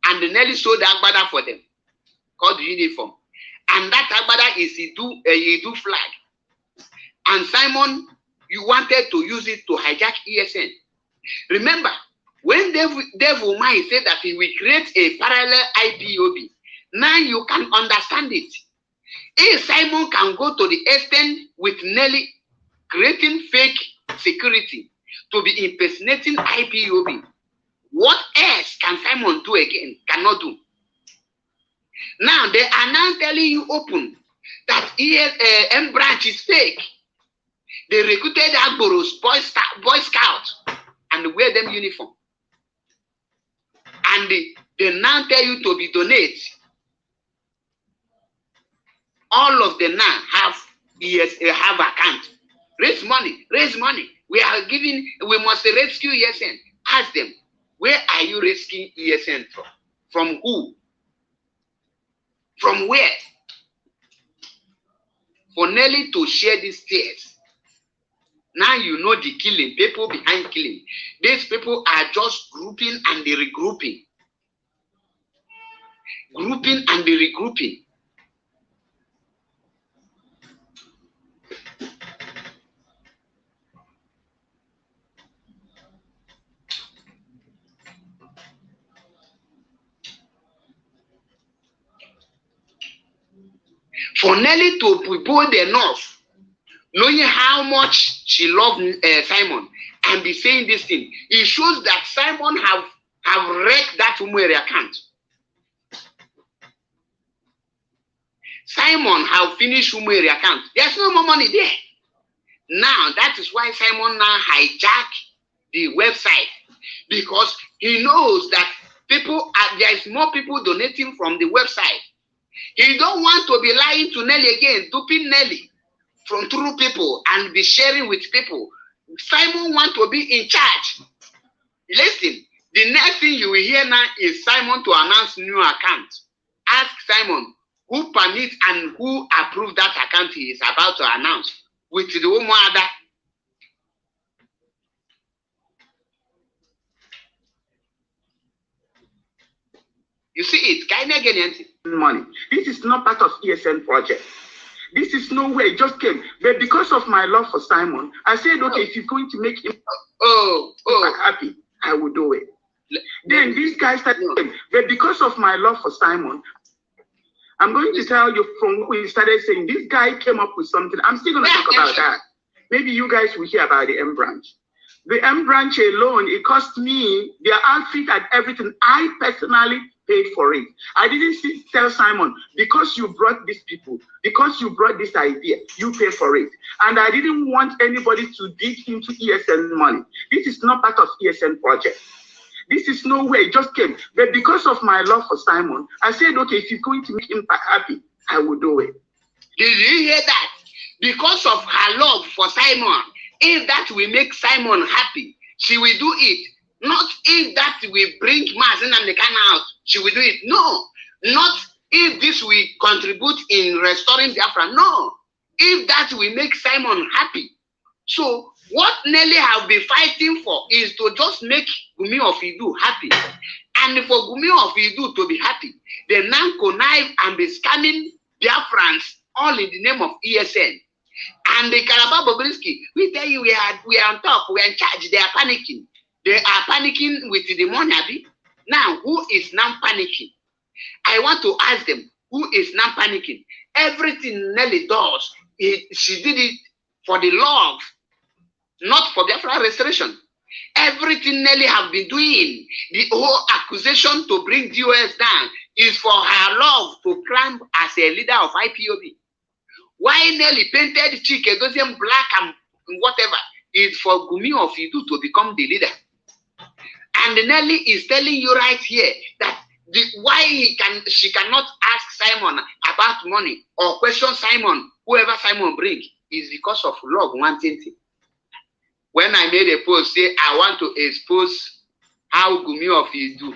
A: and the Nelly sold the Agbada for them, called the uniform. And that Agbada is a Idu flag. And Simon, you wanted to use it to hijack ESN. Remember, when Dave Umai said that he will create a parallel IPOB, now you can understand it. If Simon can go to the extent with Nelly creating fake security to be impersonating IPOB, what else can Simon do again? Cannot do. Now they are now telling you open that M branch is fake. They recruited Agboro's Boy Scouts and wear them uniform. And they now tell you to be donate. All of them now have account. Raise money, raise money. We must rescue ESN. Ask them, where are you rescuing ESN from? From who? From where? For Nelly to share these tears. Now you know the killing, people behind killing. These people are just grouping and the regrouping. Grouping and the regrouping. For Nelly to be bold enough, knowing how much she loved Simon, and be saying this thing. It shows that Simon have wrecked that Umwere account. Simon have finished Umwere account. There's no more money there. Now, that is why Simon now hijack the website, because he knows that there is more people donating from the website. He don't want to be lying to Nelly again, duping Nelly from through people and be sharing with people. Simon want to be in charge. Listen, the next thing you will hear now is Simon to announce new account. Ask Simon who permits and who approves that account he is about to announce with the Umuada. You see it,
B: money. This is not part of ESN project. This is no way, it just came. But because of my love for Simon, I said, okay, if you're going to make him happy, I will do it. Then these guys started, but because of my love for Simon, I'm going to tell you from who we started saying, this guy came up with something. I'm still going to talk about that. Maybe you guys will hear about the M branch. The M branch alone, it cost me their outfit and everything. I personally paid for it. I didn't tell Simon, because you brought these people, because you brought this idea, you pay for it. And I didn't want anybody to dig into ESN money. This is not part of ESN project. This is no way, it just came. But because of my love for Simon, I said, okay, if you're going to make him happy, I will do it.
A: Did you hear that? Because of her love for Simon, if that will make Simon happy, she will do it. Not if that will bring Mazen and the can out, she will do it. No, not if this will contribute in restoring Biafra. No, if that will make Simon happy. So what Nelly have been fighting for is to just make Gumi of Idu happy. And for Gumi of Idu to be happy, they now connive and be scamming Biafrans all in the name of ESN. And the Calabar Bobrisky, we tell you we are on top, we are in charge, they are panicking. They are panicking with the money. Now, who is now panicking? I want to ask them, who is now panicking? Everything Nelly does, she did it for the love, not for Biafra restoration. Everything Nelly have been doing, the whole accusation to bring DOS down, is for her love to climb as a leader of IPOB. Why Nelly painted Chike, Dosian black and whatever, is for Gumi of Idu to become the leader. And Nelly is telling you right here that why she cannot ask Simon about money or question Simon, whoever Simon bring, is because of love, one thing. When I made a post, say I want to expose how Gumi of Idu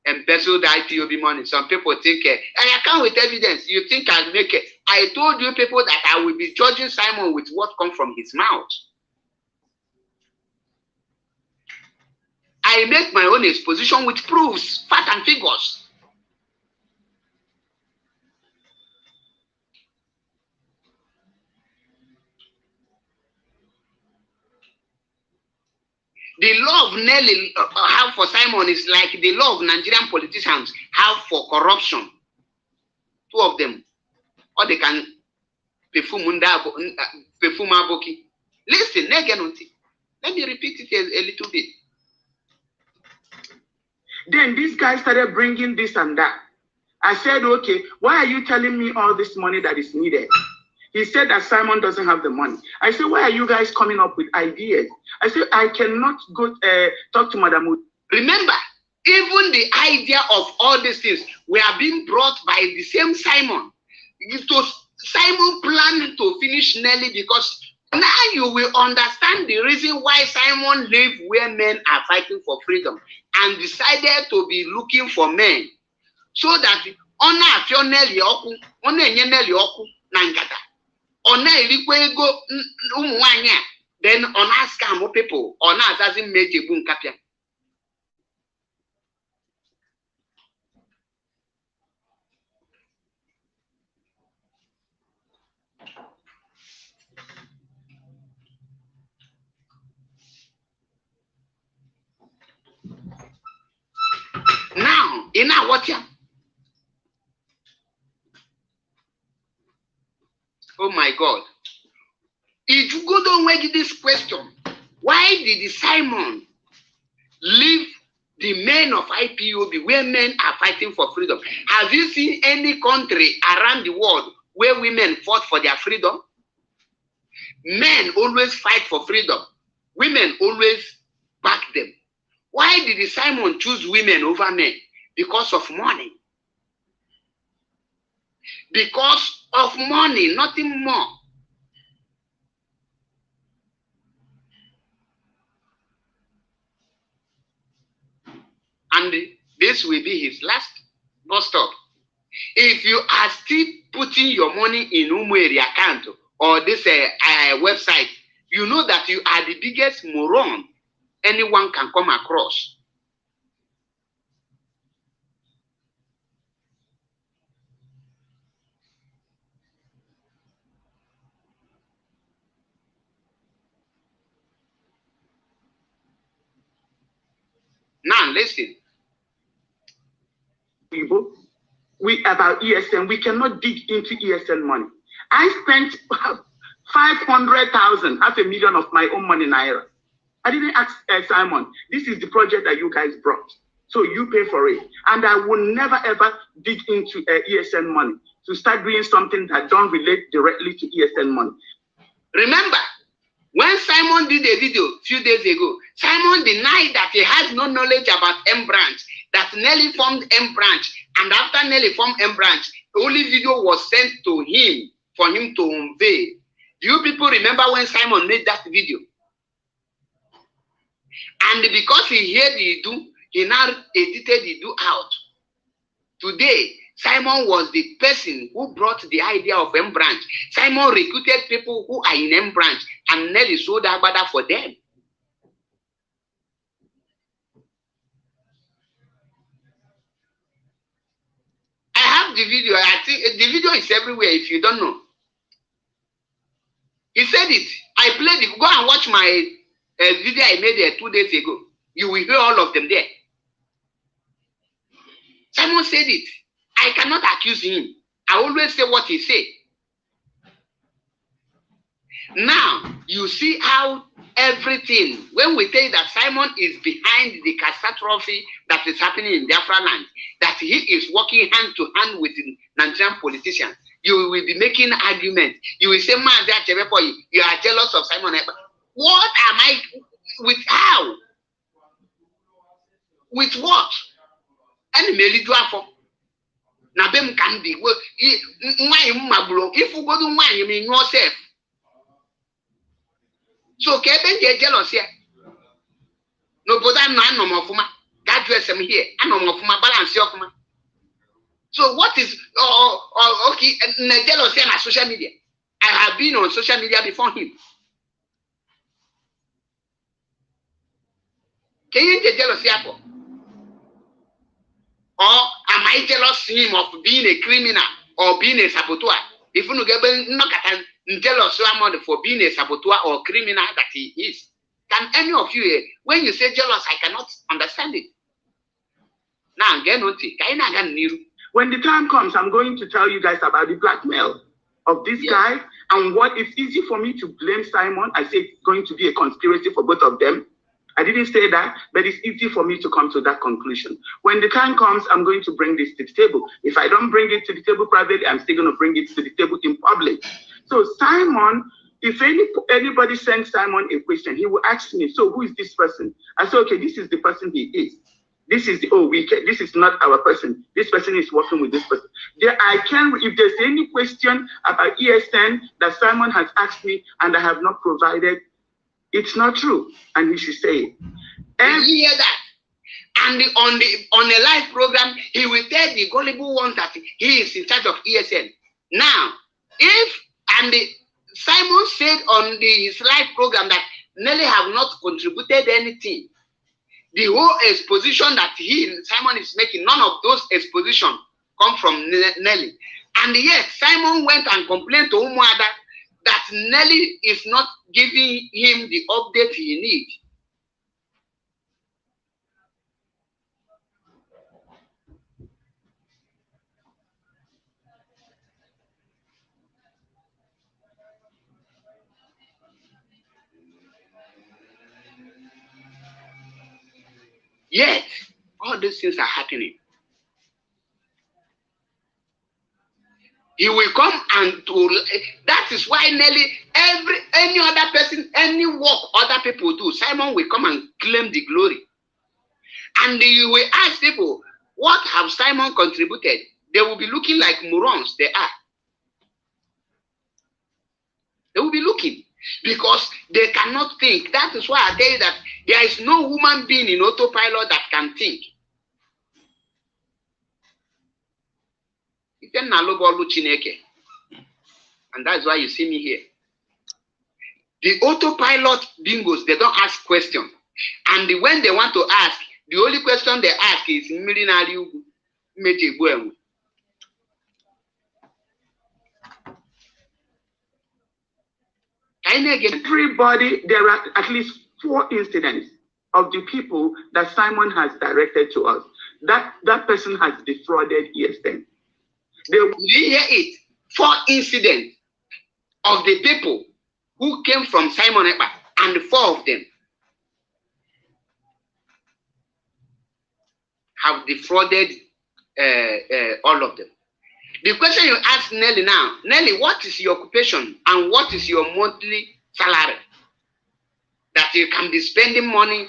A: embezzled the IPOB money. Some people think, and I come with evidence, you think I'll make it. I told you people that I will be judging Simon with what comes from his mouth. I make my own exposition with proofs, facts and figures. The love Nelly have for Simon is like the love Nigerian politicians have for corruption. Two of them. Or they can perfume aboki. Listen, let me repeat it a little bit.
B: Then this guy started bringing this and that. I said, okay, why are you telling me all this money that is needed? He said that Simon doesn't have the money. I said, why are you guys coming up with ideas? I said, I cannot go talk to Madam Wood.
A: Remember, even the idea of all these things were being brought by the same Simon. Simon planned to finish Nelly because now you will understand the reason why Simon lived where men are fighting for freedom and decided to be looking for men. So that then on ask people on doesn't make a boom capia. Now, in our watch. Oh my God. If you go don't make this question, Why did Simon leave the men of IPOB where men are fighting for freedom? Have you seen any country around the world where women fought for their freedom? Men always fight for freedom. Women always back them. Why did Simon choose women over men? Because of money. Because of money, nothing more. And this will be his last bus stop. If you are still putting your money in Umueri account or this website, you know that you are the biggest moron anyone can come across. Now listen.
B: People, we about ESN, we cannot dig into ESN money. I spent 500,000, $500,000 of my own money naira. I didn't ask Simon, this is the project that you guys brought, so you pay for it. And I will never ever dig into ESN money to start doing something that don't relate directly to ESN money.
A: Remember, when Simon did a video a few days ago, Simon denied that he has no knowledge about M branch, that Nelly formed M branch, and after Nelly formed M branch, the only video was sent to him for him to unveil. Do you people remember when Simon made that video? And because he heard the do, he now edited the do out. Today, Simon was the person who brought the idea of M branch. Simon recruited people who are in M branch, and Nelly sold Agbada for them. I have the video. I think the video is everywhere if you don't know. He said it. I played it. Go and watch my video I made 2 days ago. You will hear all of them there. Simon said it. I cannot accuse him. I always say what he said. Now, you see how everything, when we say that Simon is behind the catastrophe that is happening in Biafra land, that he is working hand to hand with the Nigerian politicians, you will be making arguments. You will say, man, Achebe, you are jealous of Simon. What am I, with how? With what? And na bem can be if you go to wine, you mean yourself. So Keben get jealous here. No, but I'm not no more for my that dress I'm here. I no more for my balance of my. So what is okay jealous here on social media? I have been on social media before him. Can you get jealous here for? Or am I jealous him of being a criminal or being a saboteur? If you get jealous for being a saboteur or criminal that he is, can any of you, when you say jealous, I cannot understand it. Now,
B: when the time comes, I'm going to tell you guys about the blackmail of this guy and what it's easy for me to blame Simon. I say it's going to be a conspiracy for both of them. I didn't say that, but it's easy for me to come to that conclusion. When the time comes, I'm going to bring this to the table. If I don't bring it to the table privately, I'm still going to bring it to the table in public. So Simon, if anybody sends Simon a question, he will ask me, so who is this person? I say, okay, this is the person he is. This is this is not our person. This person is working with this person. If there's any question about ESN that Simon has asked me and I have not provided, it's not true, and he should say it.
A: And you hear that? And on a live program, he will tell the gullible ones that he is in charge of ESN. Now, Simon said on his live program that Nelly have not contributed anything. The whole exposition that Simon is making, none of those expositions come from Nelly. And yet, Simon went and complained to Umuada that Nelly is not giving him the update he needs. Yet, all these things are happening. He will come and that is why nearly any other person, any work other people do, Simon will come and claim the glory. And you will ask people, what have Simon contributed? They will be looking like morons they are. They will be looking because they cannot think. That is why I tell you that there is no human being in autopilot that can think. And that's why you see me here. The autopilot bingos, they don't ask questions. And when they want to ask, the only question they ask is
B: everybody, there are at least 4 incidents of the people that Simon has directed to us. That person has defrauded ESN.
A: Did you hear it? 4 incidents of the people who came from Simon EKPA, and 4 of them have defrauded all of them. The question you ask Nelly now, Nelly, what is your occupation and what is your monthly salary? That you can be spending money,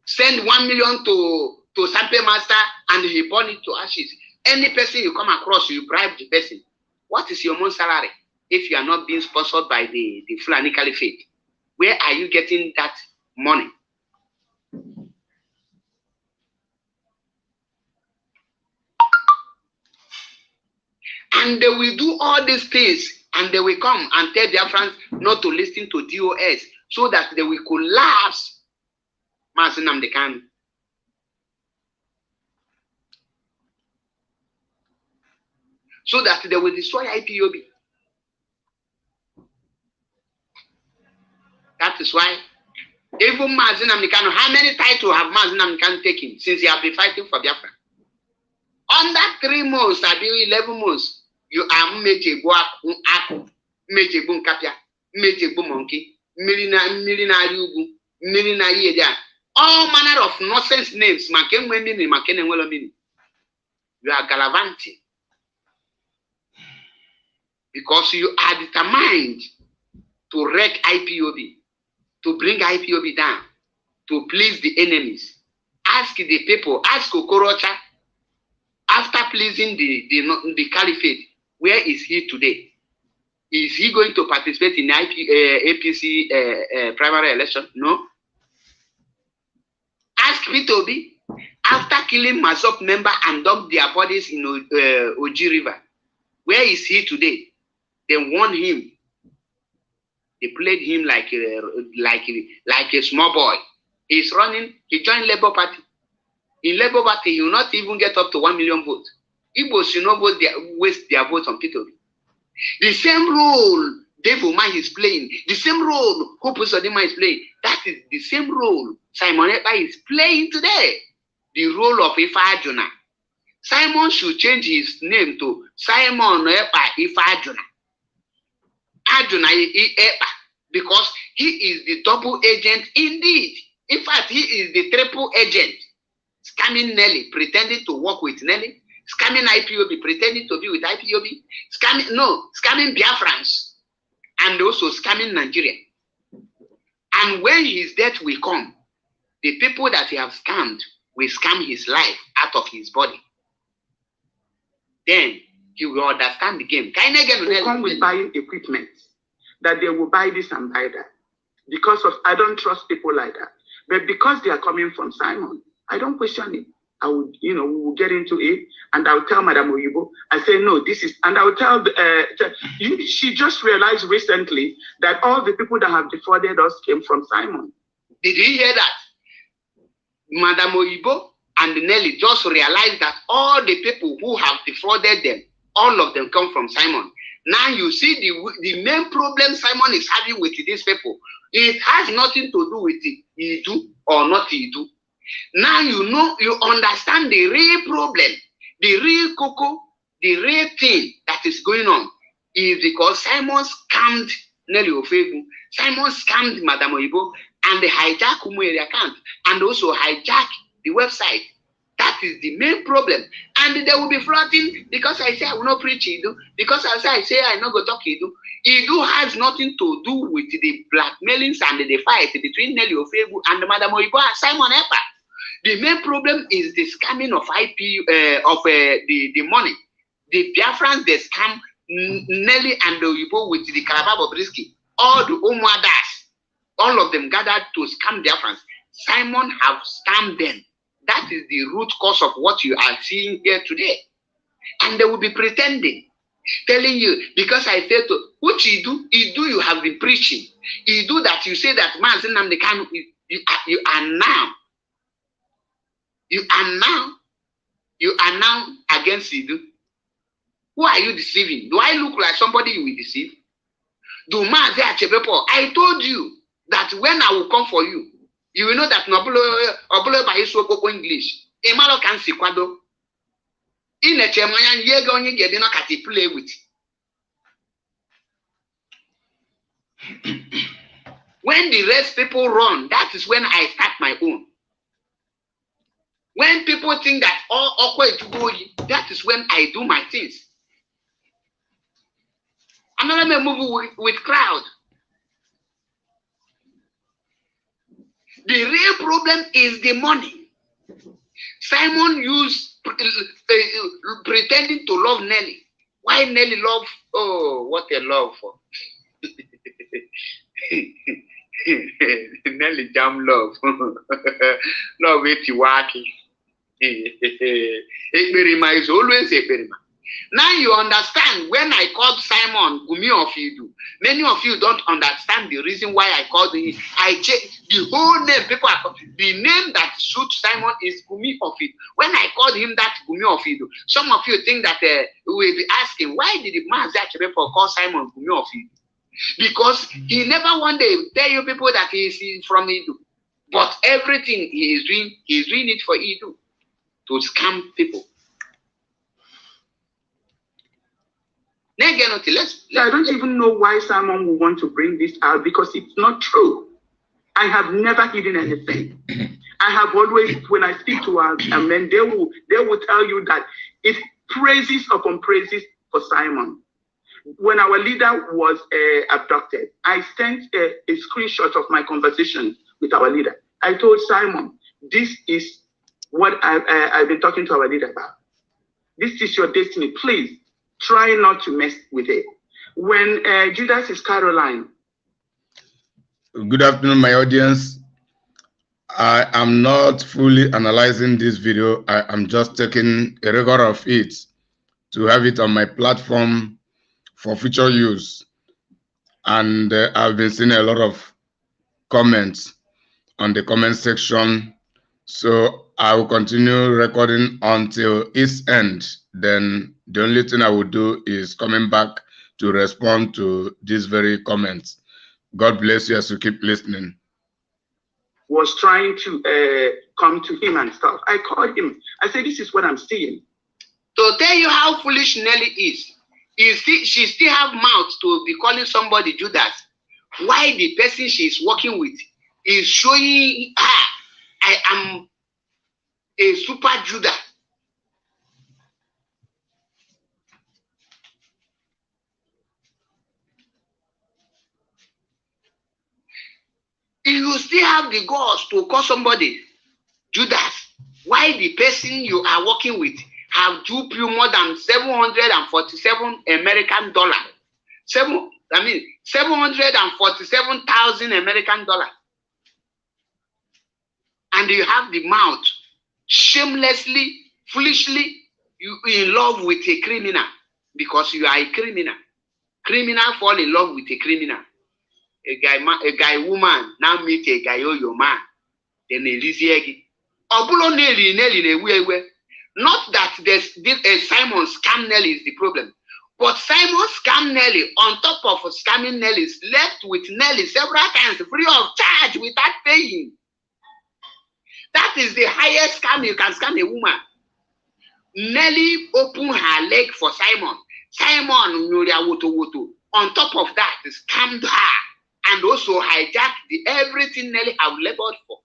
A: send 1 million to Sample Master and he burn it to ashes. Any person you come across, you bribe the person. What is your monthly salary if you are not being sponsored by the Fulani Caliphate? Where are you getting that money? And they will do all these things and they will come and tell their friends not to listen to DOS so that they will collapse Mazi Nnamdi Kanu. So that they will destroy IPOB. That is why even Mazi Nnamdi Kanu, how many titles have Mazi Nnamdi Kanu taken since he has been fighting for Biafra? Under 3 months, I mean 11 months, you are Mejebo Aku, Mejebo Nkapia, Mejebo Monkey, Milina Yugu, Milina Yeda, all manner of nonsense names, Maken Wemini, Maken and Wellamini. You are Galavanti. Because you are determined to wreck IPOB, to bring IPOB down, to please the enemies. Ask the people, ask Okorocha, after pleasing the caliphate, where is he today? Is he going to participate in APC primary election? No. Ask P2B, after killing Masop member and dumped their bodies in Oji River, where is he today? They warned him. They played him like a small boy. He's running. He joined Labour Party. In Labour Party, he will not even get up to 1 million votes. Igbos should not waste their votes on P2B. The same role Dave Umar is playing, the same role Hope Uzodinma is playing, that is the same role Simon EKPA is playing today. The role of Ifa Ajuna. Simon should change his name to Simon EKPA Ifa Ajuna. Ajuna EKPA, because he is the double agent indeed. In fact, he is the triple agent. Scamming Nelly, pretending to work with Nelly. Scamming IPOB, pretending to be with IPOB. Scamming Biafrans. And also scamming Nigeria. And when his death will come, the people that he has scammed will scam his life out of his body. Then he will understand the game.
B: They come with buying equipment. That they will buy this and buy that. Because of, I don't trust people like that. But because they are coming from Simon, I don't question it. I would, we will get into it, and I'll tell Madam Oyibo, I say, no, this is, and I'll tell, she just realized recently that all the people that have defrauded us came from Simon.
A: Did you hear that? Madam Oyibo and Nelly just realized that all the people who have defrauded them, all of them come from Simon. Now you see the main problem Simon is having with these people. It has nothing to do with he do or not he do. Now you understand the real problem, the real cocoa, the real thing that is going on is because Simon scammed Nelly Ofegu, Simon scammed Madam Oyibo, and they hijacked Umueri account, and also hijacked the website. That is the main problem. And they will be floating because I say I will not preach Idu, because I say I not go talk Idu. Idu has nothing to do with the blackmailings and the fight between Nelly Ofebu and Madam Oibo and Simon Epa. The main problem is the scamming of the money. The Biafrans, they scam Nelly and Oibo with the Calabar Bobrisky. All the Omwadas, all of them gathered to scam Biafrans. Simon have scammed them. That is the root cause of what you are seeing here today. And they will be pretending, telling you, because I failed to, which Idu you have been preaching. Idu that you say that Mazen Namdekan, you are now against Idu. Who are you deceiving? Do I look like somebody you will deceive? Do Mazen Achebe? I told you that when I will come for you, you will know that Nobulo by his English. Emalo can see Quado. In a Chemayan, ye going to get a play with. When the rest people run, that is when I start my own. When people think that all awkward to go, that is when I do my things. Another move with crowd. The real problem is the money. Simon used pretending to love Nelly. Why Nelly love? Oh, what a love for. Nelly jam love. Love it wacky. Ekperima is always Ekperima. Now you understand when I called Simon Gumi of Idu. Many of you don't understand the reason why I called him. I changed the whole name. People are the name that suits Simon is Gumi of Idu. When I called him that Gumi of Idu, some of you think that we will be asking, why did the Mazi Achebe call Simon Gumi of Idu? Because he never one day tell you people that he is from Idu. But everything he is doing it for Idu to scam people.
B: I don't even know why someone would want to bring this out because it's not true. I have never hidden anything. I have always, when I speak to our men, they will tell you that it's praises upon praises for Simon. When our leader was abducted, I sent a screenshot of my conversation with our leader. I told Simon, this is what I've been talking to our leader about. This is your destiny. Please try not to mess with it. When Judas is Caroline.
H: Good afternoon, my audience. I am not fully analyzing this video. I am just taking a record of it to have it on my platform for future use. And I've been seeing a lot of comments on the comment section. So I will continue recording until its end. Then the only thing I will do is coming back to respond to these very comments. God bless you as you keep listening.
B: Was trying to come to him and stuff. I called him. I said, this is what I'm seeing.
A: To tell you how foolish Nelly is, she still have mouth to be calling somebody Judas. Why the person she is working with is showing her, I am a super Judah. You still have the guts to call somebody Judas. Why the person you are working with have duped you more than 747 American dollars? 747,000 American dollars. And you have the mouth, shamelessly, foolishly, you in love with a criminal because you are a criminal. Criminal fall in love with a criminal. A guy woman now meet a guy your man. Then Elisiegi. Obulo Nelly. Not that this Simon scam Nelly is the problem. But Simon scam Nelly on top of scamming Nelly left with Nelly several times free of charge without paying. That is the highest scam you can scam a woman. Nelly opened her leg for Simon. Simon on top of that scammed her and also hijacked everything Nelly have labored for.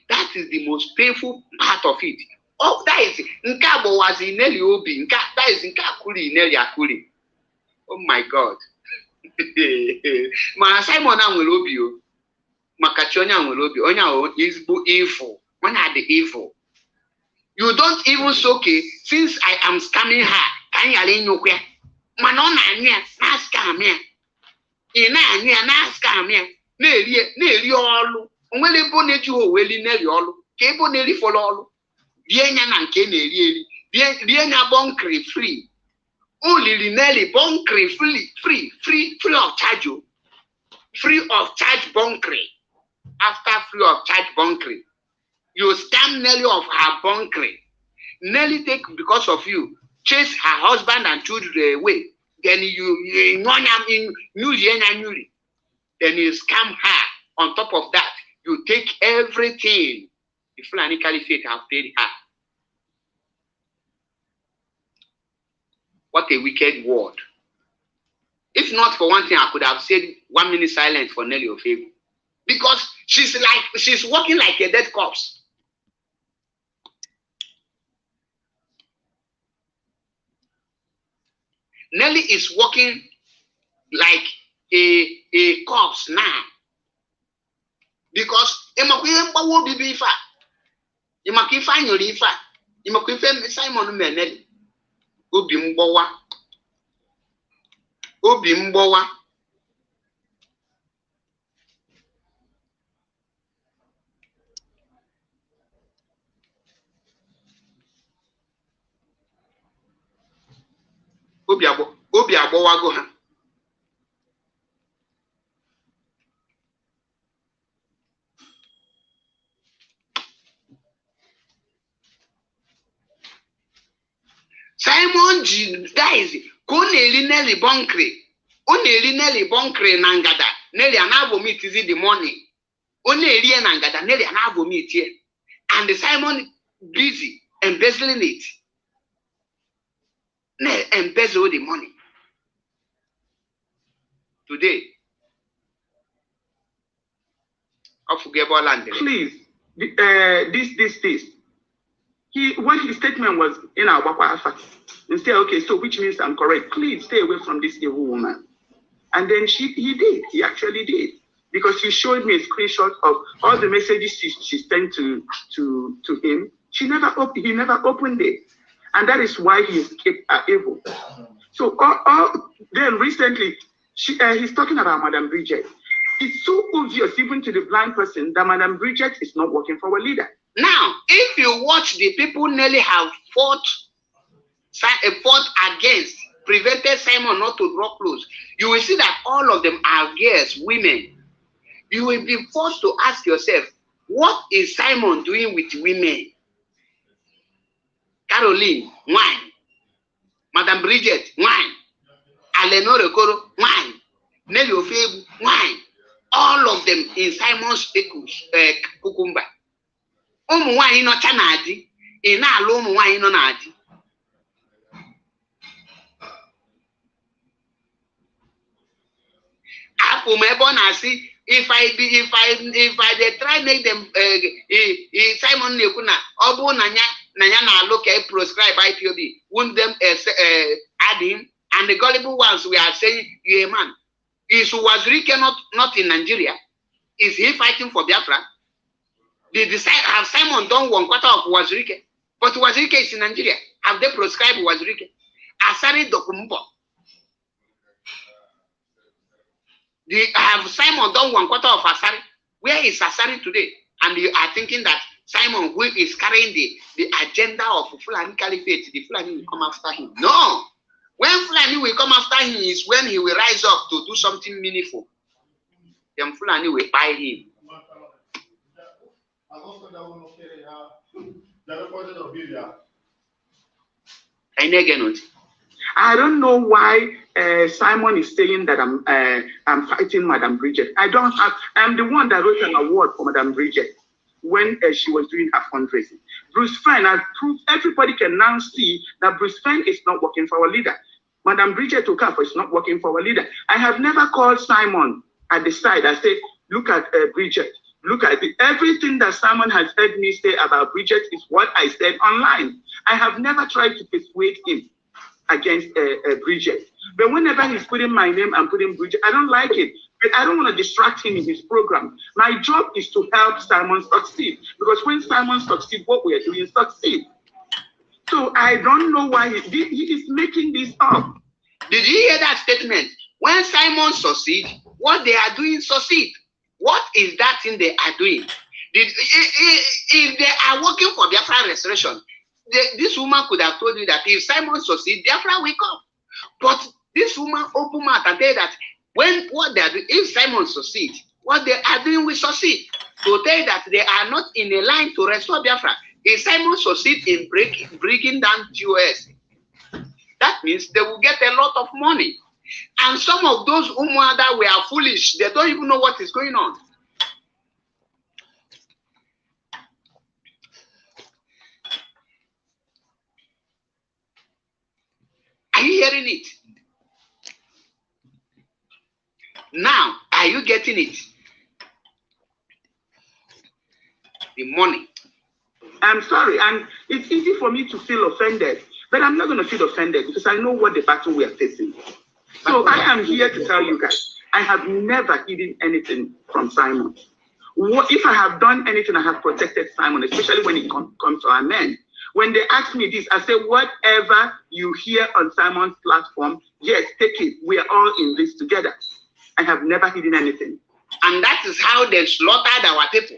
A: That is the most painful part of it. Oh, that is Nkabo was in Nelly Obi. That is Nkakuri Nelly Akuri. Oh my God. Ma Simon will obi you. Makachonya will obi. Onya is evil. When are the evil? You don't even okay. Since I am scamming her, can you allow no queer? Manona anya, na scam me. Ina anya, na scam me. Nearly all. Only bonnet you will nearly all. Cable nearly for all. Vienna and Kenny, Vienna bunkry free. Only Nelly bunkry free of charge. Free of charge bunkry. After free of charge bunkry, you scam Nelly of her bunkry. Nelly take because of you, chase her husband and children away. Then you then you scam her. On top of that, you take everything. The Fulani Caliphate have paid her. What a wicked word. If not for one thing, I could have said 1 minute silence for Nelly Ofebu. Because she's walking like a dead corpse. Nelly is walking like a corpse now. Because Simon Menel Obi Mbowa Obi Agbowa go ha. Simon G guys, Nelly Bonkre Nangada, Nelly Anabo meet is the morning. Only Nangada, Nelly Anabo meet here. And the Simon busy embezzling it. Embezzle the money. Today. Unforgettable land.
B: Please, this. When his statement was in our Bakwa and say, okay, so which means I'm correct. Please stay away from this evil woman. And then he did. He actually did. Because he showed me a screenshot of all the messages she sent to him. He never opened it. And that is why he escaped evil. So then recently, he's talking about Madame Bridget. It's so obvious, even to the blind person, that Madame Bridget is not working for a leader.
A: Now, if you watch the people Nelly have fought against, prevented Simon not to draw close, you will see that all of them are girls, women. You will be forced to ask yourself, what is Simon doing with women? Caroline, wine. Madame Bridget, wine. Alenore Koro, wine. Nelly Ofebu, wine. All of them in Simon's cucumber. Wine no chanadi. Ina alum wine no nadi. Apo mebo na si if I they try make them Simon Nekuna obu nanya na look at prescribe IPOB won't them add him, and the gullible ones we are saying you a man. Is Wazirike not in Nigeria? Is he fighting for Biafra? Have Simon done 1/4 of Wazirike? But Wazirike is in Nigeria. Have they prescribed Wazirike? Asari Dokumbo. Have Simon done 1/4 of Asari? Where is Asari today? And you are thinking that Simon, who is carrying the agenda of Fulani Caliphate, the Fulani will come after him. No. When Fulani will come after him is when he will rise up to do something meaningful. Then Fulani will buy him.
B: I don't know why Simon is saying that I'm fighting Madame Bridget. I'm the one that wrote an award for Madame Bridget when she was doing her fundraising. Bruce Fine has proved, everybody can now see that Bruce Fine is not working for our leader. Madame Bridget Okafor is not working for our leader. I have never called Simon at the side and said, look at Bridget. Look at it. Everything that Simon has heard me say about Bridget is what I said online. I have never tried to persuade him against Bridget. But whenever he's putting my name and putting Bridget, I don't like it. But I don't want to distract him in his program. My job is to help Simon succeed. Because when Simon succeeds, what we are doing succeed. So I don't know why he is making this up.
A: Did you hear that statement? When Simon succeeds, what they are doing succeed. What is that thing they are doing? If they are working for Biafra restoration, this woman could have told you that if Simon succeeds, Biafra will come. But this woman open mouth and tell that when what they are doing, if Simon succeeds, what they are doing will succeed. To tell you that they are not in a line to restore Biafra. If Simon succeeds in breaking down US, that means they will get a lot of money. And some of those Umuada were foolish. They don't even know what is going on. Are you hearing it? Now, are you getting it? The money.
B: I'm sorry, and it's easy for me to feel offended, but I'm not going to feel offended because I know what the battle we are facing. So I am here to tell you guys, I have never hidden anything from Simon. If I have done anything, I have protected Simon, especially when it comes to our men. When they ask me this, I say, whatever you hear on Simon's platform, yes, take it. We are all in this together. I have never hidden anything.
A: And that is how they slaughtered our people.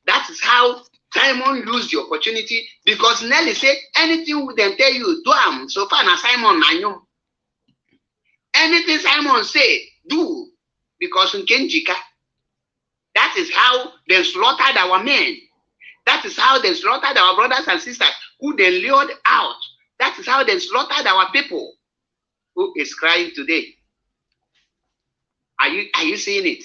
A: That is how Simon used the opportunity, because Nelly said, anything they tell you, do am. So far, na Simon na you. Anything Simon say, do, because in Kenjika. That is how they slaughtered our men. That is how they slaughtered our brothers and sisters who they lured out. That is how they slaughtered our people. Who is crying today? Are you seeing it?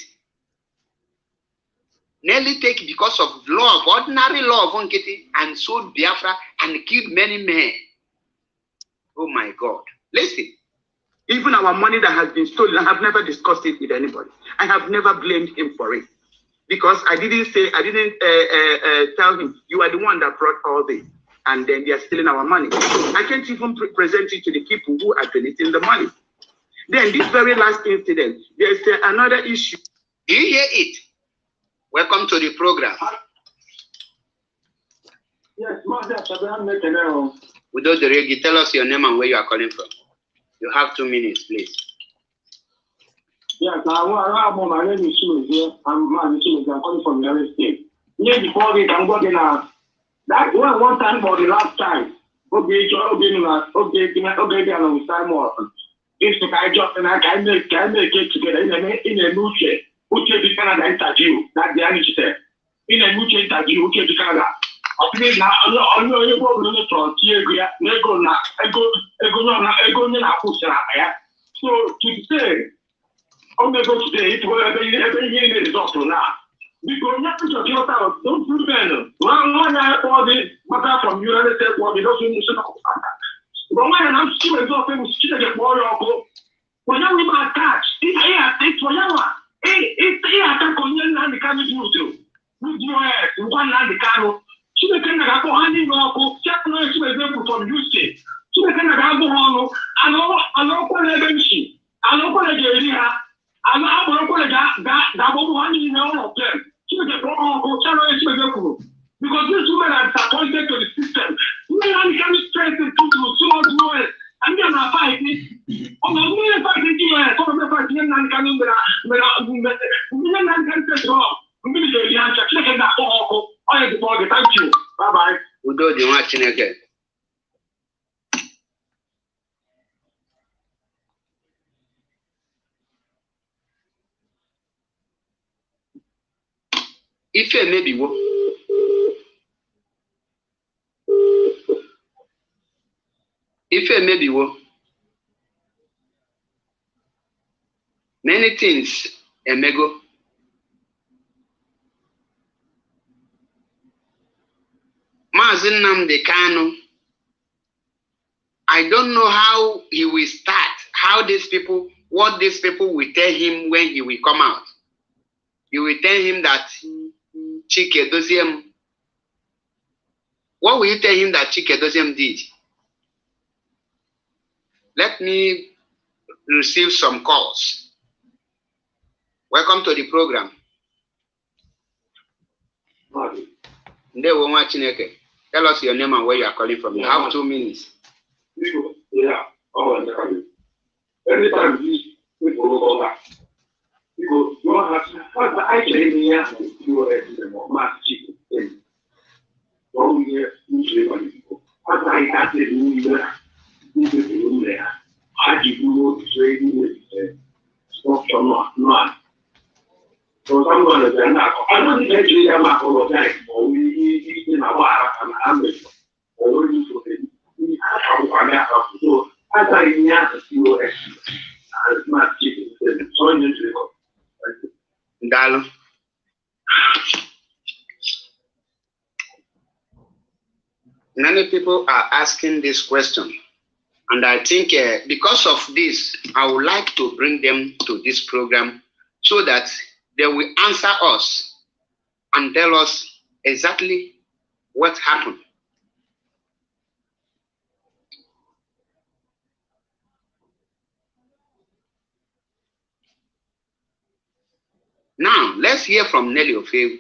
A: Nearly take because of law, ordinary law of Onkiti, and sold Biafra and killed many men. Oh my God. Listen.
B: Even our money that has been stolen, I have never discussed it with anybody. I have never blamed him for it. Because I didn't tell him, you are the one that brought all this. And then they are stealing our money. I can't even present it to the people who are donating the money. Then this very last incident, there's another issue.
A: Do you hear it? Welcome to the program.
G: Yes, Mother,
A: Without the regi, tell us your name and where you are calling from. You have 2 minutes, please.
G: Yes, my name is Suzie. I'm calling from the state. Year before this, I'm working out. That one time for the last time. Okay, if the guy just and I can make it together in a new chair, which is the Canada interview, that the Irish said. In a new interview, which is the Canada. I think now, I know you go to the frontier, nego na, ego na so to say, on the go today, it will every year is also now. Because nothing to get out, don't do better. One for the matter from United States, what we don't know. But when I'm still a daughter, we still get more of when we are attached, it's for Yawa. It's here at the Kano too. With US, one land the Kano. She can have a handing or check from Houston. She can have a home, and open a bench, and open a area, and I'm open that one in all of them. She can go because this woman are disappointed to the system. Women can straight to so much noise. And then I fight it. On the way fighting US, on the fighting and can thank you. Bye-bye.
A: Udo di watching again. If you maybe wo. If you maybe wo. Many things emego. Maazị Nnamdi Kanu, I don't know how he will start, what these people will tell him when he will come out. You will tell him that Chike Doziem? What will you tell him that Chike Doziem did? Let me receive some calls. Welcome to the program. Tell us your name and where you are calling from. You have 2 minutes.
G: Yeah. Anytime we go back, you have to actually you are mass chicken. One year, usually, as I had to do there, I did no trading with stock or not. So someone is not. I don't actually have my whole time, or we eat in a bar and Amazon, or we do it. We have to so as I have to do it, as much chicken, so usually.
A: Dalo. Many people are asking this question, and I think because of this, I would like to bring them to this program so that they will answer us and tell us exactly what happened. Now, let's hear from Nelly Ofe.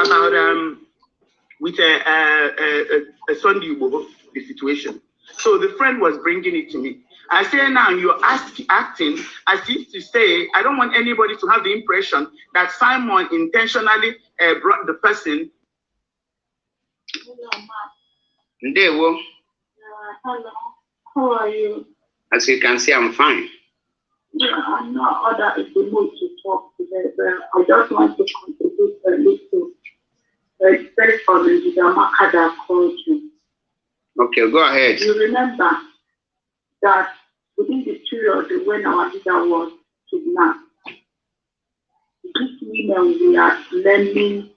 B: About with a Sunday the situation. So the friend was bringing it to me. I say now you're acting as if to say, I don't want anybody to have the impression that Simon intentionally brought the person.
I: Hello, Ma.
A: Ndewo.
I: Hello. How are you?
A: As you can see, I'm fine.
I: Yeah, I'm not other in the mood to talk today, but I just want to contribute a little. Respect for the Jidamaka that called you.
A: Okay, go ahead.
I: You remember that within the period when our leader was kidnapped, these women we are learning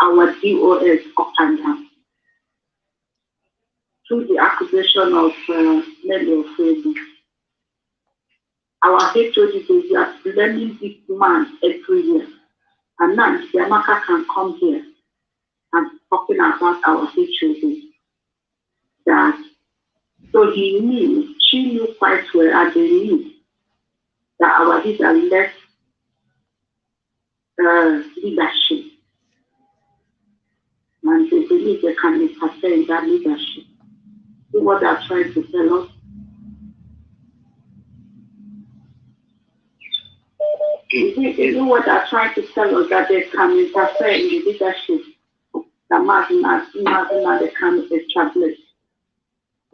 I: our DOS up and down through the accusation of Nelly Ofe. Our hatred is we are blaming this man every year. And now Jidamaka can come here and talking about our hatred. That so he knew, she knew quite well, and they knew that our leader left leadership. And they believe they can interfere in that leadership. See what they're trying to tell us. Is it what they're trying to tell us, that they can interfere in the leadership? That Martin they can establish.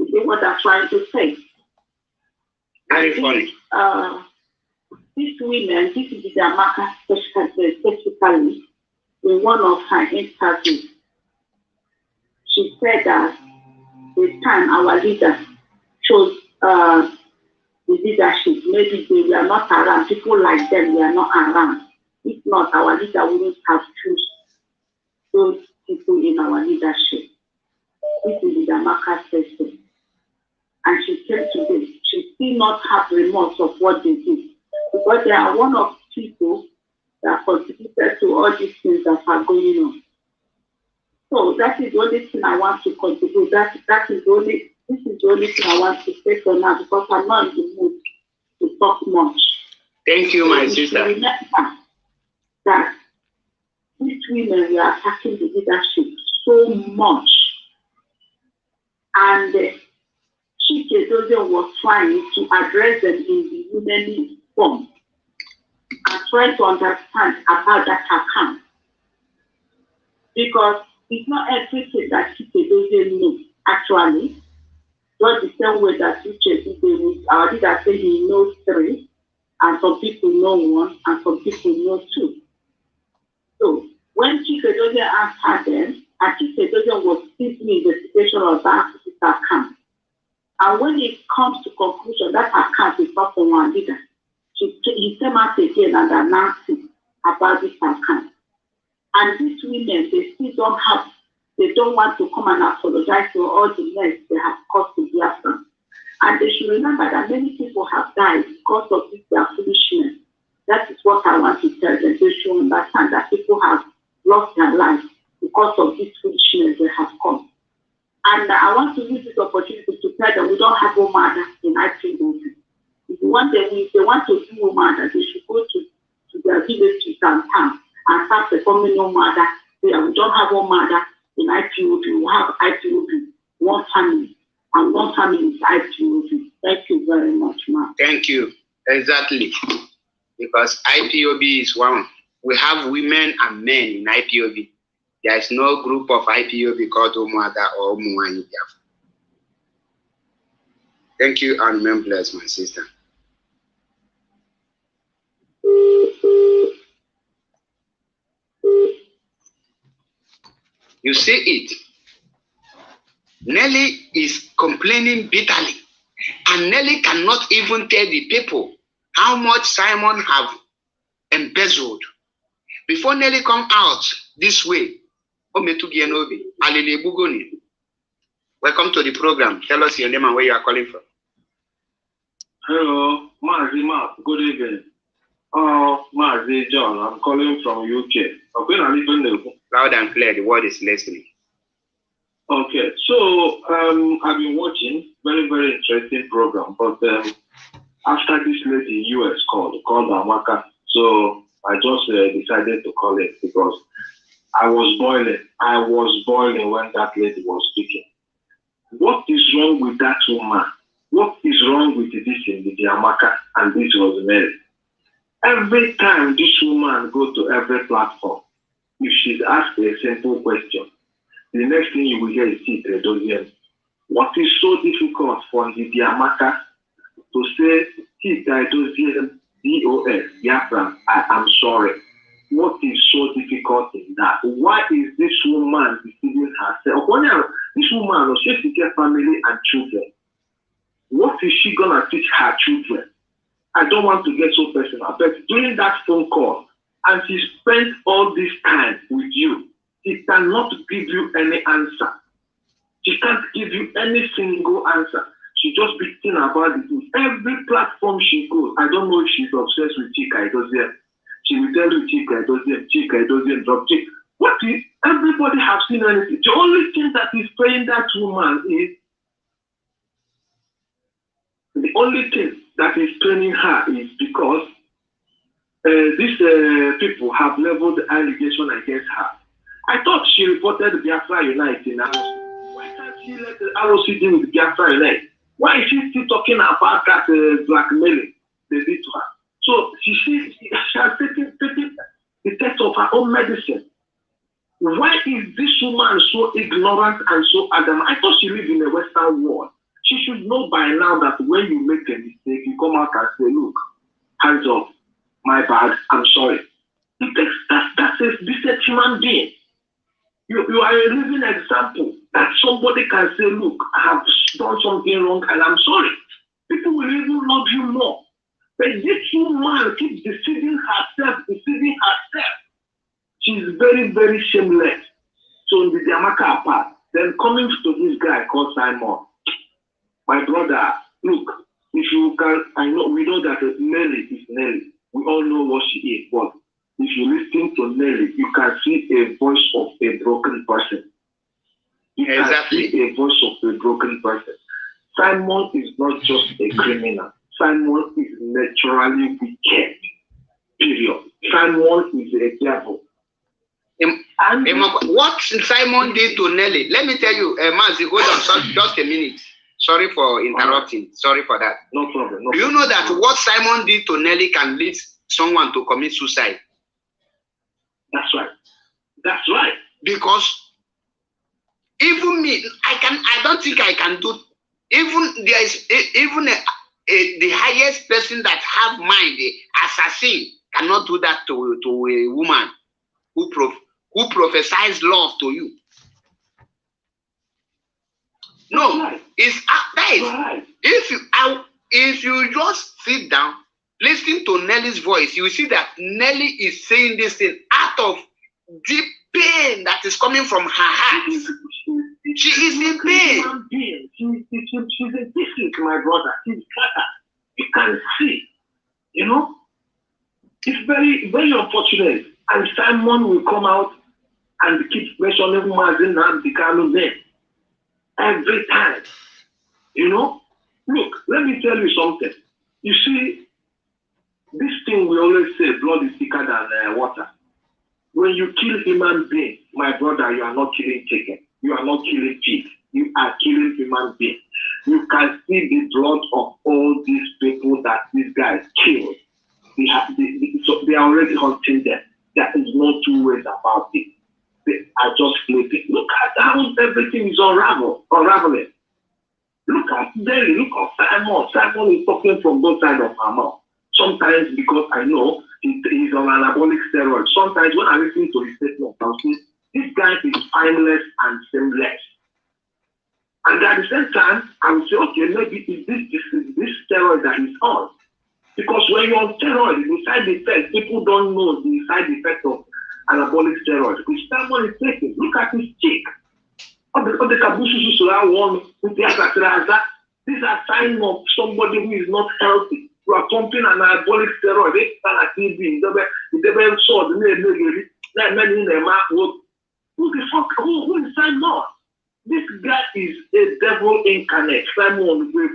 I: Is it what they're trying to say?
A: Very funny.
I: These women, this is their marker specifically in one of her interviews. She said that the time our leader chose the leadership, maybe they were not around, people like them were not around. If not, our leader wouldn't have chosen those people in our leadership. This is the marker system. And she came to this. She still not have remorse of what they did. Because they are one of the people that contributed to all these things that are going on. So that is the only thing I want to contribute. This is the only thing I want to say for now, because I'm not in the mood to talk much.
A: Thank you, my sister.
I: Remember that these women were attacking the leadership so much. And Chike Doziem was trying to address them in the women's form and try to understand about that account. Because it's not everything that Chike Doziem knows, actually. Just the same way that our leader said he knows 3, and some people know 1, and some people know 2. So when Chike Doziem asked her then, and Chike Doziem was seeking investigation of that account. And when it comes to conclusion, that account is not from our leader. He came out again and announced about this account. And these women, they still don't want to come and apologize for all the mess they have caused to Biafra. And they should remember that many people have died because of this their foolishness. That is what I want to tell them. They should understand that people have lost their lives because of this foolishness they have come. And I want to use this opportunity to tell them we don't have Omada in IPOB. If they want to do Omada, they should go to their villages and towns and start performing Omada. We don't have Omada in IPOB. We have IPOB, one family, and one family is IPOB. Thank you very much, ma'am.
A: Thank you. Exactly. Because IPOB is one. We have women and men in IPOB. There is no group of IPOB called Umuada or Umuani. Thank you and remain blessed, my sister. You see it. Nelly is complaining bitterly, and Nelly cannot even tell the people how much Simon have embezzled. Before Nelly come out this way, welcome to the program. Tell us your name and where you are calling from.
J: Hello, Mazi Mark. Good evening. Mazi John. I'm calling from UK.
A: Loud and clear. The word is listening.
J: Okay, so I've been watching very, very interesting program, but after this lady US called Amaka, so I just decided to call it because I was boiling. I was boiling when that lady was speaking. What is wrong with that woman? What is wrong with this in the Amaka and this Rosemary? Every time this woman go to every platform, if she's asked a simple question, the next thing you will hear is Tita. What is so difficult for the Amaka to say Tita DOS, Yafra, I am sorry? What is so difficult in that? Why is this woman deceiving herself? This woman, she has to get family and children. What is she gonna teach her children? I don't want to get so personal, but during that phone call, and she spent all this time with you, she cannot give you any answer. She can't give you any single answer. She just be thinking about it. Every platform she goes, I don't know if she's obsessed with Chika Edozie. She will tell you Chika Edozie, drop Chika. What is, everybody have seen anything. The only thing that is paying that woman is, the only thing that is paying her is because these people have leveled allegation against her. I thought she reported Biafra Unite in ROC. Why can't she let the ROC deal with Biafra Unite? Why is she still talking about that blackmailing they did to her? So she has taken the test of her own medicine. Why is this woman so ignorant and so adamant? I thought she lived in a Western world. She should know by now that when you make a mistake, you come out and say, look, hands off, my bad, I'm sorry. That's a decent human being. You are a living example that somebody can say, look, I have done something wrong and I'm sorry. People will even love you more. But this woman keeps deceiving herself. She's very, very shameless. So the Amaka apart, then coming to this guy called Simon, my brother, look, if you can, I know, we know that Nelly is Nelly. We all know what she is, but if you listen to Nelly, you can see a voice of a broken person. You can see a voice of a broken person. Simon is not just a criminal. Simon is naturally wicked. Period. Simon is a devil.
A: What Simon did to Nelly? Let me tell you, Mazi, hold on, just a minute. Sorry for interrupting. Sorry for that.
J: No problem.
A: Do you know that what Simon did to Nelly can lead someone to commit suicide?
J: That's right. That's right.
A: Because even me, I don't think I can do. Even there is even the highest person that have mind, the assassin, cannot do that to a woman who prophesies love to you. No,
J: right.
A: It's that is
J: right.
A: If you just sit down, listen to Nelly's voice, you will see that Nelly is saying this thing out of deep pain that is coming from her heart. She is in pain.
J: She's a different, my brother. She's better. You can see, you know.
G: It's very, very unfortunate. And Simon will come out and keep mentioning Mazin and Bikano name every time. You know? Look, let me tell you something. You see, this thing we always say, blood is thicker than water. When you kill human being, my brother, you are not killing chicken. You are not killing pig. You are killing human beings. You can see the blood of all these people that these guys killed. So they are already hunting them. There is no two ways about it. They are just sleeping. Look at how everything is unraveling. Look at Delhi, look at Simon. Simon is talking from both sides of our mouth. Sometimes because I know he's on anabolic steroid. Sometimes when I listen to his statement, I'll say, this guy is timeless and shameless. And at the same time, I will say, okay, maybe it's this steroid that he's on. Because when you're on steroid, the side effects, people don't know the side effect of anabolic steroid. Because someone is taking, look at his cheek. All the kabusu one with the these are signs of somebody who is not healthy. You are pumping an anabolic steroid. They start at TV. They saw the name. Who the fuck? Who is Simon? This guy is a devil incarnate. Simon, this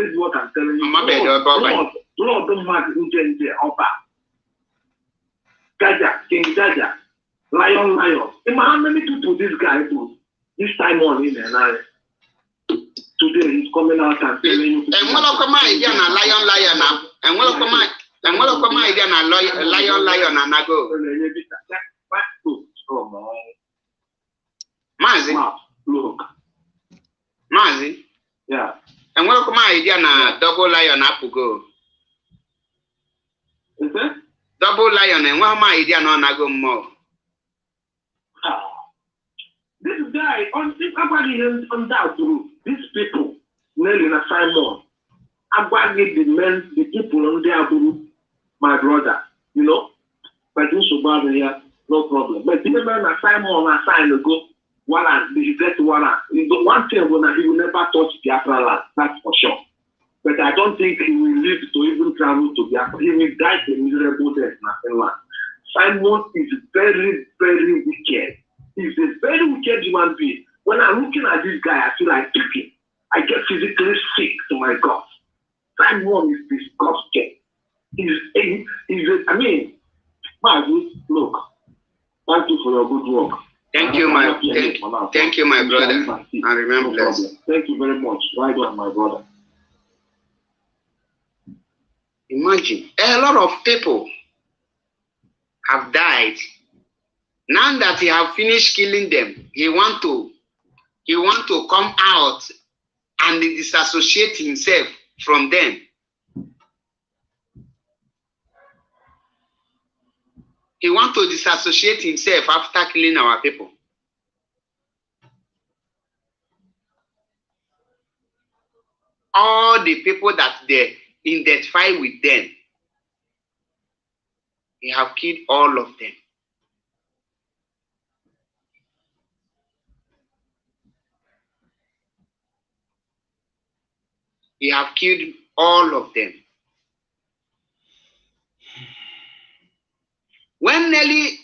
G: is what I'm telling you. Lord, don't mind Upper. Jaja, King Jaja, Lion. How many people this guy do? This Simon in there. Today he's coming out and telling you.
A: And what of my idea na lion now? And what of my idea na lion and I go. Mazi.
G: Look.
A: Mazi.
G: Yeah.
A: And what of my idea na double lion apple go?
G: Is it?
A: Double lion and what my idea no na go more.
G: This guy on that group, these people, Nelly and Simon, the people on their group, my brother, you know, but you so bad here, no problem. But even when Simon assigned to go, he get one thing when he will never touch Biafra land, that's for sure. But I don't think he will live to even travel to Biafra. He will die a miserable death in Finland. Simon is very, very wicked. He's a very wicked human being. When I'm looking at this guy, I feel like puking. I get physically sick to my God. Simon is disgusting. Look, thank you for your good work.
A: Thank you, my brother. I remember this.
G: Thank you very much. Right on, my brother.
A: Imagine, a lot of people have died. Now that he have finished killing them, he want to come out and disassociate himself from them. He want to disassociate himself after killing our people. All the people that they identify with them, he have killed all of them. He have killed all of them. When Nelly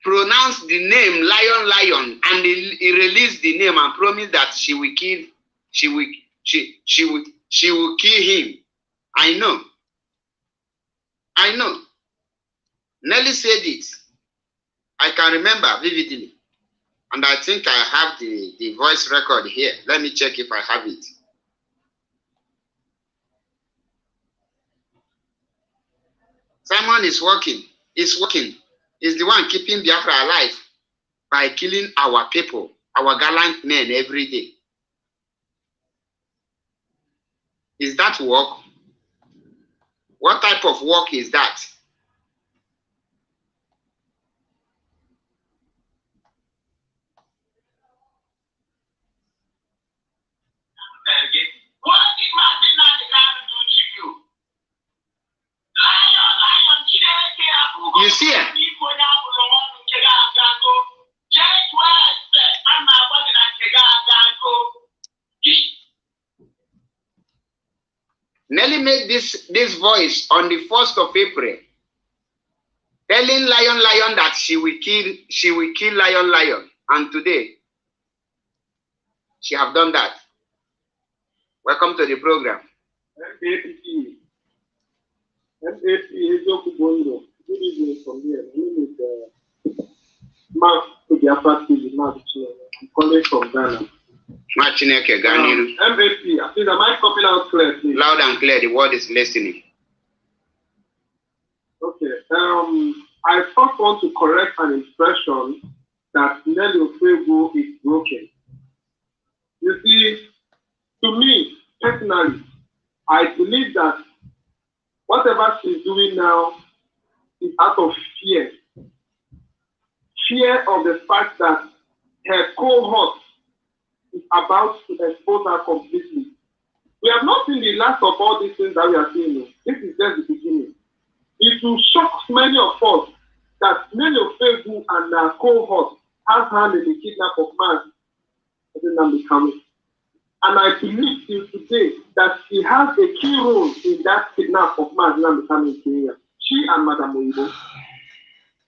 A: pronounced the name Lion, and he released the name and promised that she will kill him. I know. Nelly said it. I can remember vividly. And I think I have the voice record here. Let me check if I have it. Simon is working. He's the one keeping Biafra alive by killing our people, our gallant men every day. Is that work? What type of work is that?
K: What did Martin do to you? Lion,
A: you see it? Nelly made this voice on the 1st of April, telling Lion that she will kill Lion. And today, she have done that. Welcome to the program.
G: Good evening from here. My name is Mark Odiafa TV. I'm calling from Ghana.
A: Machineke Ghana.
G: MAP, please, am I copying out clear, please?
A: Loud and clear, the word is listening.
G: Okay. I first want to correct an impression that Nelly Ofego is broken. You see, to me, personally, I believe that whatever she's doing now is out of fear. Fear of the fact that her cohort is about to expose her completely. We have not seen the last of all these things that we are seeing. This is just the beginning. It will shock many of us that many of Facebook and their cohort have hand in the kidnap of man. And I believe till today that she has a key role in that kidnap of man in Kenya. She and Madam Oibo.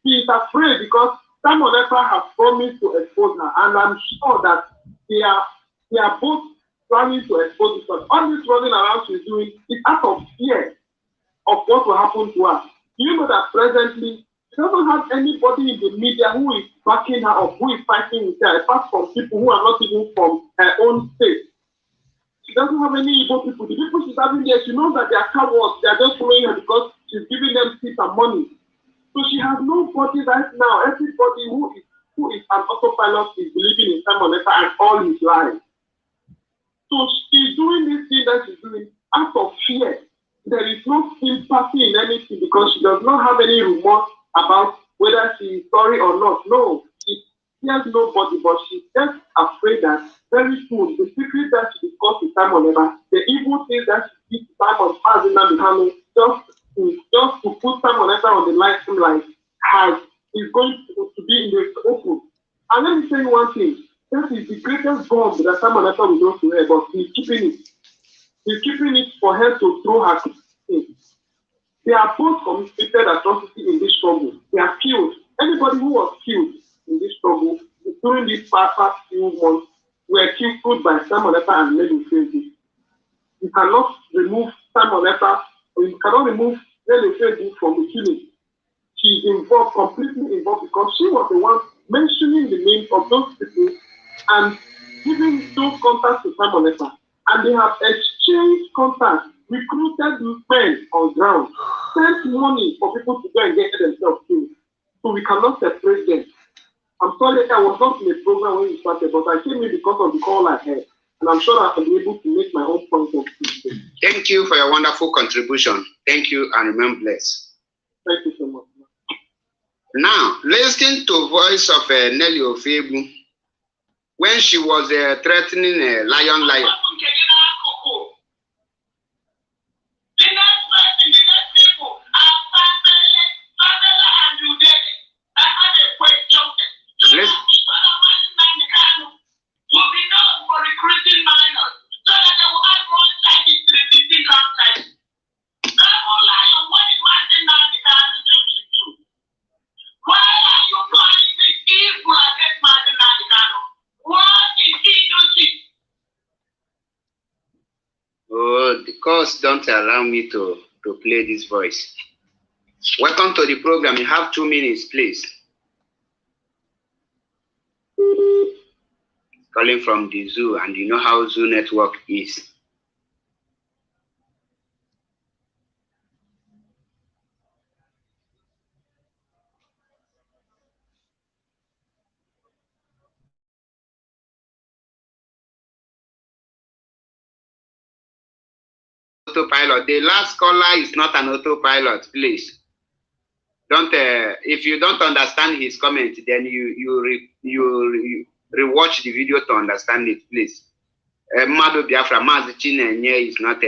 G: She is afraid because someone else has promised to expose her, and I'm sure that they are both planning to expose her. All this running around she's doing is out of fear of what will happen to her. Do you know that presently she doesn't have anybody in the media who is backing her up, who is fighting with her, apart from people who are not even from her own state. She doesn't have any Igbo people. The people she's having there, she knows that they are cowards. They are just following her because she's giving them seats and money. So she has nobody right now. Everybody who is an autopilot is believing in Simon Ekpa and all his life. So she's doing this thing that she's doing out of fear. There is no sympathy in anything because she does not have any remorse about whether she is sorry or not. No, she fears nobody, but she's just afraid that very soon the secret that she discussed with Simon Ekpa, the evil things that she did to Simon Ekpa, just to put Simon Ekpa on the limelight is going to be in the open. And let me tell you one thing. That is the greatest bomb that Simon Ekpa will go to her, but he's keeping it. He's keeping it for her to throw her in. They are both committed atrocity in this struggle. They are killed. Anybody who was killed in this struggle during these past few months were killed by Simon Ekpa and Nelly Ofego. You cannot remove Simon Ekpa, or you cannot remove Nelly Ofego from the killing. She's involved, completely involved, because she was the one mentioning the names of those people and giving those contacts to Simon Ekpa. And they have exchanged contacts, recruited men on ground, sent money for people to go and get themselves killed. So we cannot separate them. I'm sorry, I was not in the program when you started, but I came in because of the call I had. And I'm sure I will be able to make my own point of view.
A: Thank you for your wonderful contribution. Thank you and remain blessed.
G: Thank you so much.
A: Now, listen to voice of Nelly Ofego when she was threatening Lion. Oh, the course don't allow me to play this voice. Welcome to the program. You have 2 minutes, please. Calling from the zoo, and you know how Zoo Network is. Autopilot. The last caller is not an autopilot, please. Don't. If you don't understand his comment, then you rewatch the video to understand it, please. Mado Biafra Mazi Chinenye is not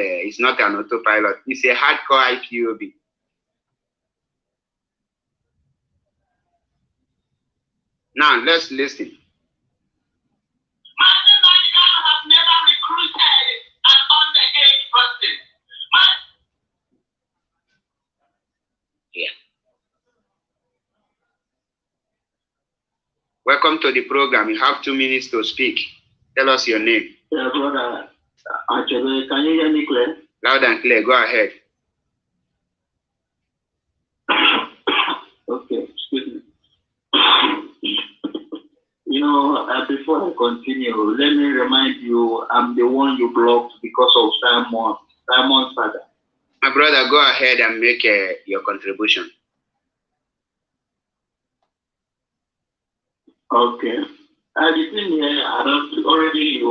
A: an autopilot. It's a hardcore IPOB. Now let's listen.
K: Martin Nandikano has never recruited an underage person.
A: welcome to the program. You have 2 minutes to speak. Tell us your name.
L: Yeah, brother Achebe, can you hear me clear?
A: Loud and clear. Go ahead.
L: Okay, excuse me. You know, before I continue, let me remind you, I'm the one you blocked because of Simon's father.
A: My brother, go ahead and make your contribution.
L: Okay. The thing here, you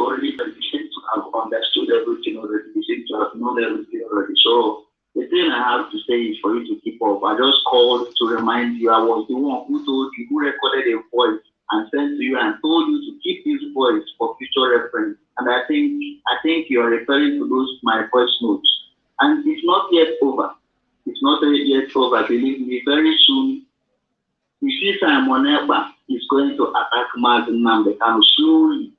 L: already seem to have understood everything already. You seem to have known everything already. So the thing I have to say is for you to keep up. I just called to remind you I was the one who told you, who recorded a voice and sent to you and told you to keep this voice for future reference. And I think you are referring to those my voice notes. And it's not yet over. It's not yet over. Believe me, very soon. You see, Simon Eba is going to attack Martin Nambekano slowly.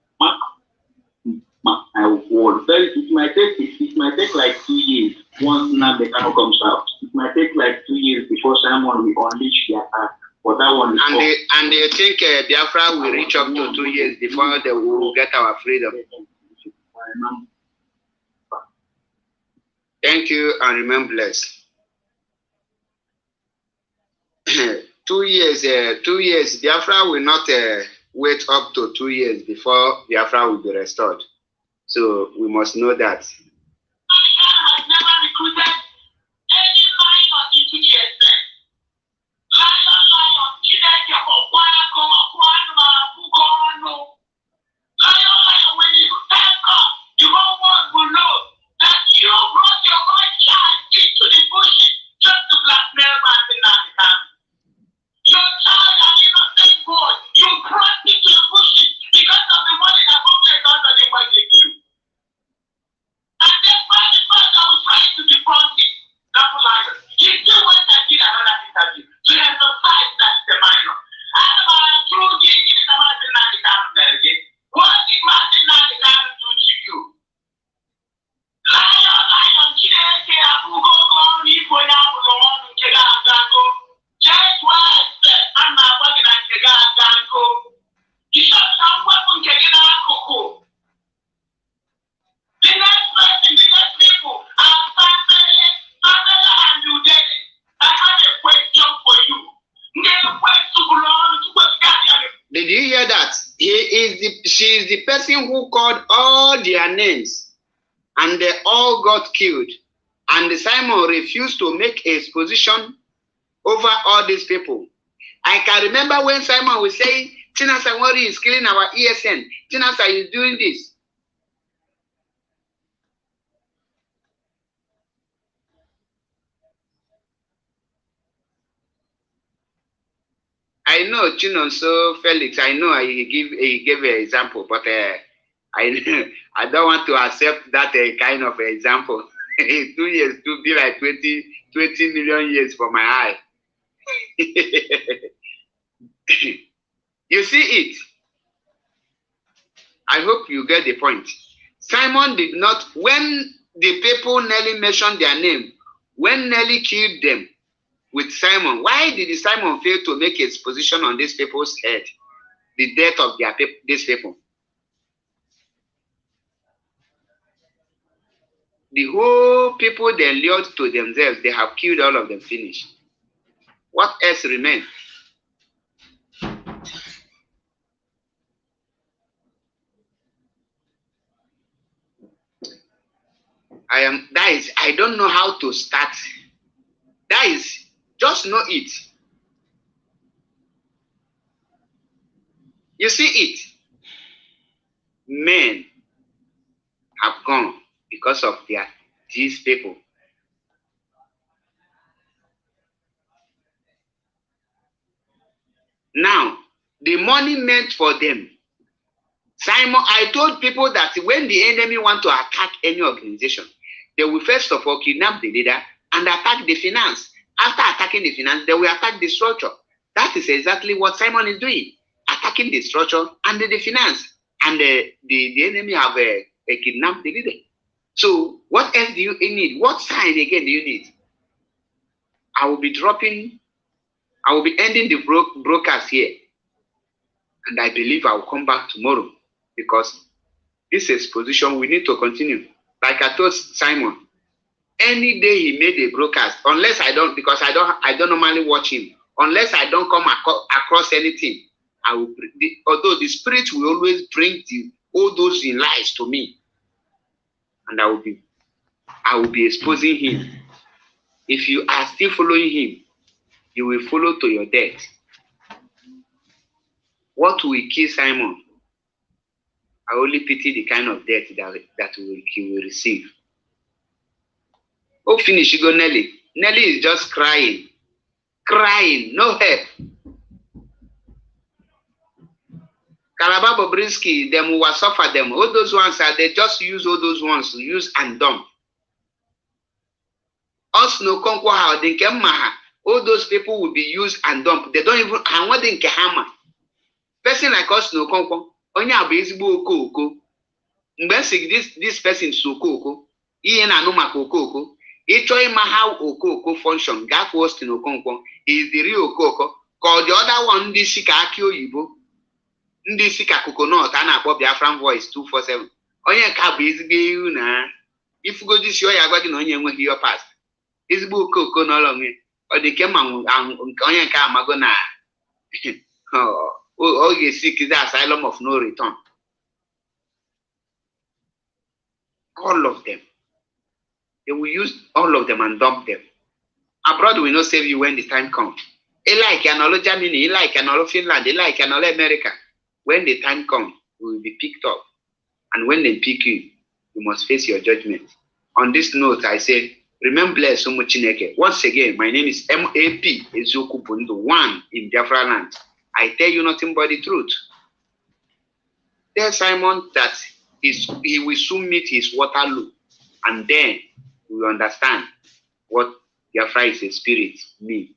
L: I would it might take like 2 years once Nambekano comes out. It might take like 2 years before Simon will unleash the attack. But that one is
A: and they think Biafra will reach up to 2 years before they will get our freedom. Thank you and remain blessed. 2 years, 2 years. Biafra will not wait up to 2 years before Biafra will be restored. So we must know that.
K: Has never recruited any minor into the ESN. Lion, Chineke, Lion, when you thank God, the whole world will know that you brought your own child into the bushes just to blackmail Martin Nambekano. Your child, an innocent boy, you brought me to the bushes because of the money that public also divided you. And then by the fact I was trying to defraud him, double liar, he still went and did another interview to emphasize that the minor. And through the Martin Nambekano, what did Martin Nambekano do to you? Lion, Chineke, Abugogo, Nipo, Nabulo, Kegago. Just what I'm not working at the Gago. You shot some weapon Kegago. The next person, the next people are Pamela and you did it. I have a question for you.
A: Did you hear that? She is the person who called all their names and they all got killed. And Simon refused to make a exposition over all these people. I can remember when Simon was saying, Tina Sanwari is killing our ESN. Tina is doing this. I know Chinonso Felix. I know he gave an example, but I don't want to accept that kind of example. 2 years to be like 20 million years for my eye. You see it. I hope you get the point. Simon did not, when the people Nelly mentioned their name, when Nelly killed them with Simon, why did Simon fail to make his position on these people's head? The death of these people. The whole people they lured to themselves, they have killed all of them, finished. What else remains? I don't know how to start. Just know it. You see it. Men have gone because of these people. Now, the money meant for them. Simon, I told people that when the enemy want to attack any organization, they will first of all kidnap the leader and attack the finance. After attacking the finance, they will attack the structure. That is exactly what Simon is doing. Attacking the structure and the finance. And the enemy have kidnapped the leader. So what else do you need? What sign again do you need? I will be ending the broadcast here. And I believe I will come back tomorrow because this exposition we need to continue. Like I told Simon, any day he made a broadcast, unless I don't, because I don't normally watch him, unless I don't come across anything, I will. Although the spirit will always bring all those in lies to me, and I will be exposing him. If you are still following him, you will follow to your death. What will kill Simon? I only pity the kind of death that he will receive. Oh, finish, you go, Nelly. Nelly is just crying. Crying, no help. Calabar Bobrisky, them who will suffer them. All those ones they just use all those ones to use and dump. Us no conquer how they can maha. All those people will be used and dumped. They don't even and what they can hammer. Person like us no conquer. Only a baseball coco. This person so coco. Ian anoma coco. Each time how Okoko function, Gap was in Okonko is the real Okoko. Called the other one, this Shikakio Yibo. This Shika coconut and a Bob Biafran voice 247. Onya cab is you na. If you go this way, I got an onion when you pass. This book coco no longer. Or the Kemang and Onya Kamagona. Oh, you seek the asylum of no return. All of them. They will use all of them and dump them. Abroad will not save you when the time comes. They like another Germany, they like another Finland, they like another America. When the time comes, you will be picked up. And when they pick you, you must face your judgment. On this note, I say, remember so much Chineke. Once again, my name is MAP Ezoku Bundu, one in Biafra land. I tell you nothing but the truth. Tell Simon that he will soon meet his Waterloo. And then we will understand what Biafra is a spirit mean.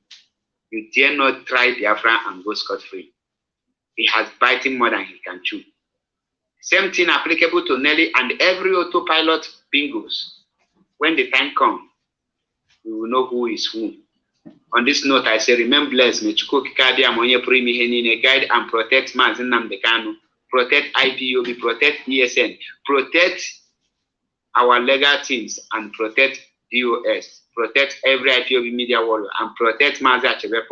A: You dare not try Biafra and go scot-free. He has biting more than he can chew. Same thing applicable to Nelly and every autopilot bingos. When the time comes, we will know who is who. On this note, I say, remember bless me. Guide and protect Mazin Namdekanu, protect IPOB, protect ESN, protect our legal teams, and protect DOS, protect every IPOB media warrior, and protect Mazi Achebe,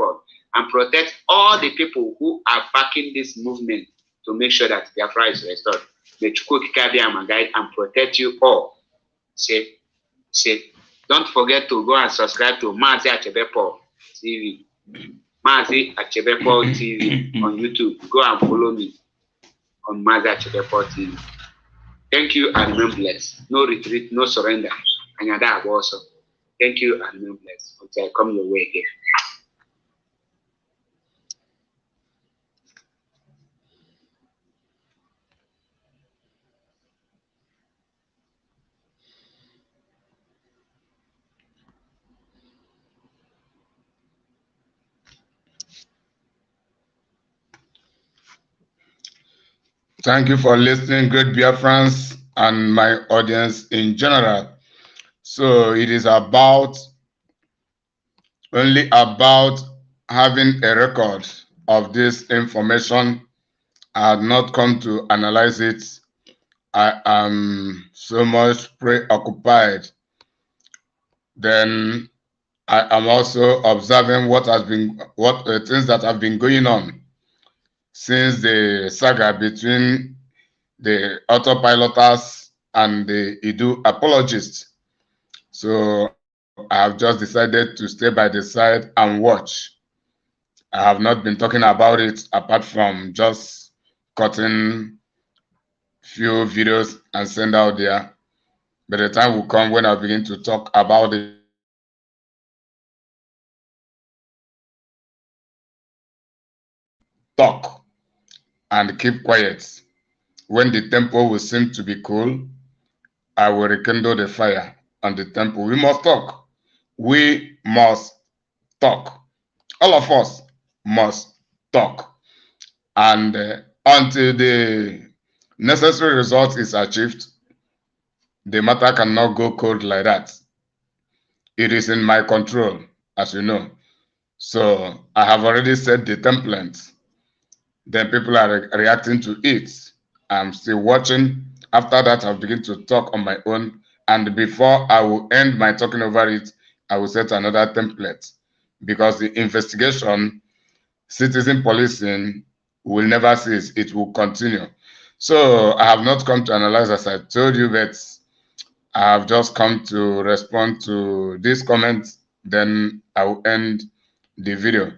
A: and protect all the people who are backing this movement to make sure that Biafra is restored. May Chukwu be my guide and protect you all. Say, don't forget to go and subscribe to Mazi Achebe TV. Mazi Achebe TV on YouTube. Go and follow me on Mazi Achebe TV. Thank you and remain blessed. No retreat, no surrender. And Yada also. Thank you and remain blessed until I come your way again.
H: Thank you for listening, great Biafrans and my audience in general. So it is only about having a record of this information. I had not come to analyze it. I am so much preoccupied. Then I am also observing what things that have been going on since the saga between the autopiloters and the Idu apologists. So I have just decided to stay by the side and watch. I have not been talking about it apart from just cutting few videos and send out there. But the time will come when I begin to talk about it. Talk and keep quiet. When the temple will seem to be cool, I will rekindle the fire on the temple. We must talk. We must talk. All of us must talk. And until the necessary result is achieved, the matter cannot go cold like that. It is in my control, as you know. So I have already set the template. Then people are reacting to it. I'm still watching. After that, I'll begin to talk on my own. And before I will end my talking over it, I will set another template, because the investigation, citizen policing, will never cease. It will continue. So I have not come to analyze, as I told you, but I have just come to respond to these comments. Then I will end the video.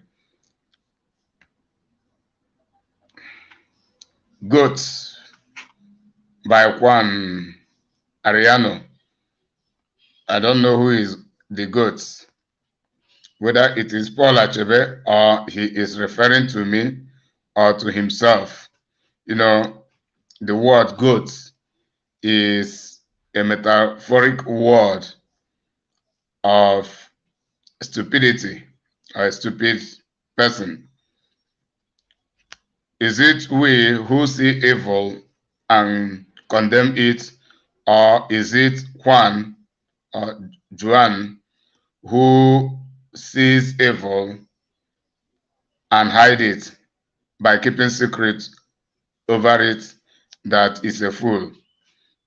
H: Goats by Juan Ariano. I don't know who is the goats, whether it is Paul Achebe or he is referring to me or to himself. You know, the word goats is a metaphoric word of stupidity or a stupid person. Is it we who see evil and condemn it, or is it Juan or Juan who sees evil and hide it by keeping secret over it, that is a fool?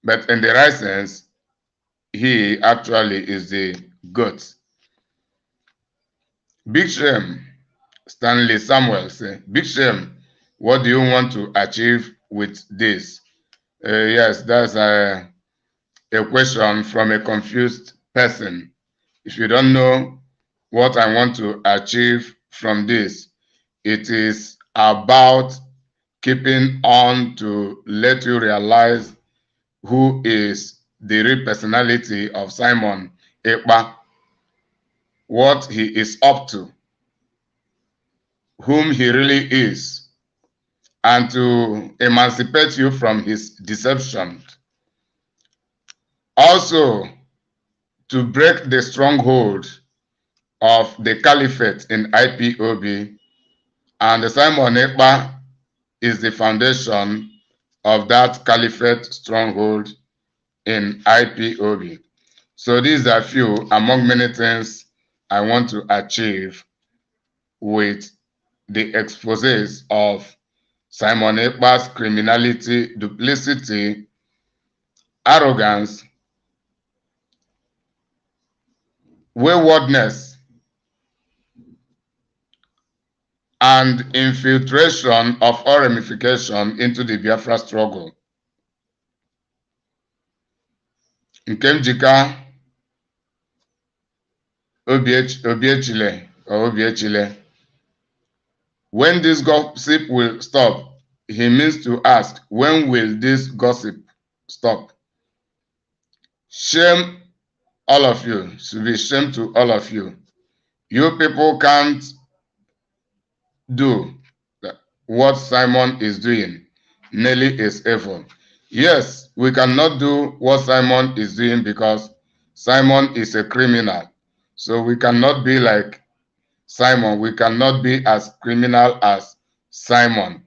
H: But in the right sense, he actually is the goat. Big shame, Stanley Samuel say, big shame, what do you want to achieve with this? Yes, that's a question from a confused person. If you don't know what I want to achieve from this, it is about keeping on to let you realize who is the real personality of Simon Ekpa, what he is up to, whom he really is, and to emancipate you from his deception. Also, to break the stronghold of the caliphate in IPOB, and Simon Ekpa is the foundation of that caliphate stronghold in IPOB. So these are few among many things I want to achieve with the exposés of Simon Ekpa's criminality, duplicity, arrogance, waywardness, and infiltration of all ramification into the Biafra struggle. Nkemjika Obiechile. When this gossip will stop, he means to ask, when will this gossip stop? Shame all of you, should be shame to all of you. You people can't do what Simon is doing. Nelly is evil. Yes, we cannot do what Simon is doing because Simon is a criminal. So we cannot be like Simon. We cannot be as criminal as Simon.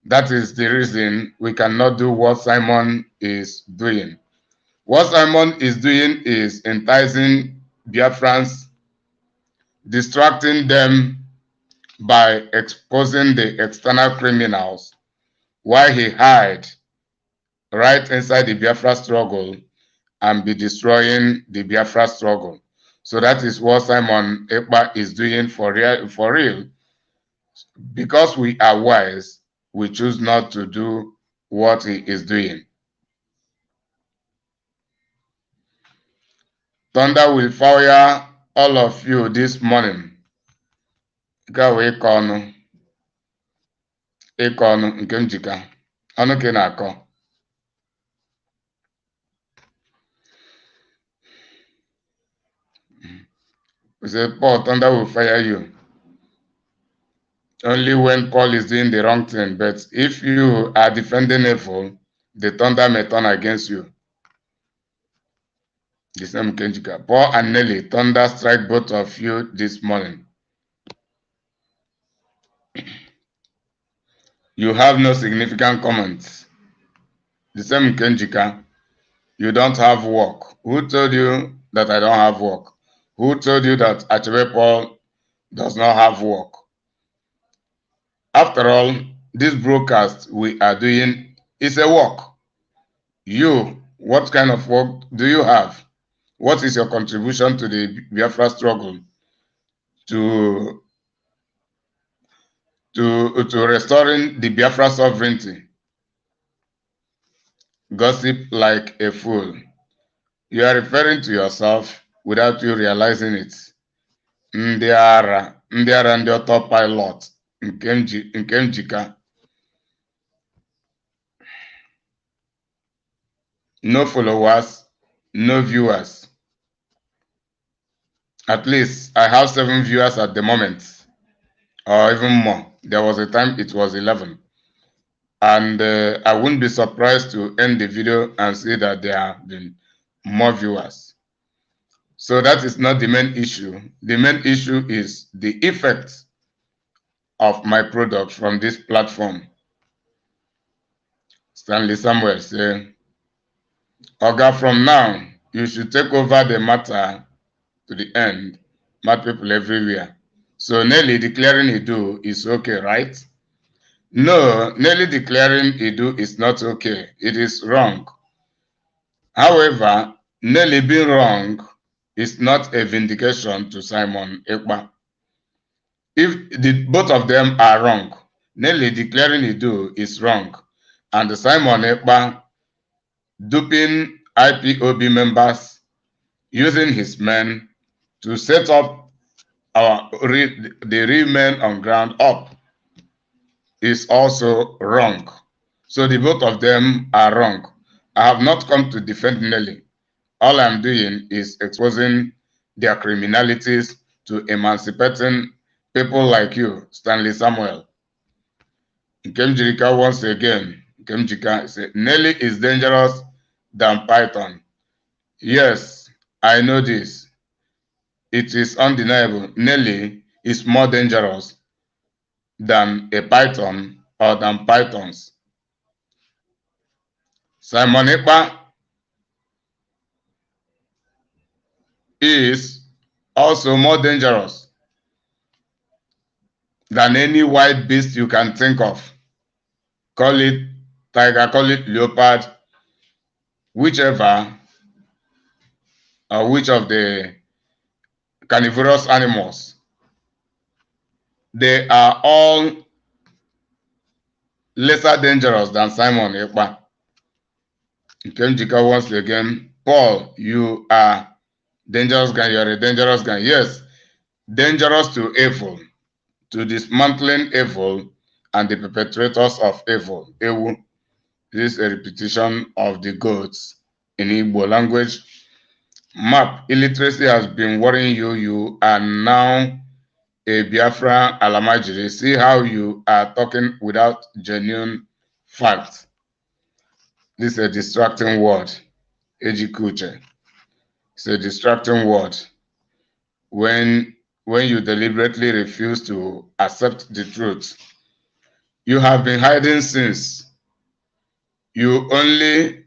H: That is the reason we cannot do what Simon is doing. What Simon is doing is enticing Biafrans, distracting them by exposing the external criminals, while he hide right inside the Biafra struggle and be destroying the Biafra struggle. So that is what Simon Ekpa is doing for real. Because we are wise, we choose not to do what he is doing. Thunder will fire all of you this morning. Go Ekonu. Ekonu nke njika. Ọnụ ka ị na-akọ. We say, Paul, thunder will fire you. Only when Paul is doing the wrong thing. But if you are defending evil, the thunder may turn against you. The same Kenjika. Paul and Nelly, thunder strike both of you this morning. You have no significant comments. The same Kenjika. You don't have work. Who told you that I don't have work? Who told you that Achebe Paul does not have work? After all, this broadcast we are doing is a work. You, what kind of work do you have? What is your contribution to the Biafra struggle to restoring the Biafra sovereignty? Gossip like a fool. You are referring to yourself without you realizing it. Ndị ara ndị autopilot nke njika. No followers, no viewers. At least I have 7 viewers at the moment, or even more. There was a time it was 11. And I wouldn't be surprised to end the video and see that there have been more viewers. So that is not the main issue. The main issue is the effect of my product from this platform. Stanley Samuel saying, Oga, from now, you should take over the matter to the end. Mad people everywhere. So Nelly declaring Idu is okay, right? No, Nelly declaring Idu is not okay. It is wrong. However, Nelly being wrong is not a vindication to Simon Ekpa. If both of them are wrong, Nelly declaring Idu is wrong, and Simon Ekpa duping IPOB members using his men to set up the real men on ground up is also wrong. So the both of them are wrong. I have not come to defend Nelly. All I'm doing is exposing their criminalities to emancipating people like you, Stanley Samuel. Nkemjirika once again, Nkemjika said, Nelly is dangerous than Python. Yes, I know this. It is undeniable. Nelly is more dangerous than a python or than pythons. Simon Ekpa is also more dangerous than any wild beast you can think of. Call it tiger, call it leopard, whichever, or which of the carnivorous animals. They are all lesser dangerous than Simon Ekpa. Nkemjika once again, Paul, you are dangerous guy, you're a dangerous guy. Yes, dangerous to evil, to dismantling evil and the perpetrators of evil. Ewu. This is a repetition of the goats in Igbo language. Map, illiteracy has been worrying you. You are now a Biafra Alamajiri. See how you are talking without genuine facts. This is a distracting word. Ejikuche. It's a distracting word. When you deliberately refuse to accept the truth. You have been hiding since. You only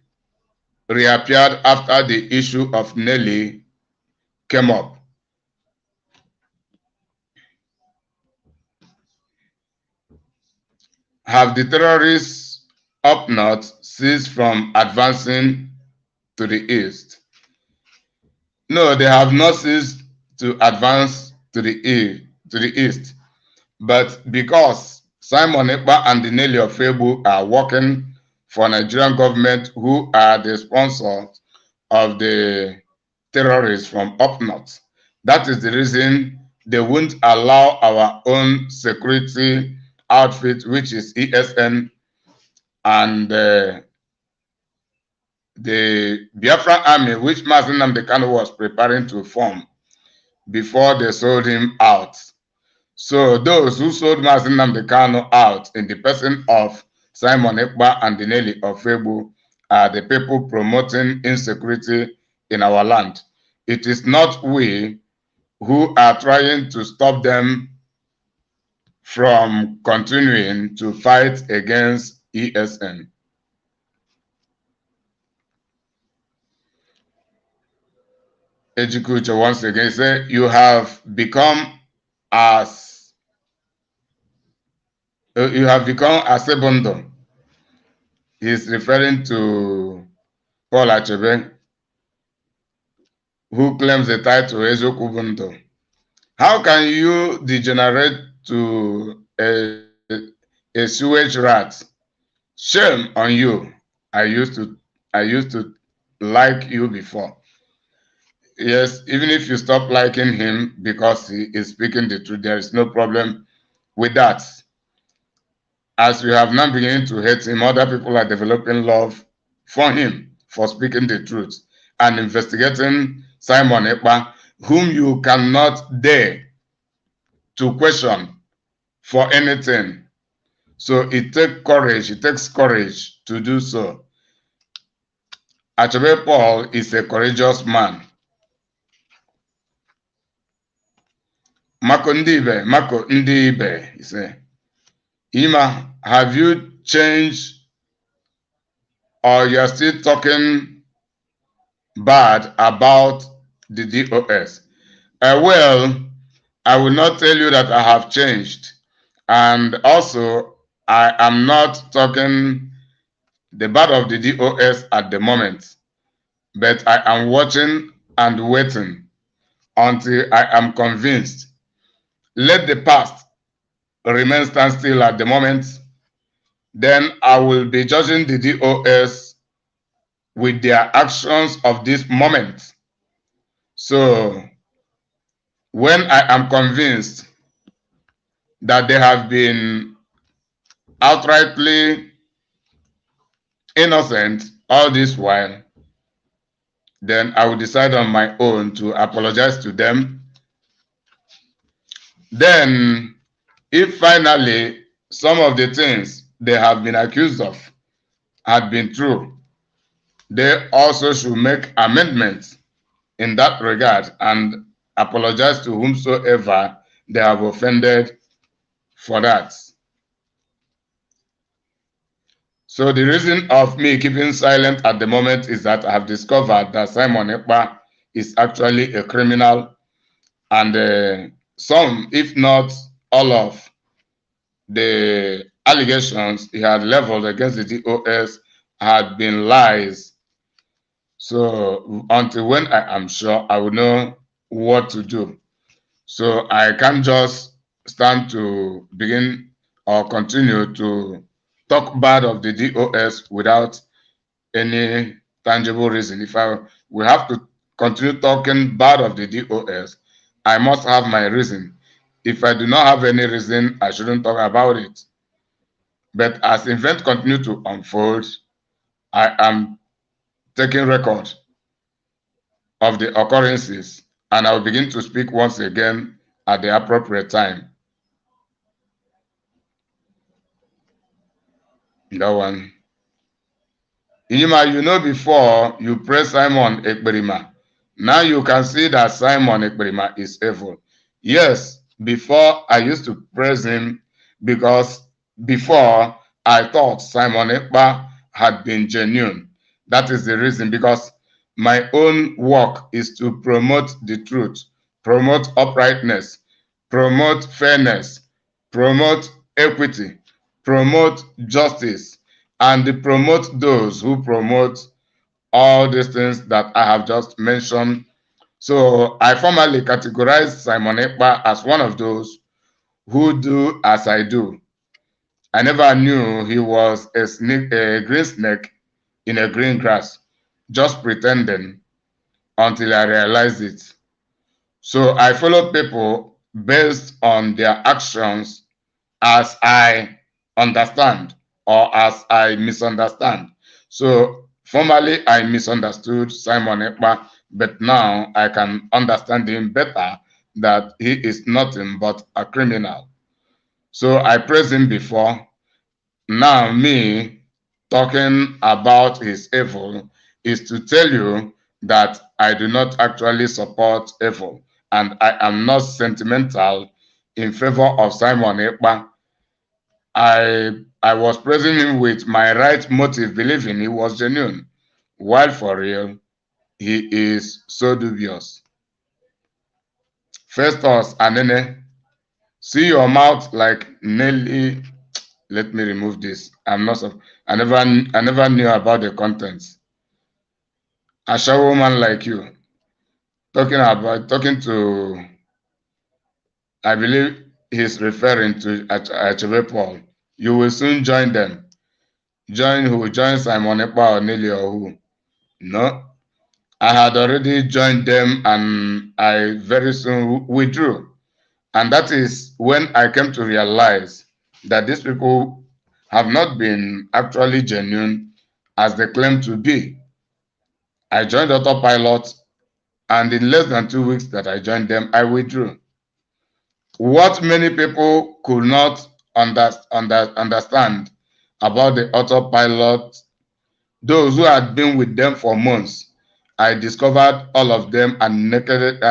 H: reappeared after the issue of Nelly came up. Have the terrorists up north ceased from advancing to the east? No, they have not ceased to advance to the east. But because Simon Ekpa and the Nelly of Febu are working for Nigerian government, who are the sponsors of the terrorists from up north, that is the reason they won't allow our own security outfit, which is ESN, and the Biafra army, which Mazi Nnamdi Kanu was preparing to form before they sold him out. So those who sold Mazi Nnamdi Kanu out in the person of Simon Ekpa and the Nelly of Febu are the people promoting insecurity in our land. It is not we who are trying to stop them from continuing to fight against ESN. Ejikuche once again said, you have become as you have become Achebe. He's referring to Paul Achebe, who claims the title Ezokubundo. How can you degenerate to a sewage rat? Shame on you. I used to like you before. Yes, even if you stop liking him because he is speaking the truth, there is no problem with that. As we have now begun to hate him, other people are developing love for him for speaking the truth and investigating Simon Ekpa, whom you cannot dare to question for anything. So it takes courage to do so. Achebe Paul is a courageous man. Mako Ndibe, he said, Ima, have you changed or you're still talking bad about the DOS? Well, I will not tell you that I have changed. And also, I am not talking the bad of the DOS at the moment, but I am watching and waiting until I am convinced. Let the past remain stand still at the moment, then I will be judging the DOS with their actions of this moment. So when I am convinced that they have been outrightly innocent all this while, then I will decide on my own to apologize to them. Then, if finally some of the things they have been accused of had been true, they also should make amendments in that regard and apologize to whomsoever they have offended for that. So the reason of me keeping silent at the moment is that I have discovered that Simon Ekpa is actually a criminal, and some, if not all of the allegations he had leveled against the DOS had been lies. So until when I am sure, I will know what to do. So I can't just stand to begin or continue to talk bad of the DOS without any tangible reason. If I will have to continue talking bad of the DOS, I must have my reason. If I do not have any reason, I shouldn't talk about it. But as events continue to unfold, I am taking record of the occurrences, and I will begin to speak once again at the appropriate time. That one. Inima, you know, before you praise Simon Ekperima, now you can see that Simon Ekperima is evil. Yes, before I used to praise him because before I thought Simon Ekpa had been genuine. That is the reason, because my own work is to promote the truth, promote uprightness, promote fairness, promote equity, promote justice, and promote those who promote all these things that I have just mentioned. So I formally categorize Simon Ekpa as one of those who do as I do. I never knew he was a green snake in a green grass, just pretending until I realized it. So I follow people based on their actions as I understand or as I misunderstand. So formerly I misunderstood Simon Ekpa, but now I can understand him better, that he is nothing but a criminal. So I praised him before. Now me talking about his evil is to tell you that I do not actually support evil, and I am not sentimental in favor of Simon Ekpa. I was praising him with my right motive, believing he was genuine, while for real, he is so dubious. Festus Anene, see your mouth like Nelly. let me remove this. I never knew about the contents. A show woman like you talking to, I believe he's referring to Achebe Paul. You will soon join them. Join who? Join Simon Ekpa or Nelly or who? No. I had already joined them and I very soon withdrew. And that is when I came to realize that these people have not been actually genuine as they claim to be. I joined Autopilot, and in less than 2 weeks that I joined them, I withdrew. What many people could not understand about the Autopilot, those who had been with them for months, I discovered all of them and nakeded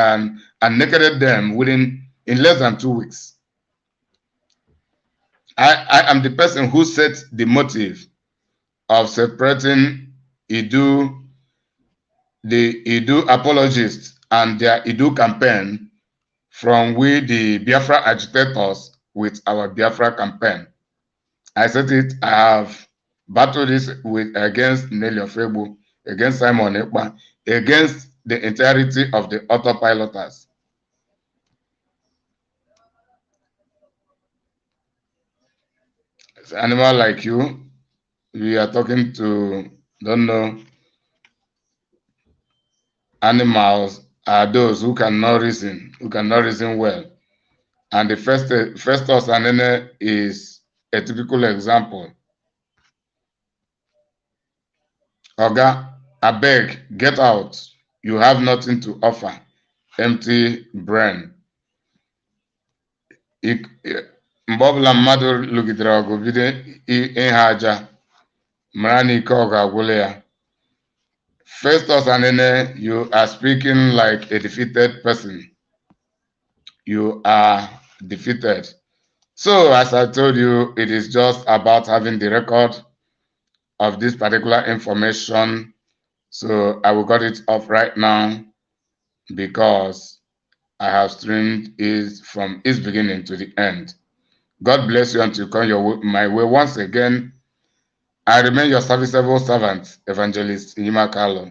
H: them in less than 2 weeks. I am the person who set the motive of separating the Idu apologists and their Idu campaign from we, the Biafra agitators, with our Biafra campaign. I said it. I have battled this against Nelly Ofebu, against Simon Ekpa, against the entirety of the autopiloters. It's an animal like you, we are talking to, don't know, animals are those who cannot reason well. And the first Osanene is a typical example. Oga, abeg, get out. You have nothing to offer. Empty brain. Mgbe ọbụla mmadụ lụgidere ọgụ bido ihe aja mara na ike ọ ga-agwụla ya. First Osanene, you are speaking like a defeated person. You are defeated. So, as I told you, it is just about having the record of this particular information. So, I will cut it off right now because I have streamed it from its beginning to the end. God bless you until you come my way. Once again, I remain your serviceable servant, Evangelist Yima Carlo.